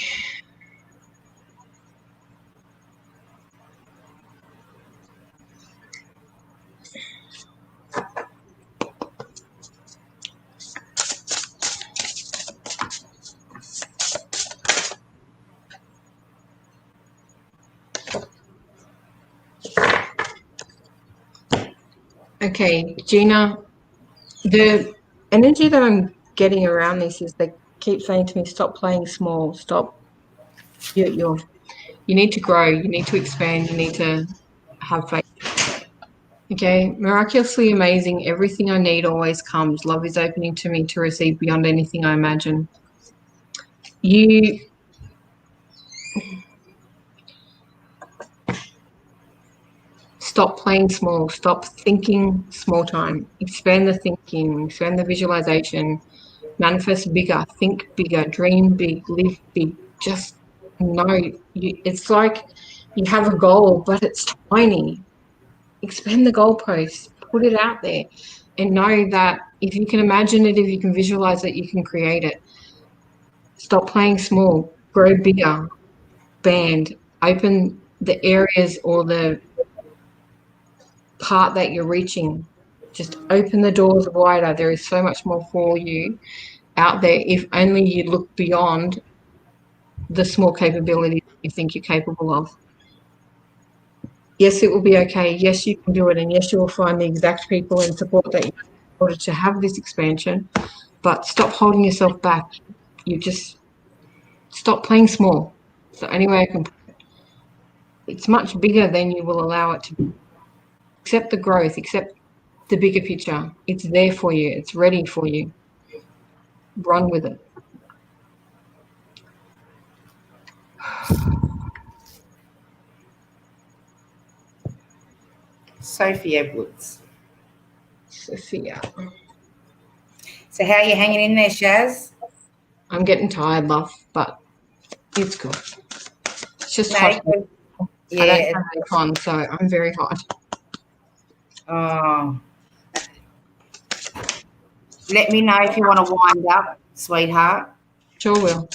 Okay, Gina, the energy that I'm getting around this is they keep saying to me, stop playing small, stop. You need to grow, you need to expand, you need to have faith. Okay, miraculously amazing, everything I need always comes. Love is opening to me to receive beyond anything I imagine. You stop playing small, stop thinking small time, expand the thinking, expand the visualization, manifest bigger, think bigger, dream big, live big. Just know, it's like you have a goal, but it's tiny. Expand the goalposts, put it out there, and know that if you can imagine it, if you can visualize it, you can create it. Stop playing small, grow bigger, expand, open the areas or the part that you're reaching. Just open the doors wider. There is so much more for you out there if only you look beyond the small capability you think you're capable of. Yes, it will be okay. Yes, you can do it. And yes, you will find the exact people and support that you need in order to have this expansion. But stop holding yourself back. You just stop playing small. It's the only way I can put it. It's much bigger than you will allow it to be. Accept the growth, accept the bigger picture. It's there for you. It's ready for you. Run with it. Sophie Edwards. Sophia. So how are you hanging in there, Shaz? I'm getting tired, love, but it's good. It's just No, hot. yeah. I don't have aircon, so I'm very hot. Oh. Let me know if you want to wind up, sweetheart. Sure will.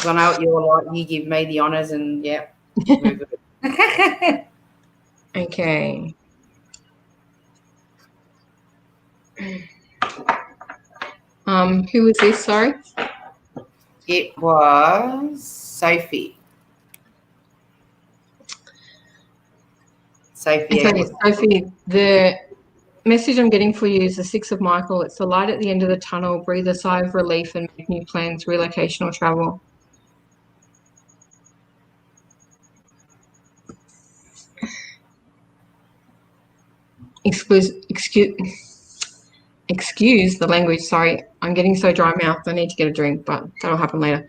I know what you're like. You give me the honours, and yeah, we're good. Okay. Who was this? Sorry. It was Sophie. Sophie. Okay, Sophie, the message I'm getting for you is the Six of Michael. It's the light at the end of the tunnel. Breathe a sigh of relief and make new plans, relocation or travel. Excuse the language. Sorry, I'm getting so dry mouthed. I need to get a drink, but that'll happen later.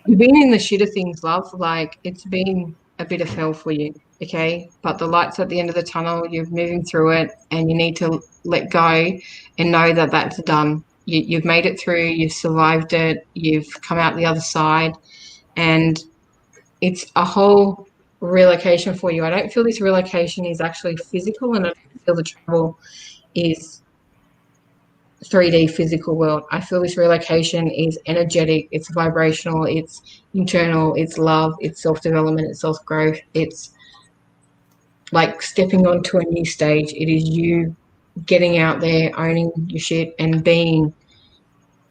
You've been in the shit of things, love. Like, it's been a bit of hell for you, okay? But the light's at the end of the tunnel. You're moving through it, and you need to let go and know that that's done. You've made it through. You've survived it. You've come out the other side, and it's a whole relocation for you. I don't feel this relocation is actually physical, and I don't feel the travel is 3D physical world. I feel this relocation is energetic, it's vibrational, it's internal, it's love, it's self-development, it's self-growth, it's like stepping onto a new stage. It is you getting out there, owning your shit, and being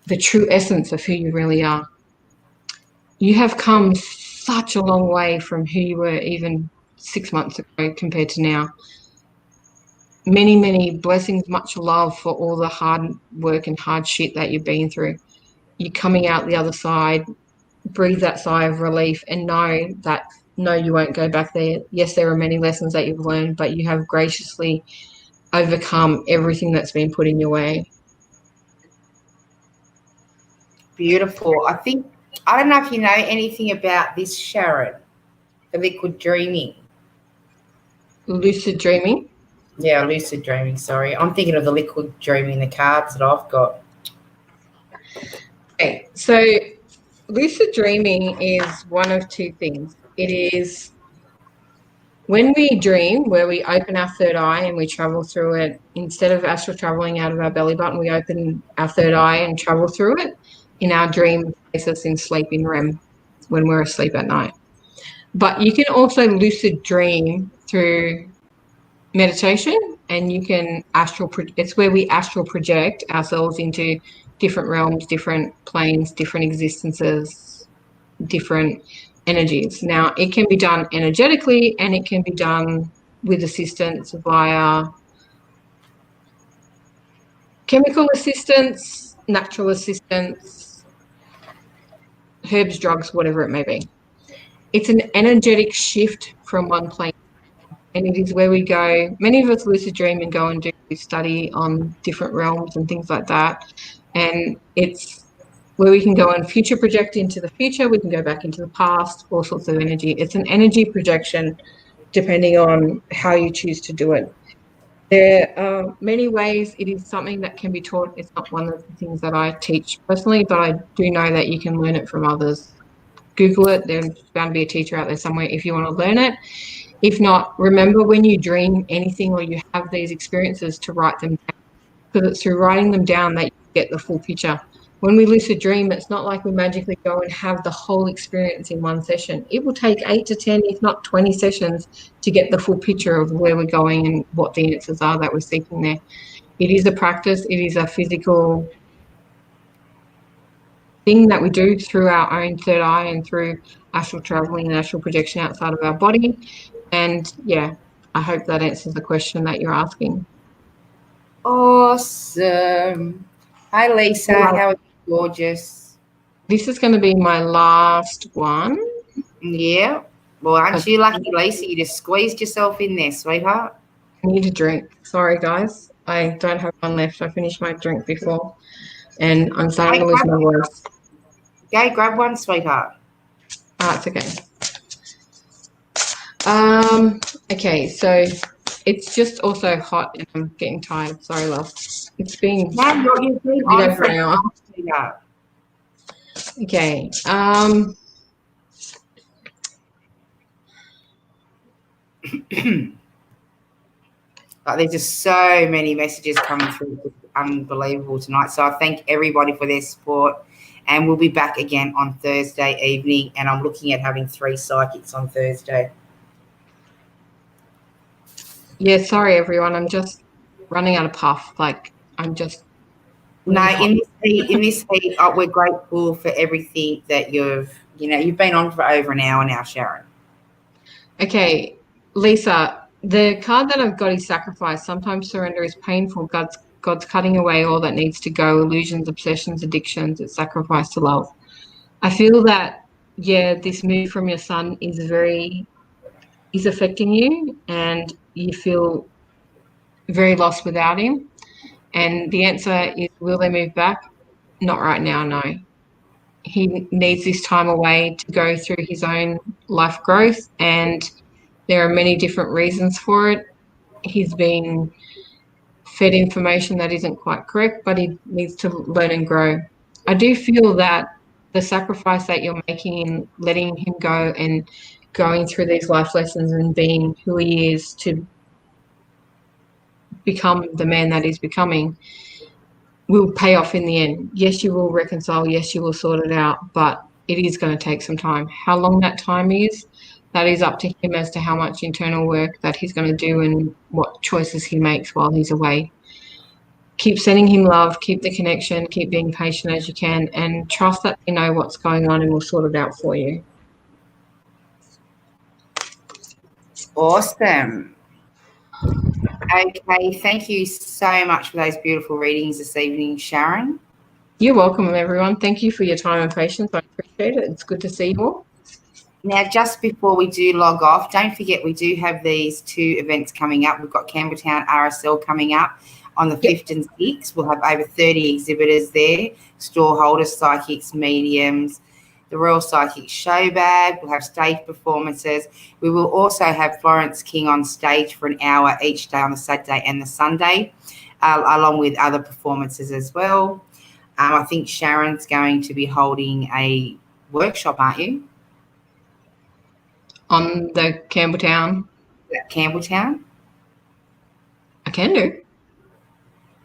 the true essence of who you really are. You have come such a long way from who you were even 6 months ago compared to now. Many, many blessings, much love for all the hard work and hard shit that you've been through. You're coming out the other side, breathe that sigh of relief and know that, no, you won't go back there. Yes, there are many lessons that you've learned, but you have graciously overcome everything that's been put in your way. Beautiful. I don't know if you know anything about this, Sharon, the liquid dreaming. Lucid dreaming? Yeah, lucid dreaming, sorry. I'm thinking of the liquid dreaming, the cards that I've got. Okay, so lucid dreaming is one of two things. It is when we dream, where we open our third eye and we travel through it. Instead of astral traveling out of our belly button, we open our third eye and travel through it. In our dream, place us in sleep in REM when we're asleep at night. But you can also lucid dream through meditation, and you can it's where we astral project ourselves into different realms, different planes, different existences, different energies. Now, it can be done energetically, and it can be done with assistance via chemical assistance, natural assistance, herbs, drugs, whatever it may be. It's an energetic shift from one plane, and it is where we go. Many of us lucid dream and go and do study on different realms and things like that, and it's where we can go and future project into the future. We can go back into the past, all sorts of energy. It's an energy projection depending on how you choose to do it. There are many ways. It is something that can be taught. It's not one of the things that I teach personally, but I do know that you can learn it from others. Google it. There's bound to be a teacher out there somewhere if you want to learn it. If not, remember when you dream anything or you have these experiences to write them down, because it's through writing them down that you get the full picture. When we lucid dream, it's not like we magically go and have the whole experience in one session. It will take 8 to 10, if not 20 sessions to get the full picture of where we're going and what the answers are that we're seeking there. It is a practice. It is a physical thing that we do through our own third eye and through astral traveling and astral projection outside of our body. And yeah, I hope that answers the question that you're asking. Awesome. Hi, Lisa. Wow. How are you? Gorgeous. This is going to be my last one. Yeah. Well, aren't you lucky, Lisa? You just squeezed yourself in there, sweetheart. I need a drink. Sorry, guys. I don't have one left. I finished my drink before, and I'm starting to lose my voice. Go grab one, sweetheart. It's okay. Okay, so it's just also hot and I'm getting tired. Sorry, love. It's been You've been on for an hour. Sweetheart. Okay. But there's just so many messages coming through. It's unbelievable tonight. So I thank everybody for their support. And we'll be back again on Thursday evening. And I'm looking at having 3 psychics on Thursday. Yeah, sorry, everyone. I'm just running out of puff. Like, I'm just... No, in this heat, we're grateful for everything that you've been on for over an hour now, Sharon. Okay, Lisa, the card that I've got is sacrifice. Sometimes surrender is painful. God's cutting away all that needs to go, illusions, obsessions, addictions. It's sacrifice to love. I feel that, yeah, this move from your son is affecting you, and you feel very lost without him. And the answer is, will they move back? Not right now, no. He needs this time away to go through his own life growth, and there are many different reasons for it. He's been fed information that isn't quite correct, but he needs to learn and grow. I do feel that the sacrifice that you're making in letting him go and going through these life lessons and being who he is to become the man that he's becoming will pay off in the end. Yes, you will reconcile. Yes, you will sort it out, but it is going to take some time. How long that time is, that is up to him as to how much internal work that he's going to do and what choices he makes while he's away. Keep sending him love, keep the connection, keep being patient as you can, and trust that you know what's going on and we'll sort it out for you. Awesome. Okay, thank you so much for those beautiful readings this evening, Sharon. You're welcome, everyone. Thank you for your time and patience. I appreciate it. It's good to see you all. Now, just before we do log off, don't forget we do have these 2 events coming up. We've got Campbelltown RSL coming up on the 5th and 6th. We'll have over 30 exhibitors there, store holders, psychics, mediums, the Royal Psychic Show Bag. We'll have stage performances. We will also have Florence King on stage for an hour each day on the Saturday and the Sunday, along with other performances as well. I think Sharon's going to be holding a workshop, aren't you? On the Campbelltown? Campbelltown? I can do.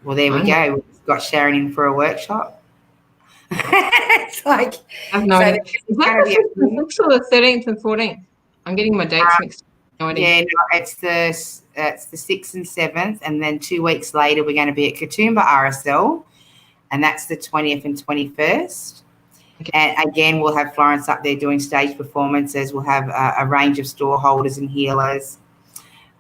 Well, there we go. We've got Sharon in for a workshop. It's like... I have no idea. Is that the 6th or the 13th and 14th? I'm getting my dates mixed up. No idea. Yeah, no, it's the 6th and 7th, and then 2 weeks later we're going to be at Katoomba RSL, and that's the 20th and 21st. Okay. And again, we'll have Florence up there doing stage performances. We'll have a range of store holders and healers,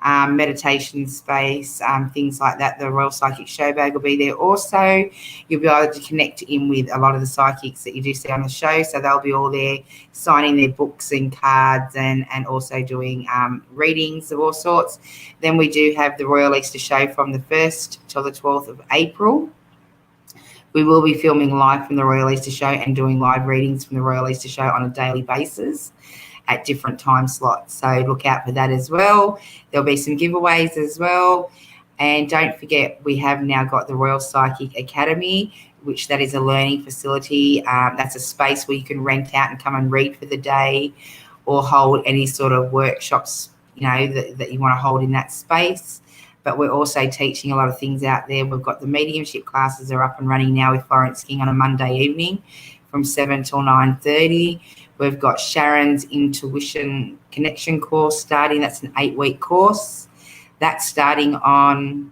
meditation space, things like that. The Royal Psychic Show Bag will be there also. You'll be able to connect in with a lot of the psychics that you do see on the show. So they'll be all there signing their books and cards and also doing readings of all sorts. Then we do have the Royal Easter Show from the 1st till the 12th of April. We will be filming live from the Royal Easter Show and doing live readings from the Royal Easter Show on a daily basis at different time slots. So look out for that as well. There'll be some giveaways as well. And don't forget, we have now got the Royal Psychic Academy, which that is a learning facility. That's a space where you can rent out and come and read for the day or hold any sort of workshops, that you want to hold in that space. But we're also teaching a lot of things out there. We've got the mediumship classes are up and running now with Florence King on a Monday evening from 7 till 9:30. We've got Sharon's Intuition Connection course starting. That's an 8-week course. That's starting on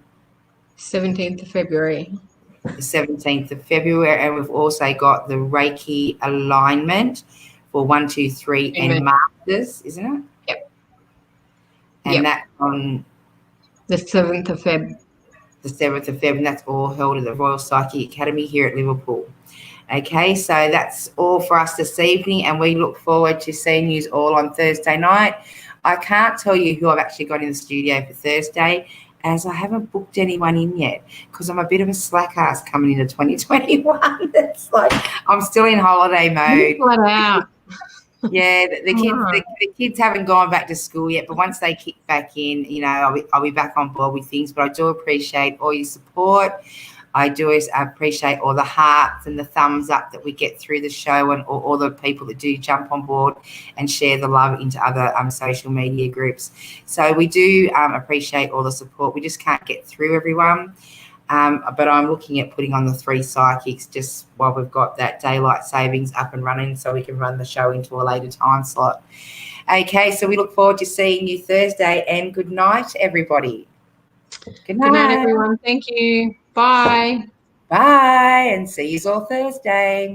17th of February. the 17th of February, and we've also got the Reiki alignment for 1, 2, 3 and Masters, isn't it? Yep. And that's on the 7th of Feb. The 7th of Feb, and that's all held at the Royal Psychic Academy here at Liverpool. Okay, so that's all for us this evening, and we look forward to seeing you all on Thursday night. I can't tell you who I've actually got in the studio for Thursday, as I haven't booked anyone in yet, because I'm a bit of a slack ass coming into 2021. It's like I'm still in holiday mode. Flat out. Yeah, the kids haven't gone back to school yet, but once they kick back in, you know, I'll be back on board with things. But I do appreciate all your support. I do appreciate all the hearts and the thumbs up that we get through the show, and all the people that do jump on board and share the love into other social media groups. So we do appreciate all the support. We just can't get through everyone. But I'm looking at putting on the 3 psychics just while we've got that daylight savings up and running, so we can run the show into a later time slot. Okay, so we look forward to seeing you Thursday, and good night, everybody. Good night, everyone. Thank you. Bye. Bye, and see you all Thursday.